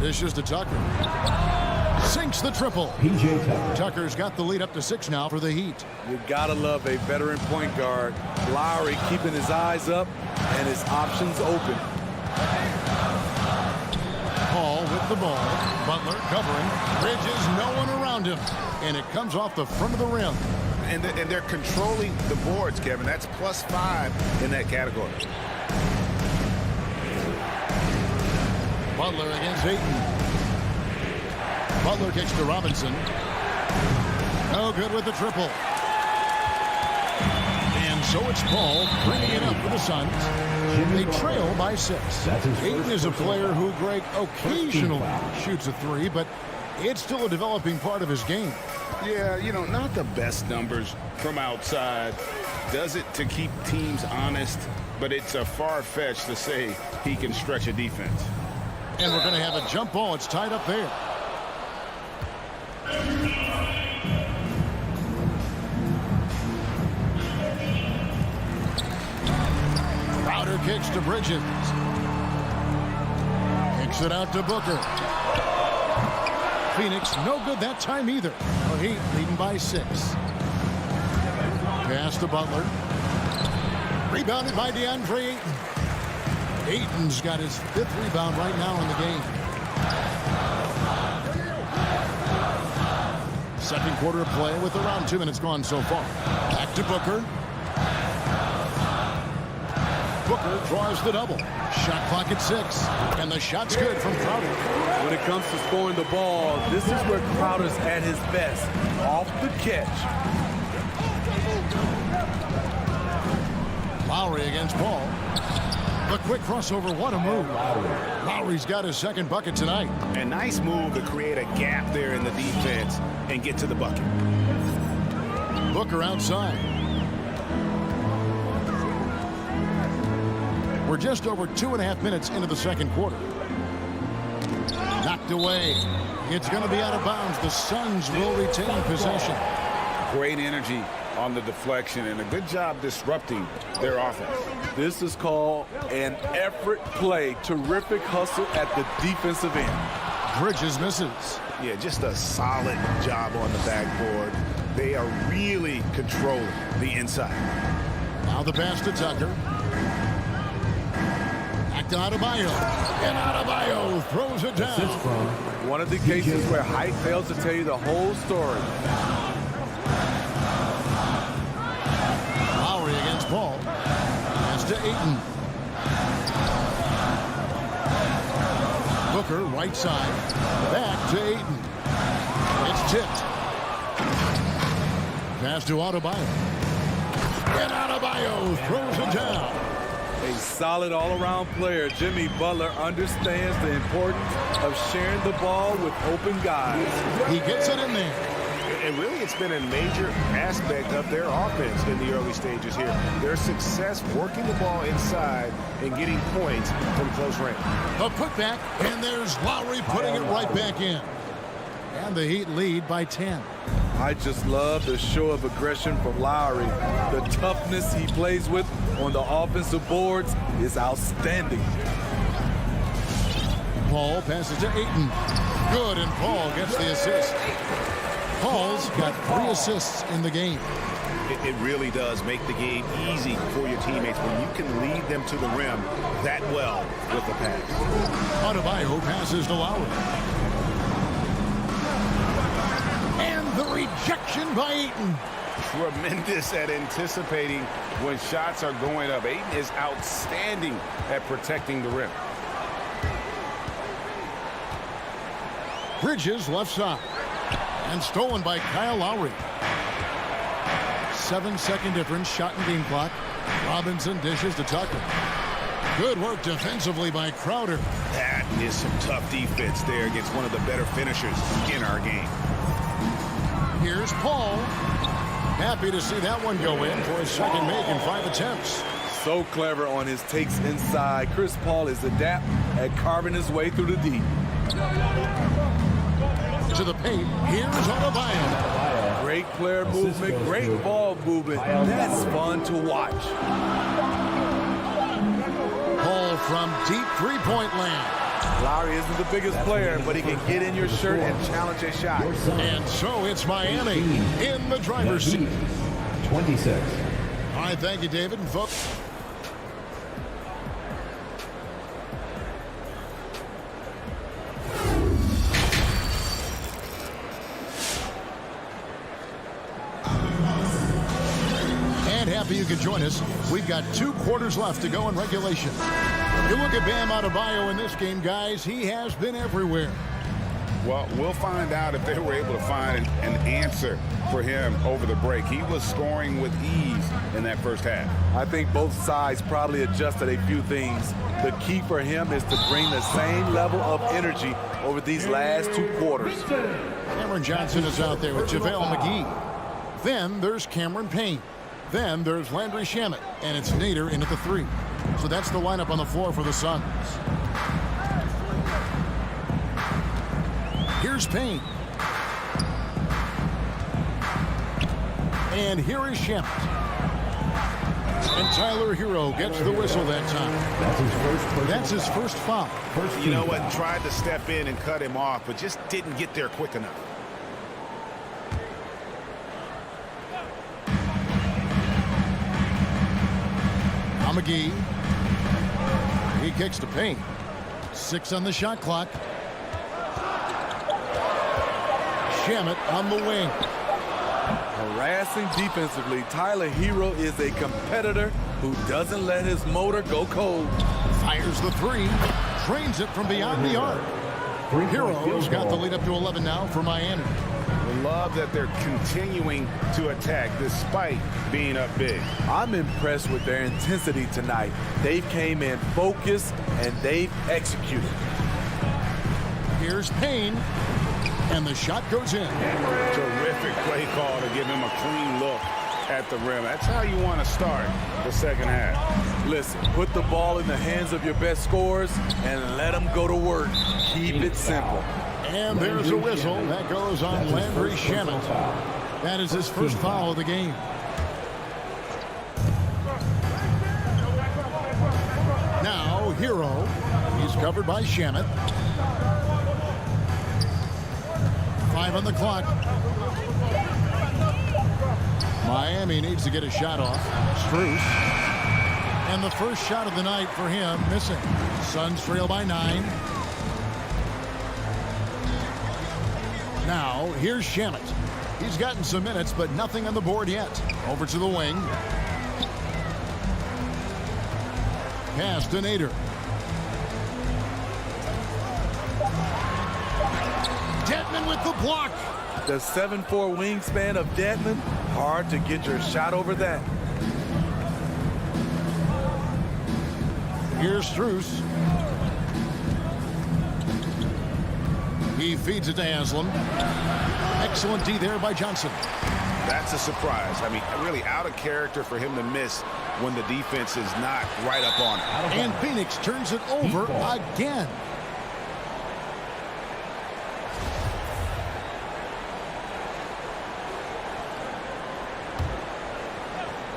Dishes to Tucker. Sinks the triple. PJ Tucker. Tucker's got the lead up to 6 now for the Heat. You gotta love a veteran point guard. Lowry keeping his eyes up and his options open. Paul with the ball. Butler covering. Bridges, no one around him. And it comes off the front of the rim. And they're controlling the boards, Kevin. That's +5 in that category. Butler against Ayton. Butler kicks to Robinson. No good with the triple. And so it's Paul bringing it up for the Suns. They trail by 6. Ayton is a player who, Greg, occasionally shoots a 3, but it's still a developing part of his game. Yeah, you know, not the best numbers from outside. Does it to keep teams honest, but it's a far-fetched to say he can stretch a defense. And we're going to have a jump ball. It's tied up there. Crowder kicks to Bridges. Kicks it out to Booker. Phoenix, no good that time either. The Heat leading by 6. Pass to Butler. Rebounded by DeAndre Ayton. Ayton's got his 5th rebound right now in the game. Second quarter of play with around 2 minutes gone so far. Back to Booker. Booker draws the double. Shot clock at 6. And the shot's good from Crowder. When it comes to scoring the ball, this is where Crowder's at his best. Off the catch. Lowry against Paul. The quick crossover, what a move. Lowry's got his 2nd bucket tonight. A nice move to create a gap there in the defense and get to the bucket. Booker outside. We're just over 2.5 minutes into the second quarter. Knocked away. It's going to be out of bounds. The Suns will retain possession. Great energy on the deflection and a good job disrupting their offense. This is called an effort play. Terrific hustle at the defensive end. Bridges misses. Yeah, just a solid job on the backboard. They are really controlling the inside. Now the pass to Tucker. Back back to Adebayo. And Adebayo throws it down. One of the cases where height fails to tell you the whole story. Lowry against Paul. Pass to Ayton. Booker, right side. Back to Ayton. It's tipped. Pass to Adebayo. And Adebayo throws it down. A solid all-around player. Jimmy Butler understands the importance of sharing the ball with open guys. He gets it in there. And really, it's been a major aspect of their offense in the early stages here. Their success working the ball inside and getting points from close range. A putback, and there's Lowry putting it right back in. And the Heat lead by 10. I just love the show of aggression from Lowry. The toughness he plays with on the offensive boards is outstanding. Paul passes to Ayton. Good, and Paul gets the assist. Paul's got 3 assists in the game. It really does make the game easy for your teammates when you can lead them to the rim that well with the pass. Adebayo passes to Lowry. And the rejection by Ayton. Tremendous at anticipating when shots are going up. Ayton is outstanding at protecting the rim. Bridges left side. And stolen by Kyle Lowry. 7-second difference, shot and game clock. Robinson dishes to Tucker. Good work defensively by Crowder. That is some tough defense there against one of the better finishers in our game. Here's Paul. Happy to see that one go in for his second make in 5 attempts. So clever on his takes inside. Chris Paul is adept at carving his way through the deep. To the paint. Here's Adebayo. Great player movement, great ball movement. That's fun to watch. Paul from deep three-point land. Lowry isn't the biggest player, but he can get in your shirt and challenge a shot. And so it's Miami in the driver's seat. 26. All right, thank you, David. And folks, happy you could join us. We've got 2 quarters left to go in regulation. You look at Bam Adebayo in this game, guys. He has been everywhere. Well, we'll find out if they were able to find an answer for him over the break. He was scoring with ease in that first half. I think both sides probably adjusted a few things. The key for him is to bring the same level of energy over these last 2 quarters. Cameron Johnson is out there with JaVale McGee. Then there's Cameron Payne. Then there's Landry Shamet, and it's Nader in at the 3. So that's the lineup on the floor for the Suns. Here's Payne. And here is Shamet. And Tyler Hero gets the whistle that time. That's his first foul. You know what? Tried to step in and cut him off, but just didn't get there quick enough. McGee. He kicks to Payne. 6 on the shot clock. Shamet on the wing. Harassing defensively, Tyler Hero is a competitor who doesn't let his motor go cold. Fires the 3. Trains it from beyond the arc. Hero's got the lead up to 11 now for Miami. Love that they're continuing to attack despite being up big. I'm impressed with their intensity tonight. They came in focused and they've executed. Here's Payne, and the shot goes in. Terrific play call to give him a clean look at the rim. That's how you want to start the second half. Listen, put the ball in the hands of your best scorers and let them go to work. Keep it simple. And there's a whistle. That goes on Landry Shamet. That is his first foul of the game. Now, Hero. He's covered by Shamet. 5 on the clock. Miami needs to get a shot off. Strus. And the first shot of the night for him missing. Suns trail by 9. Now here's Shamet. He's gotten some minutes, but nothing on the board yet. Over to the wing. Pass to Nader. Dedmon with the block. The 7'4" wingspan of Dedmon. Hard to get your shot over that. Here's Strus. He feeds it to Haslam. Excellent D there by Johnson. That's a surprise. I mean, really out of character for him to miss when the defense is not right up on it. And Phoenix turns it over again.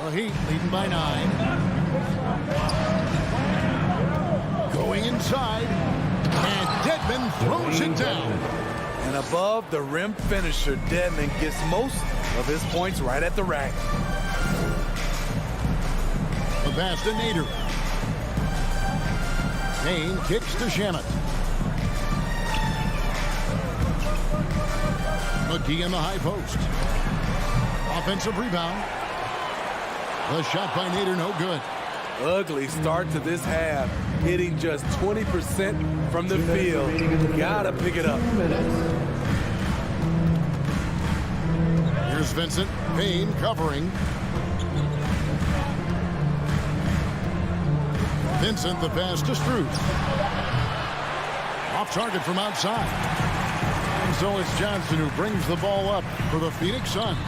The Heat leading by 9. Going inside. And Dedmon throws it down. And above the rim finisher, Dedmon gets most of his points right at the rack. The pass to Nader. Payne kicks to Shamet. McGee in the high post. Offensive rebound. The shot by Nader, no good. Ugly start to this half. Hitting just 20% from the field. Gotta pick it up. Here's Vincent. Payne covering. Vincent, the pass to Strus. Off target from outside. And so it's Johnson who brings the ball up for the Phoenix Suns.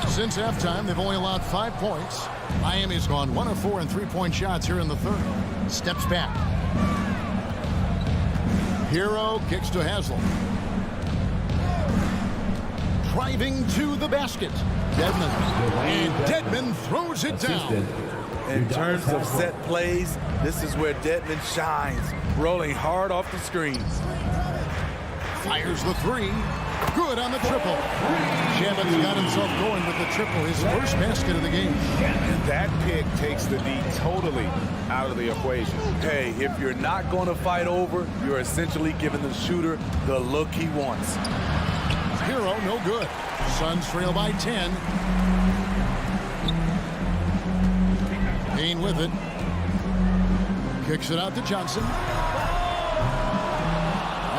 Since halftime, they've only allowed 5 points. Miami's gone 1 of 4 in three-point shots here in the third. Steps back. Hero kicks to Haslam. Driving to the basket. Dedmon. And Dedmon throws it down. In terms of set plays, this is where Dedmon shines. Rolling hard off the screens. Fires the three. Good on the triple. Shamet's got himself going with the triple, his first basket of the game. And that pick takes the D totally out of the equation. Hey, if you're not going to fight over, you're essentially giving the shooter the look he wants. Hero, no good. Suns trail by 10. Payne with it. Kicks it out to Johnson.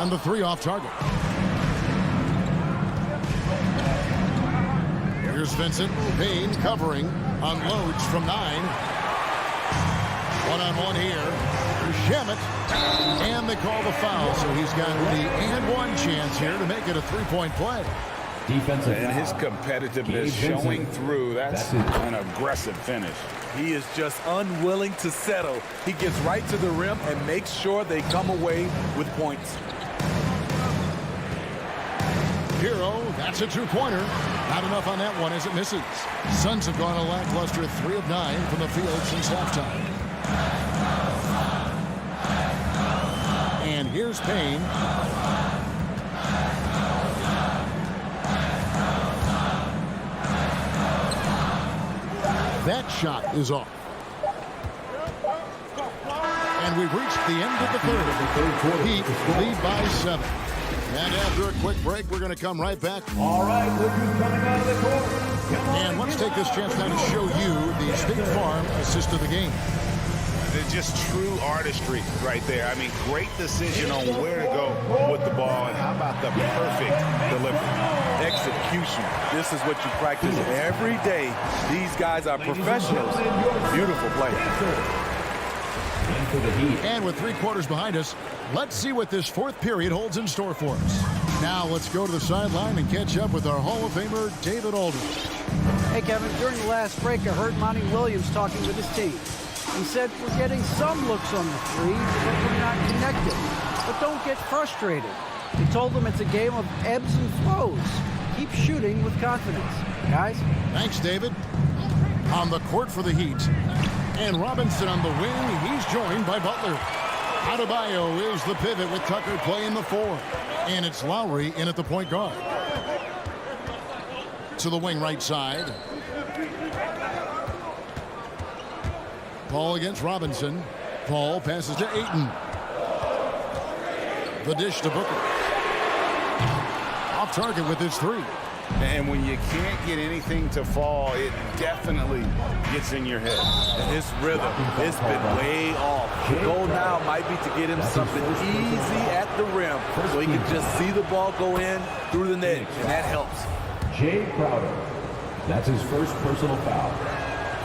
And the three off target. Here's Vincent. Payne covering. Unloads from 9. One-on-one here. Shamet. And they call the foul, so he's got the and-one chance here to make it a three-point play. Defensive and his competitiveness showing through. That's an aggressive finish. He is just unwilling to settle. He gets right to the rim and makes sure they come away with points. Hero, that's a two-pointer. Not enough on that one as it misses. Suns have gone a lackluster 3 of 9 from the field since halftime. And here's Payne. That shot is off. And we've reached the end of the third. Heat lead by 7. And after a quick break, we're going to come right back. All right, look who's coming out of the court. And let's take this chance now to show you the State Farm assist of the game. They're just true artistry right there. I mean, great decision on where to go with the ball, and how about the perfect delivery. Execution. This is what you practice every day. These guys are professionals. Beautiful play. And with 3 quarters behind us, let's see what this fourth period holds in store for us. Now let's go to the sideline and catch up with our Hall of Famer, David Aldridge. Hey, Kevin, during the last break, I heard Monty Williams talking with his team. He said, we're getting some looks on the three, but we're not connected. But don't get frustrated. He told them it's a game of ebbs and flows. Keep shooting with confidence. Guys? Thanks, David. On the court for the Heat. And Robinson on the wing. He's joined by Butler. Adebayo is the pivot with Tucker playing the 4. And it's Lowry in at the point guard. To the wing right side. Paul against Robinson. Paul passes to Ayton. The dish to Booker. Off target with his three. And when you can't get anything to fall, it definitely gets in your head. And his rhythm, it's been way off. The goal now might be to get him something easy at the rim so he can just see the ball go in through the net, and that helps. Jay Crowder. That's his first personal foul.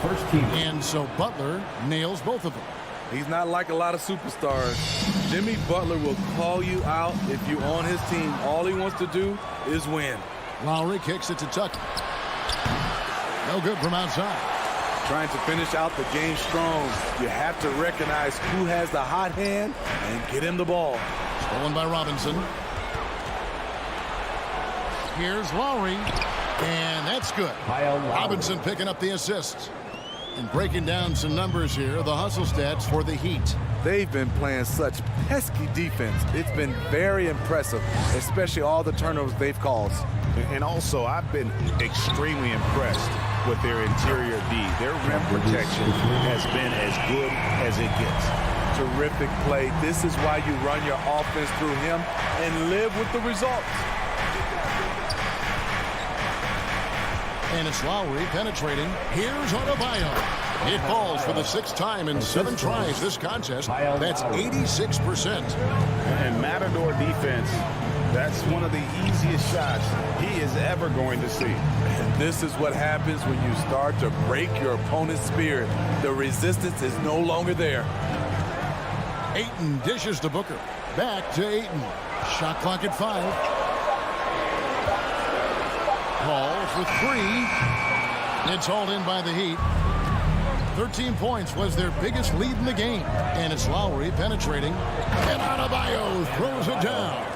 First team. And so Butler nails both of them. He's not like a lot of superstars. Jimmy Butler will call you out if you're on his team. All he wants to do is win. Lowry kicks it to Tucker. No good from outside. Trying to finish out the game strong. You have to recognize who has the hot hand and get him the ball. Stolen by Robinson. Here's Lowry. And that's good. Robinson picking up the assist. And breaking down some numbers here, the hustle stats for the Heat. They've been playing such pesky defense. It's been very impressive, especially all the turnovers they've caused. And also, I've been extremely impressed with their interior D. Their rim protection has been as good as it gets. Terrific play. This is why you run your offense through him and live with the results. And it's Lowry penetrating. Here's Adebayo. It falls for the 6th time in 7 tries this contest. That's 86%. And Matador defense, that's one of the easiest shots he is ever going to see. And this is what happens when you start to break your opponent's spirit. The resistance is no longer there. Ayton dishes to Booker. Back to Ayton. Shot clock at 5. Paul for 3. It's hauled in by the Heat. 13 points was their biggest lead in the game. And it's Lowry penetrating. And Adebayo throws it down.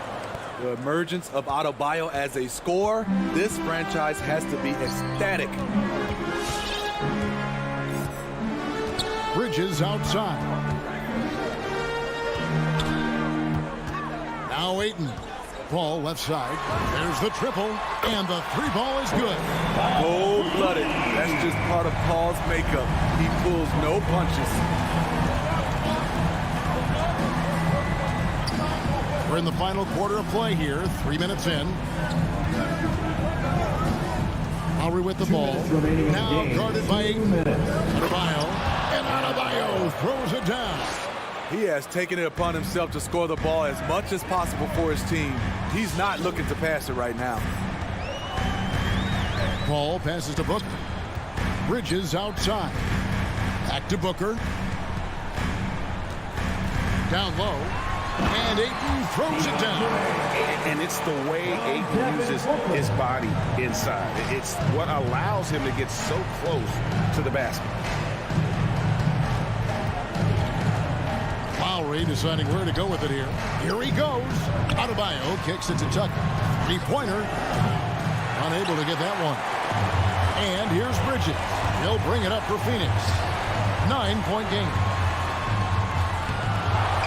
The emergence of Adebayo as a scorer, this franchise has to be ecstatic. Bridges outside. Now Ayton. Paul left side. There's the triple. And the 3-ball is good. Cold-blooded. That's just part of Paul's makeup. He pulls no punches. We're in the final quarter of play here. 3 minutes in. Lowry with the ball. Now guarded by Ayton. Adebayo. And Adebayo throws it down. He has taken it upon himself to score the ball as much as possible for his team. He's not looking to pass it right now. Paul passes to Booker. Bridges outside. Back to Booker. Down low. And Ayton throws it down. And it's the way Ayton uses his body inside. It's what allows him to get so close to the basket. Lowry deciding where to go with it here. Here he goes. Adebayo kicks it to Tucker. 3-pointer. Unable to get that one. And here's Bridges. He'll bring it up for Phoenix. 9-point game.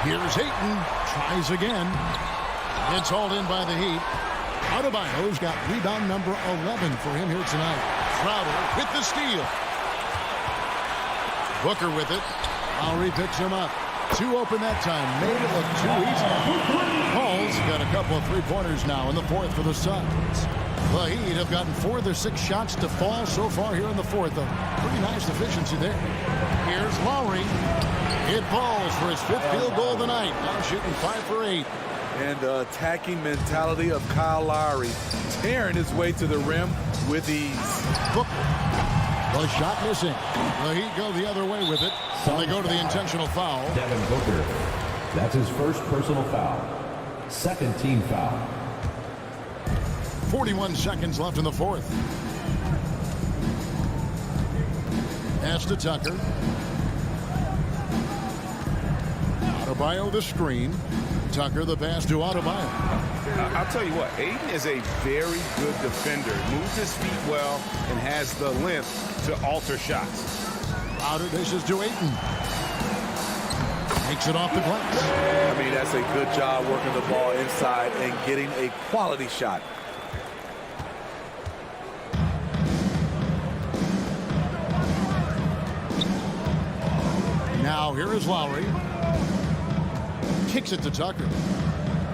Here's Ayton. Tries again. It's hauled in by the Heat. Adebayo's got rebound number 11 for him here tonight. Crowder with the steal. Booker with it. Lowry picks him up. 2 open that time. Made it look too easy. Paul's got a couple of 3-pointers now in the 4th for the Suns. The Heat have gotten 4 of their 6 shots to fall so far here in the 4th. A pretty nice efficiency there. Here's Lowry. It falls for his 5th field goal of the night. Now shooting 5 for 8. And the attacking mentality of Kyle Lowry, tearing his way to the rim with ease. Booker. The shot missing. The Heat go the other way with it. So they go to the intentional foul. Devin Booker. That's his first personal foul. Second team foul. 41 seconds left in the 4th. Pass to Tucker. Adebayo the screen. Tucker the pass to Adebayo. I'll tell you what, Ayton is a very good defender. Moves his feet well and has the length to alter shots. Crowder dishes to Ayton. Takes it off the glass. I mean, that's a good job working the ball inside and getting a quality shot. Now here is Lowry. Kicks it to Tucker.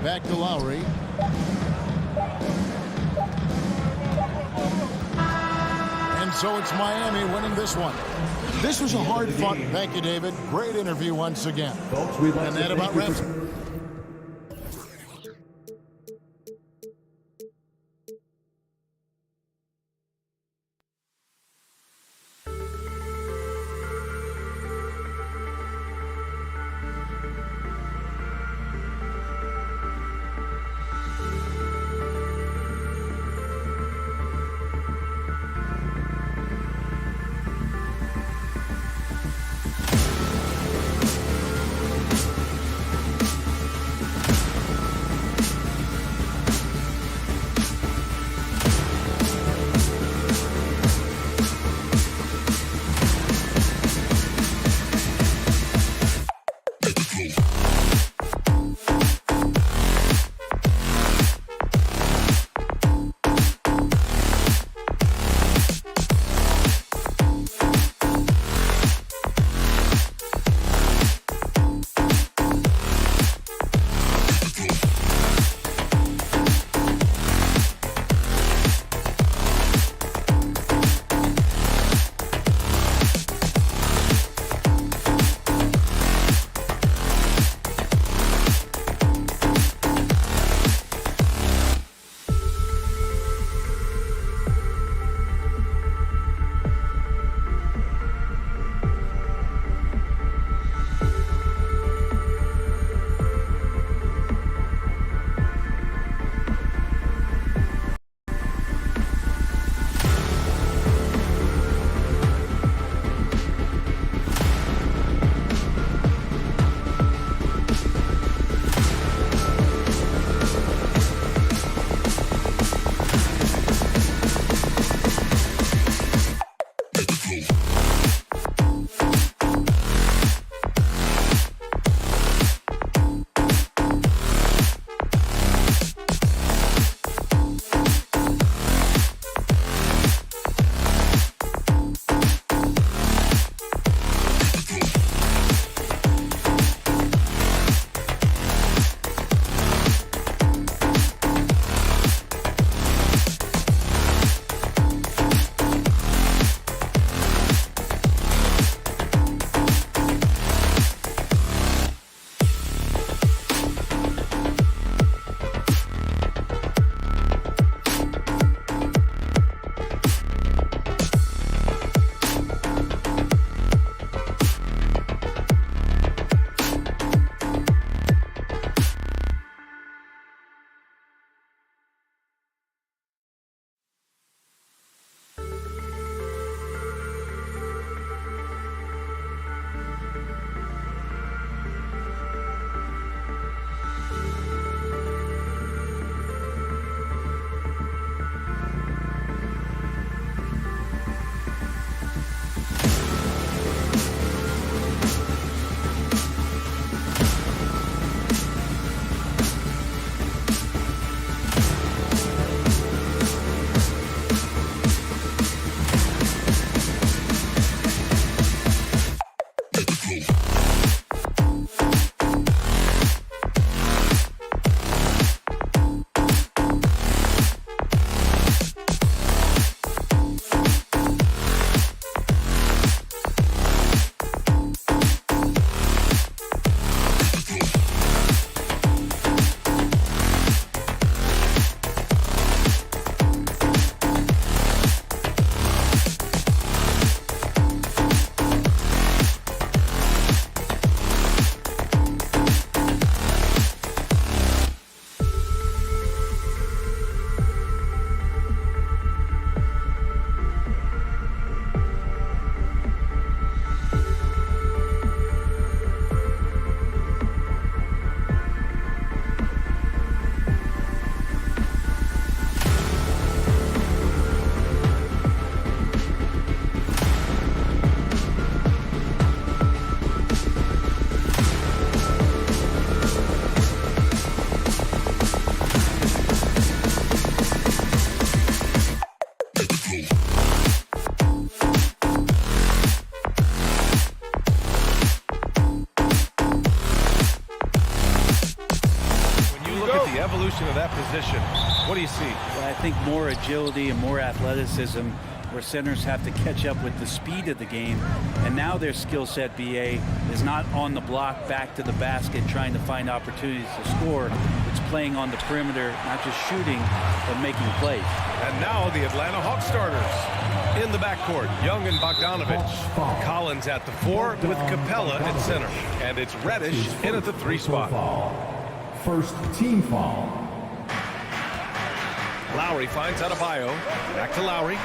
Back to Lowry. And so it's Miami winning this one. This was a hard-fought. Thank you, David. Great interview once again. And that about wraps it. combination of that position. What do you see? Well, I think more agility and more athleticism, where centers have to catch up with the speed of the game. And now their skill set, BA, is not on the block back to the basket trying to find opportunities to score. It's playing on the perimeter, not just shooting, but making plays. And now the Atlanta Hawks starters in the backcourt. Young and Bogdanovich. Collins at the 4 with Capella at center. And it's Reddish in at the 3 spot. First team foul. Lowry finds Adebayo. Back to Lowry.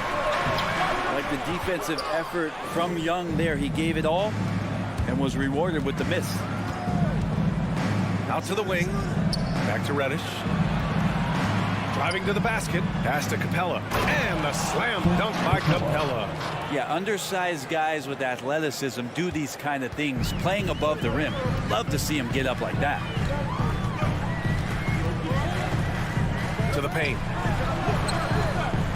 Like the defensive effort from Young there. He gave it all and was rewarded with the miss. Out to the wing. Back to Reddish. Driving to the basket. Pass to Capella. And the slam dunk by Capella. Yeah, undersized guys with athleticism do these kind of things, playing above the rim. Love to see him get up like that. To the paint.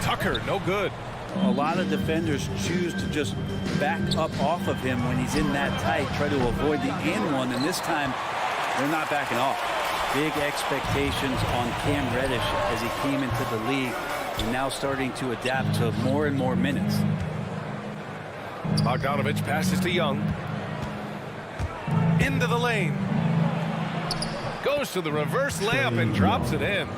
Tucker, no good. A lot of defenders choose to just back up off of him when he's in that tight, try to avoid the and one, and this time they're not backing off. Big expectations on Cam Reddish as he came into the league and now starting to adapt to more and more minutes. Bogdanovich passes to Young. Into the lane. Goes to the reverse layup and drops it in.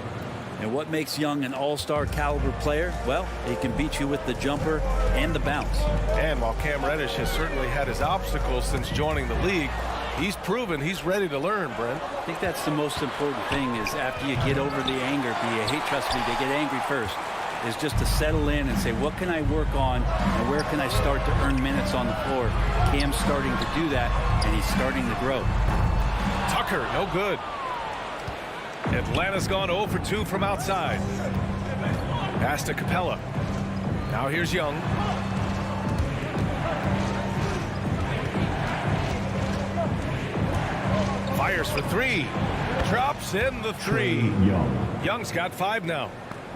And what makes Young an all-star caliber player? Well, he can beat you with the jumper and the bounce. And while Cam Reddish has certainly had his obstacles since joining the league, he's proven he's ready to learn, Brent. I think that's the most important thing is after you get over the anger, hey, trust me, they get angry first, is just to settle in and say, what can I work on and where can I start to earn minutes on the floor? Cam's starting to do that, and he's starting to grow. Tucker, no good. Atlanta's gone 0 for 2 from outside. Pass to Capella. Now here's Young. Fires for 3. Drops in the 3. Young's got 5 now.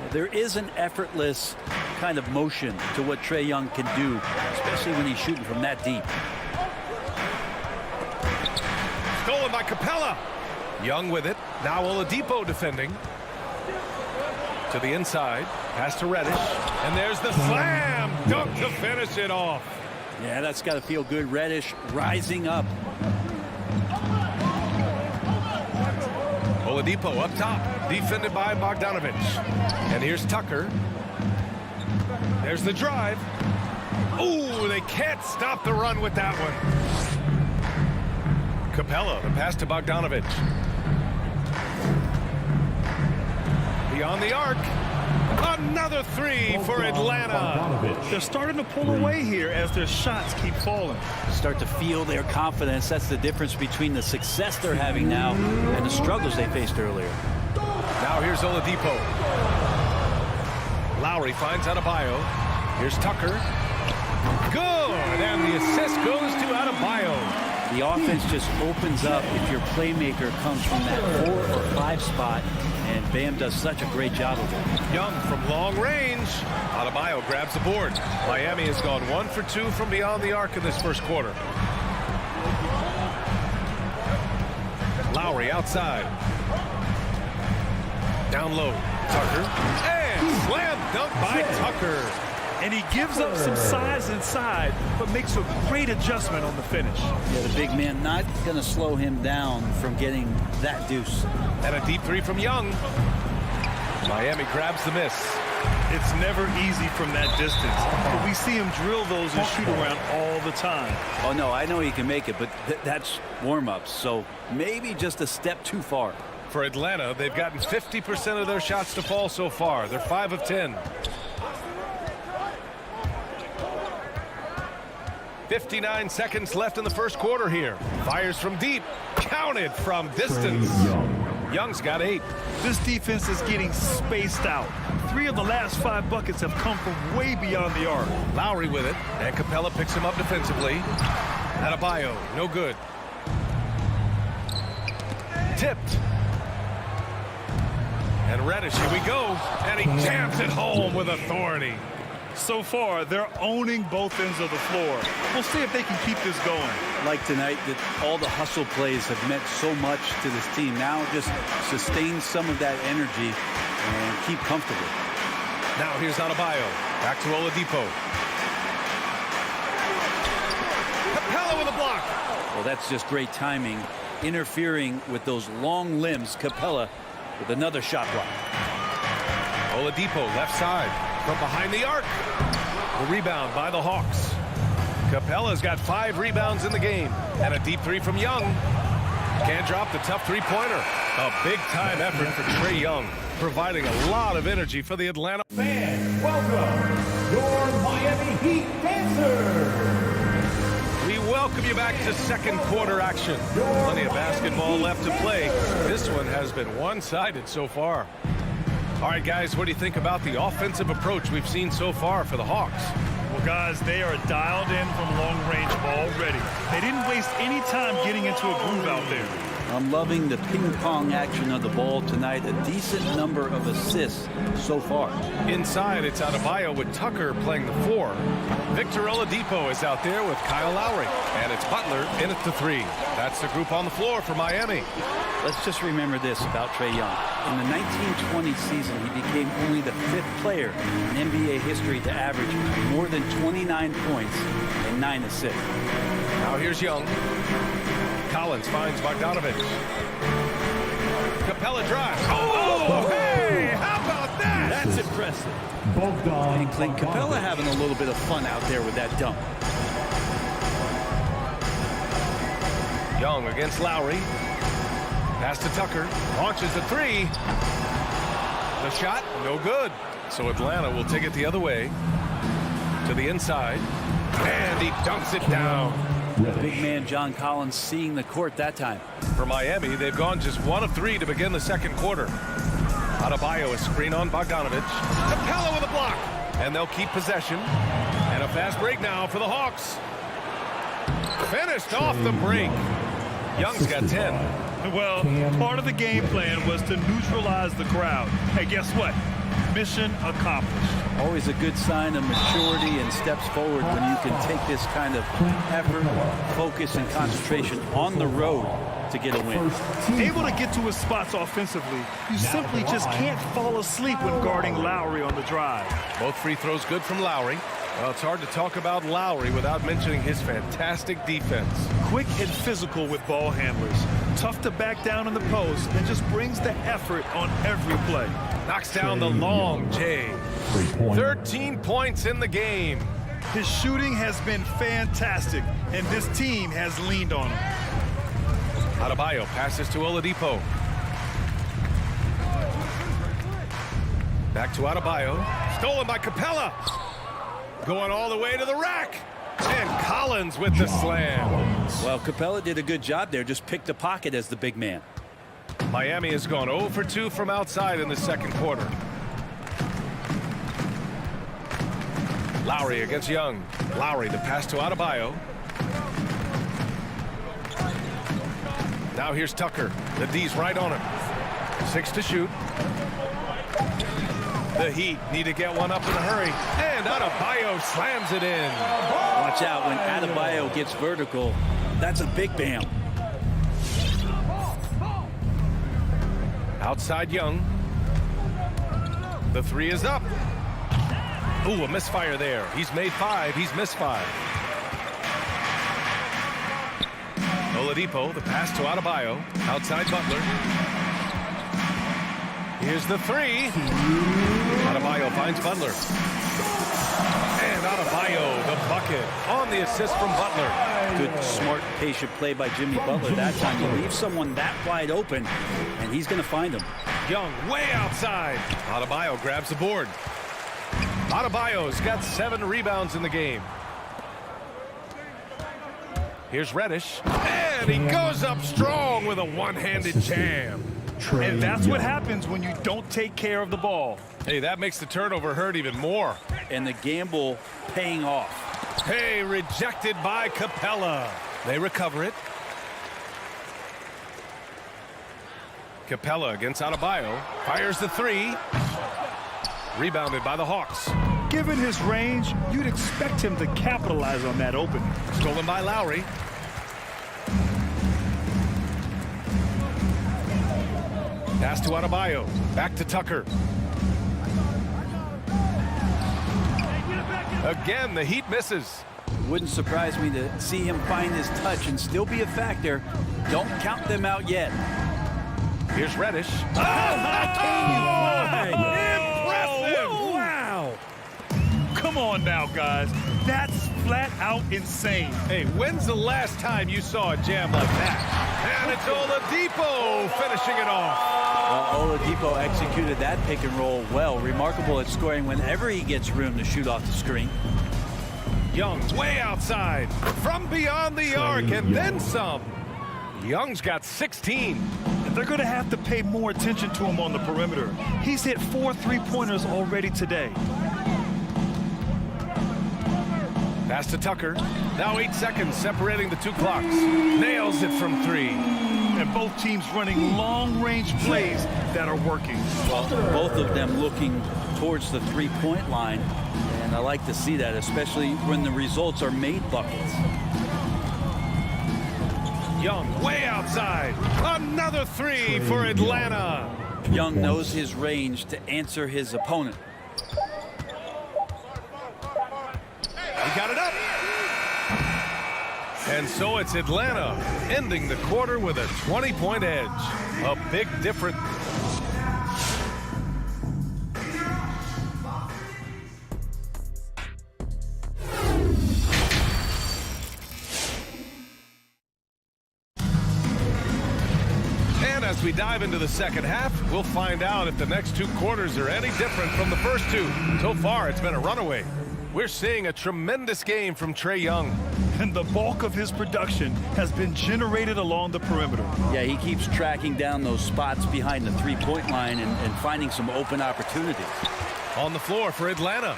There is an effortless kind of motion to what Trae Young can do, especially when he's shooting from that deep. Stolen by Capella. Young with it. Now Oladipo defending. To the inside. Pass to Reddish. And there's the slam dunk to finish it off. Yeah, that's got to feel good. Reddish rising up. Oladipo up top. Defended by Bogdanovich. And here's Tucker. There's the drive. Ooh, they can't stop the run with that one. Capella, the pass to Bogdanovich. Beyond the arc. Another 3 for Atlanta. They're starting to pull away here as their shots keep falling. Start to feel their confidence. That's the difference between the success they're having now and the struggles they faced earlier. Now here's Oladipo. Lowry finds Adebayo. Here's Tucker. Good, and the assist goes to Adebayo. The offense just opens up if your playmaker comes from that 4 or 5 spot, and Bam does such a great job of it. Young from long range. Adebayo grabs the board. Miami has gone 1 for 2 from beyond the arc in this first quarter. Lowry outside. Down low. Tucker. And slam dunk by Tucker. And he gives up some size inside, but makes a great adjustment on the finish. Yeah, the big man not going to slow him down from getting that deuce. And a deep 3 from Young. Miami grabs the miss. It's never easy from that distance, but we see him drill those and shoot around all the time. Oh, no, I know he can make it, but that's warm-ups, so maybe just a step too far. For Atlanta, they've gotten 50% of their shots to fall so far. They're 5 of 10. 59 seconds left in the first quarter here. Fires from deep. Counted from distance. Young's got 8. This defense is getting spaced out. 3 of the last 5 buckets have come from way beyond the arc. Lowry with it. And Capella picks him up defensively. Adebayo, no good. Tipped. And Reddish, here we go. And he jams it home with authority. So far, they're owning both ends of the floor. We'll see if they can keep this going. Like tonight, that all the hustle plays have meant so much to this team. Now just sustain some of that energy and keep comfortable. Now here's Adebayo. Back to Oladipo. Capella with a block. Well, that's just great timing. Interfering with those long limbs. Capella with another shot block. Oladipo left side from behind the arc. The rebound by the Hawks. Capella's got 5 rebounds in the game. And a deep 3 from Young. Can't drop the tough three-pointer. A big-time effort for Trae Young, providing a lot of energy for the Atlanta. Fans, welcome your Miami Heat dancers. We welcome you back to second quarter action. Plenty of basketball left to play. This one has been one-sided so far. All right, guys, what do you think about the offensive approach we've seen so far for the Hawks? Well, guys, they are dialed in from long range already. They didn't waste any time getting into a groove out there. I'm loving the ping-pong action of the ball tonight. A decent number of assists so far. Inside, it's Adebayo with Tucker playing the 4. Victor Oladipo is out there with Kyle Lowry. And it's Butler in at the 3. That's the group on the floor for Miami. Let's just remember this about Trae Young. In the 1920 season, he became only the 5th player in NBA history to average more than 29 points and 9 assists. Now here's Young. Collins finds Bogdanovich. Capella drives. Oh, hey! How about that? That's impressive. And Clint Capella having a little bit of fun out there with that dunk. Young against Lowry. Pass to Tucker. Launches the 3. The shot, no good. So Atlanta will take it the other way. To the inside. And he dunks it down. Big man John Collins seeing the court that time. For Miami, they've gone just 1 of 3 to begin the second quarter. Adebayo a screen on Bogdanovich. Capella with a block. And they'll keep possession. And a fast break now for the Hawks. Finished off the break. Young's got 10. Well, part of the game plan was to neutralize the crowd. Hey, guess what? Mission accomplished. Always a good sign of maturity and steps forward when you can take this kind of effort, focus, and concentration on the road to get a win. Able to get to his spots offensively, you simply just can't fall asleep when guarding Lowry on the drive. Both free throws good from Lowry. Well, it's hard to talk about Lowry without mentioning his fantastic defense. Quick and physical with ball handlers. Tough to back down in the post and just brings the effort on every play. Knocks down the long J. 13 points in the game. His shooting has been fantastic, and this team has leaned on him. Adebayo passes to Oladipo. Back to Adebayo. Stolen by Capella. Going all the way to the rack. And Collins with the slam. Well, Capella did a good job there. Just picked the pocket as the big man. Miami has gone 0 for 2 from outside in the second quarter. Lowry against Young. Lowry, the pass to Adebayo. Now here's Tucker. The D's right on him. 6 to shoot. The Heat need to get one up in a hurry. And Adebayo slams it in. Watch out when Adebayo gets vertical. That's a big bam. Outside Young. The 3 is up. Ooh, a misfire there. He's made 5. He's missed 5. Oladipo, the pass to Adebayo. Outside Butler. Here's the 3. Adebayo finds Butler. And Adebayo, the bucket on the assist from Butler. Good, smart, patient play by Jimmy Butler that time. You leave someone that wide open, and he's going to find him. Young way outside. Adebayo grabs the board. Adebayo's got 7 rebounds in the game. Here's Reddish. And he goes up strong with a one-handed jam. And that's what happens when you don't take care of the ball. Hey, that makes the turnover hurt even more. And the gamble paying off. Hey, rejected by Capella. They recover it. Capella against Adebayo. Fires the 3. Rebounded by the Hawks. Given his range, you'd expect him to capitalize on that opening. Stolen by Lowry. Pass to Adebayo. Back to Tucker. Again, the Heat misses. Wouldn't surprise me to see him find his touch and still be a factor. Don't count them out yet. Here's Reddish. Impressive! Wow! Come on now, guys. That's flat out insane. Hey, when's the last time you saw a jam like that? And it's Oladipo finishing it off. Oladipo executed that pick and roll well. Remarkable at scoring whenever he gets room to shoot off the screen. Young way outside from beyond the arc and then some. Young's got 16. And they're going to have to pay more attention to him on the perimeter. He's hit 4 3-pointers already today. Pass to Tucker. Now 8 seconds separating the two clocks. Nails it from 3. And both teams running long-range plays that are working. Well, both of them looking towards the three-point line. And I like to see that, especially when the results are made buckets. Young way outside. Another 3 for Atlanta. Young knows his range to answer his opponent. He got it up. And so it's Atlanta ending the quarter with a 20-point edge. A big difference. And as we dive into the second half, we'll find out if the next 2 quarters are any different from the first 2. So far, it's been a runaway. We're seeing a tremendous game from Trae Young. And the bulk of his production has been generated along the perimeter. Yeah, he keeps tracking down those spots behind the three-point line and finding some open opportunities. On the floor for Atlanta,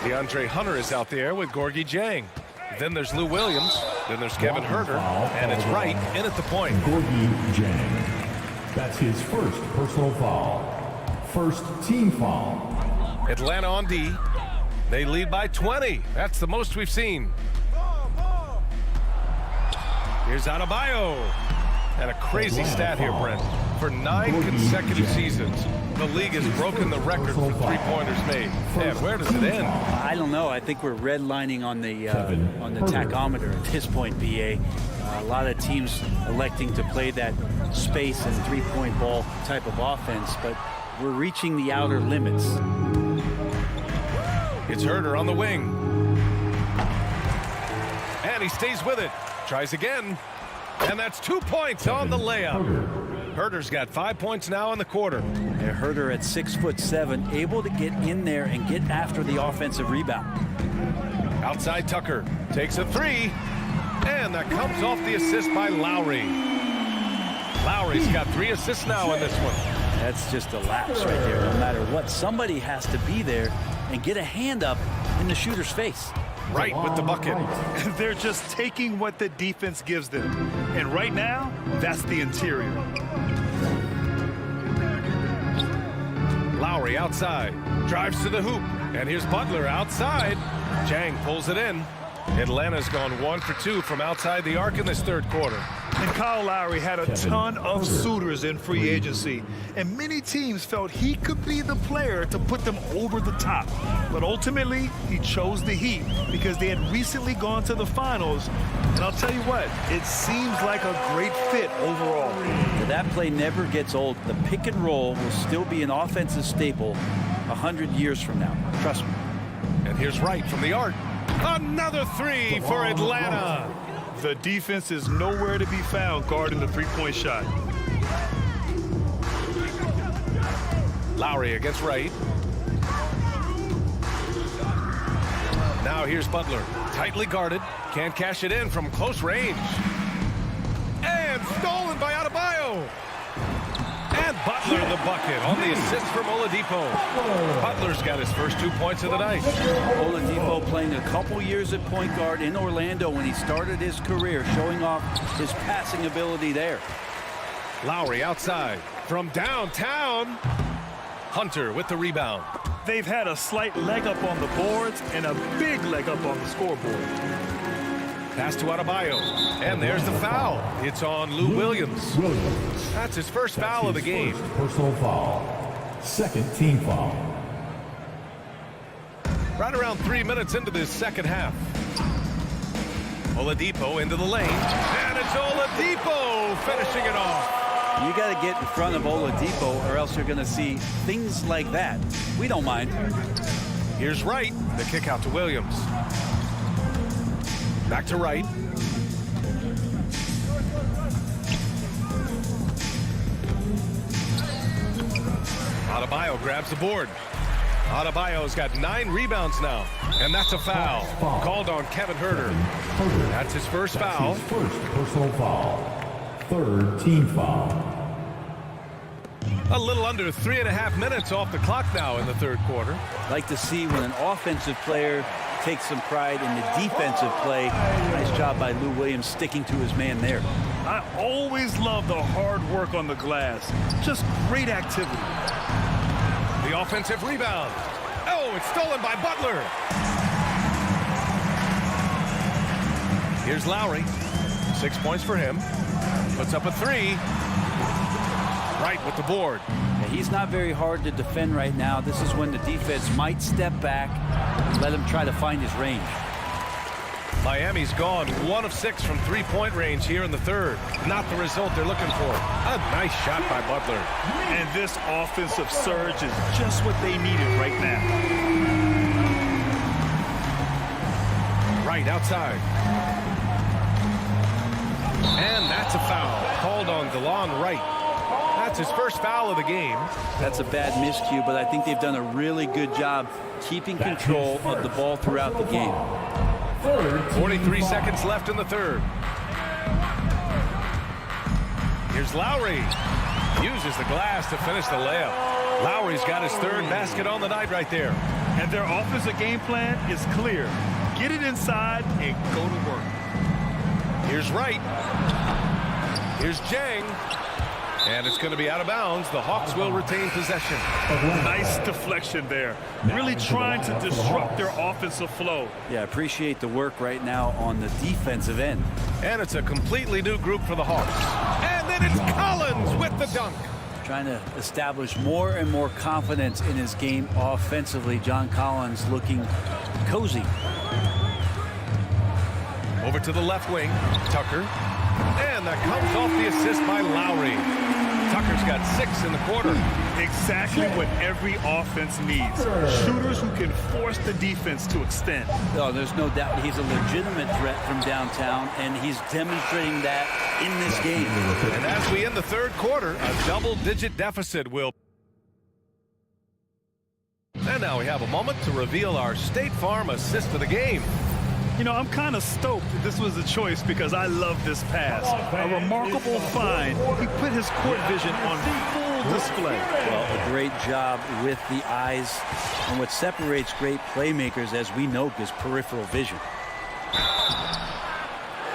DeAndre Hunter is out there with Gorgie Jang. Then there's Lou Williams. Then there's Kevin Huerter. And it's Wright in at the point. Gorgie Jang. That's his first personal foul. First team foul. Atlanta on D. They lead by 20. That's the most we've seen. Here's Adebayo. And a crazy stat here, Brent. For 9 consecutive seasons, the league has broken the record for three-pointers made. And where does it end? I don't know. I think we're redlining on the tachometer at this point, BA. A lot of teams electing to play that space and three-point ball type of offense, but we're reaching the outer limits. It's Huerter on the wing. And he stays with it. Tries again. And that's 2 points on the layup. Huerter's got 5 points now in the quarter. And Huerter at 6'7", able to get in there and get after the offensive rebound. Outside Tucker takes a 3. And that comes off the assist by Lowry. Lowry's got 3 assists now in this one. That's just a lapse right there. No matter what, somebody has to be there and get a hand up in the shooter's face. Right with the bucket. They're just taking what the defense gives them. And right now, that's the interior. Lowry outside. Drives to the hoop. And here's Butler outside. Jang pulls it in. Atlanta's gone 1 for 2 from outside the arc in this third quarter. And Kyle Lowry had a ton of suitors in free agency, and many teams felt he could be the player to put them over the top. But ultimately, he chose the Heat because they had recently gone to the finals. And I'll tell you what, it seems like a great fit overall. That play never gets old. The pick and roll will still be an offensive staple 100 years from now. Trust me. And here's Wright from the arc. Another 3 for Atlanta. The defense is nowhere to be found guarding the three-point shot. Lowry against Wright. Now here's Butler. Tightly guarded. Can't cash it in from close range. And stolen by Adebayo. And Butler the bucket on the assist from Oladipo. Butler's got his first 2 points of the night. Oladipo playing a couple years at point guard in Orlando when he started his career, showing off his passing ability there. Lowry outside from downtown. Hunter with the rebound. They've had a slight leg up on the boards and a big leg up on the scoreboard. Pass to Adebayo. And there's the foul. It's on Lou Williams. That's his first foul of the game. Personal foul. Second team foul. Right around 3 minutes into this second half. Oladipo into the lane. And it's Oladipo finishing it off. You got to get in front of Oladipo or else you're going to see things like that. We don't mind. Here's Wright. The kick out to Williams. Back to Wright. Adebayo grabs the board. Adebayo's got 9 rebounds now. And that's a foul. Called on Kevin Huerter. That's his first foul. His first personal foul. Third team foul. A little under 3.5 minutes off the clock now in the third quarter. Like to see when an offensive player takes some pride in the defensive play. Nice job by Lou Williams sticking to his man there. I always love the hard work on the glass. Just great activity. The offensive rebound. Oh, it's stolen by Butler. Here's Lowry. 6 points for him. Puts up a 3. Right with the board. Yeah, he's not very hard to defend right now. This is when the defense might step back and let him try to find his range. Miami's gone 1 of 6 from 3-point range here in the third. Not the result they're looking for. A nice shot by Butler. And this offensive surge is just what they needed right now. Right outside. And that's a foul. Called on DeLon Wright. That's his first foul of the game. That's a bad miscue, but I think they've done a really good job keeping control of the ball throughout the game. 43 seconds left in the third. Here's Lowry. Uses the glass to finish the layup. Lowry's got his third basket on the night right there. And their offensive game plan is clear. Get it inside and go to work. Here's Wright. Here's Jang. And it's going to be out of bounds. The Hawks will retain possession. Nice deflection there. Really trying to disrupt their offensive flow. Yeah, appreciate the work right now on the defensive end. And it's a completely new group for the Hawks. And then it's Collins with the dunk. Trying to establish more and more confidence in his game offensively. John Collins looking cozy. Over to the left wing, Tucker. And that comes off the assist by Lowry. Tucker's got 6 in the quarter. Exactly what every offense needs. Shooters who can force the defense to extend. Oh, there's no doubt he's a legitimate threat from downtown, and he's demonstrating that in this game. And as we end the third quarter, a double-digit deficit will. And now we have a moment to reveal our State Farm assist of the game. You know, I'm kind of stoked that this was a choice because I love this pass. A remarkable find. He put his court vision on full display. Well, a great job with the eyes. And what separates great playmakers, as we know, is peripheral vision.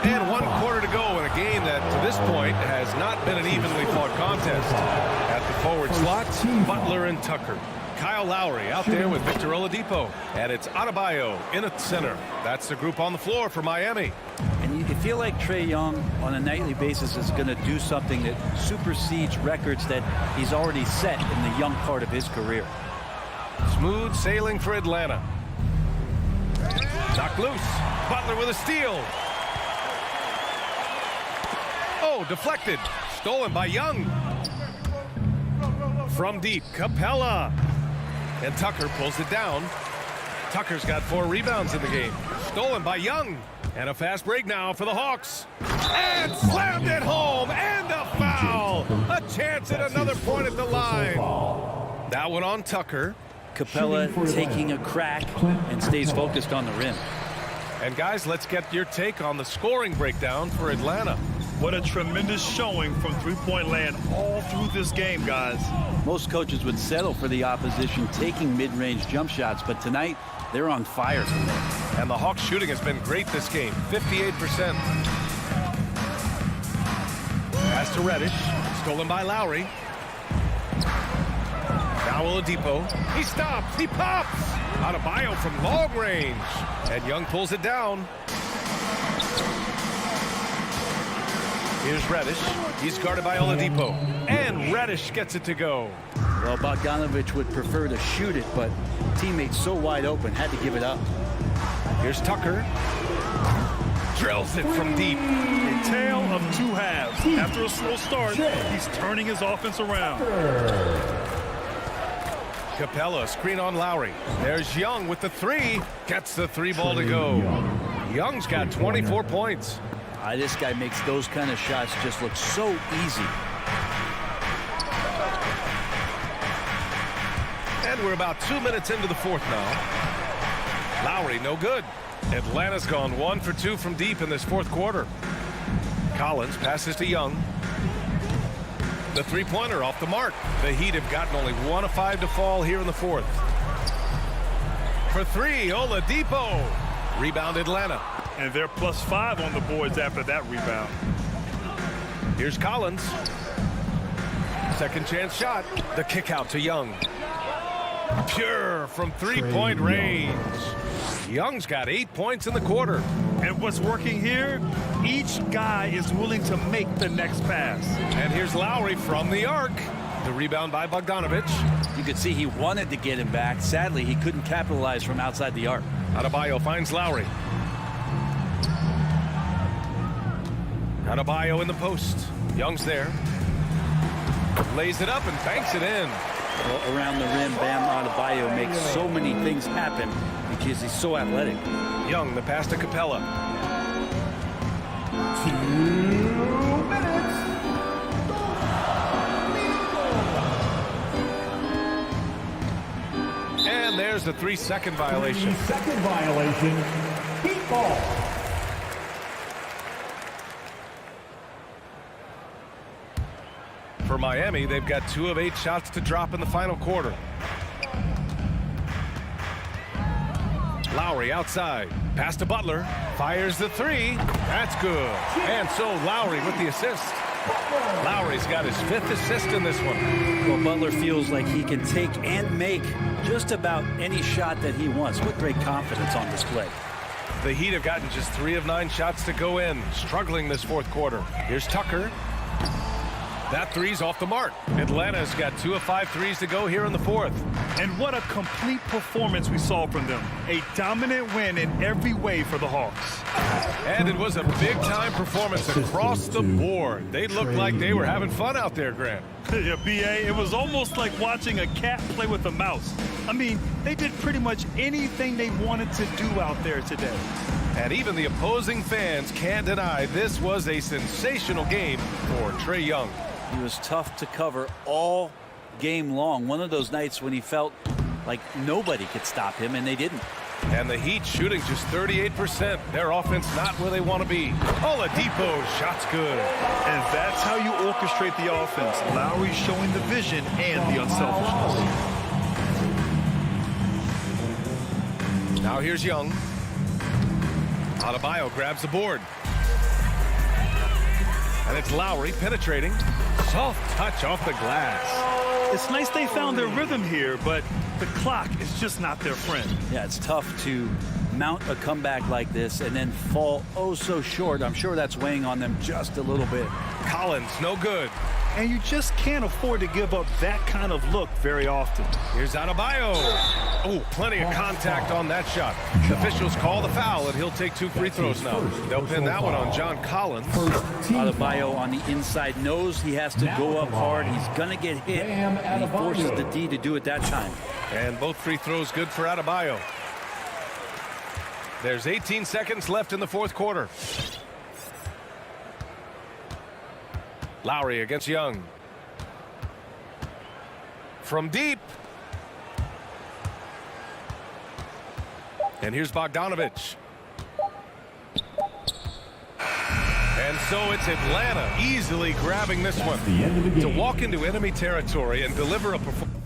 And 1 quarter to go in a game that, to this point, has not been an evenly fought contest. At the forward slot, Butler and Tucker. Kyle Lowry out there with Victor Oladipo. And it's Adebayo in at center. That's the group on the floor for Miami. And you feel like Trae Young on a nightly basis is going to do something that supersedes records that he's already set in the young part of his career. Smooth sailing for Atlanta. Knocked loose. Butler with a steal. Oh, deflected. Stolen by Young. From deep, Capella. And Tucker pulls it down. Tucker's got 4 rebounds in the game. Stolen by Young. And a fast break now for the Hawks. And slammed it home. And a foul. A chance at another point at the line. That one on Tucker. Capella taking a crack and stays focused on the rim. And guys, let's get your take on the scoring breakdown for Atlanta. What a tremendous showing from three-point land all through this game, guys. Most coaches would settle for the opposition taking mid-range jump shots, but tonight they're on fire. And the Hawks shooting has been great this game, 58%. Pass to Reddish, stolen by Lowry. Now Now Oladipo. He stops. He pops. Adebayo from long range. And Young pulls it down. Here's Reddish. He's guarded by Oladipo. And Reddish gets it to go. Well, Bogdanovic would prefer to shoot it, but teammates so wide open, had to give it up. Here's Tucker. Drills it from deep. A tale of two halves. After a slow start, he's turning his offense around. Capella, screen on Lowry. There's Young with the three. Gets the three ball to go. Young's got 24 points. This guy makes those kind of shots just look so easy. And we're about 2 minutes into the fourth now. Lowry, no good. Atlanta's gone 1 for 2 from deep in this fourth quarter. Collins passes to Young. The three-pointer off the mark. The Heat have gotten only 1 of 5 to fall here in the fourth. For three, Oladipo. Rebound Atlanta. And they're +5 on the boards after that rebound. Here's Collins. Second chance shot. The kick out to Young. Pure from three-point range. Young's got 8 points in the quarter. And what's working here? Each guy is willing to make the next pass. And here's Lowry from the arc. The rebound by Bogdanovic. You could see he wanted to get him back. Sadly, he couldn't capitalize from outside the arc. Adebayo finds Lowry. Adebayo in the post. Young's there. Lays it up and banks it in. Well, around the rim, Bam Adebayo makes so many things happen because he's so athletic. Young, the pass to Capella. 2 minutes. And there's the 3-second violation. 3-second violation. Heat ball. For Miami, they've got 2 of 8 shots to drop in the final quarter. Lowry outside. Pass to Butler. Fires the three. That's good. And so Lowry with the assist. Lowry's got his 5th assist in this one. Well, Butler feels like he can take and make just about any shot that he wants. What great confidence on display. The Heat have gotten just 3 of 9 shots to go in. Struggling this fourth quarter. Here's Tucker. That three's off the mark. Atlanta's got 2 of 5 threes to go here in the fourth. And what a complete performance we saw from them. A dominant win in every way for the Hawks. And it was a big-time performance across the board. They looked like they were having fun out there, Grant. Yeah, B.A., it was almost like watching a cat play with a mouse. I mean, they did pretty much anything they wanted to do out there today. And even the opposing fans can't deny this was a sensational game for Trae Young. He was tough to cover all game long. One of those nights when he felt like nobody could stop him, and they didn't. And the Heat shooting just 38%. Their offense not where they want to be. Oladipo, shots good. And that's how you orchestrate the offense. Lowry showing the vision and the unselfishness. Now here's Young. Adebayo grabs the board. And it's Lowry penetrating. Soft touch off the glass. It's nice they found their rhythm here, but the clock is just not their friend. Yeah, it's tough to mount a comeback like this and then fall oh so short. I'm sure that's weighing on them just a little bit. Collins, no good. And you just can't afford to give up that kind of look very often. Here's Adebayo. Oh, plenty of contact on that shot. Officials call the foul, and he'll take 2 free throws now. They'll pin that one on John Collins. Adebayo on the inside knows he has to go up hard. He's going to get hit, and he forces the D to do it that time. And both free throws good for Adebayo. There's 18 seconds left in the fourth quarter. Lowry against Young. From deep. And here's Bogdanovic. And so it's Atlanta easily grabbing this one. To walk into enemy territory and deliver a performance.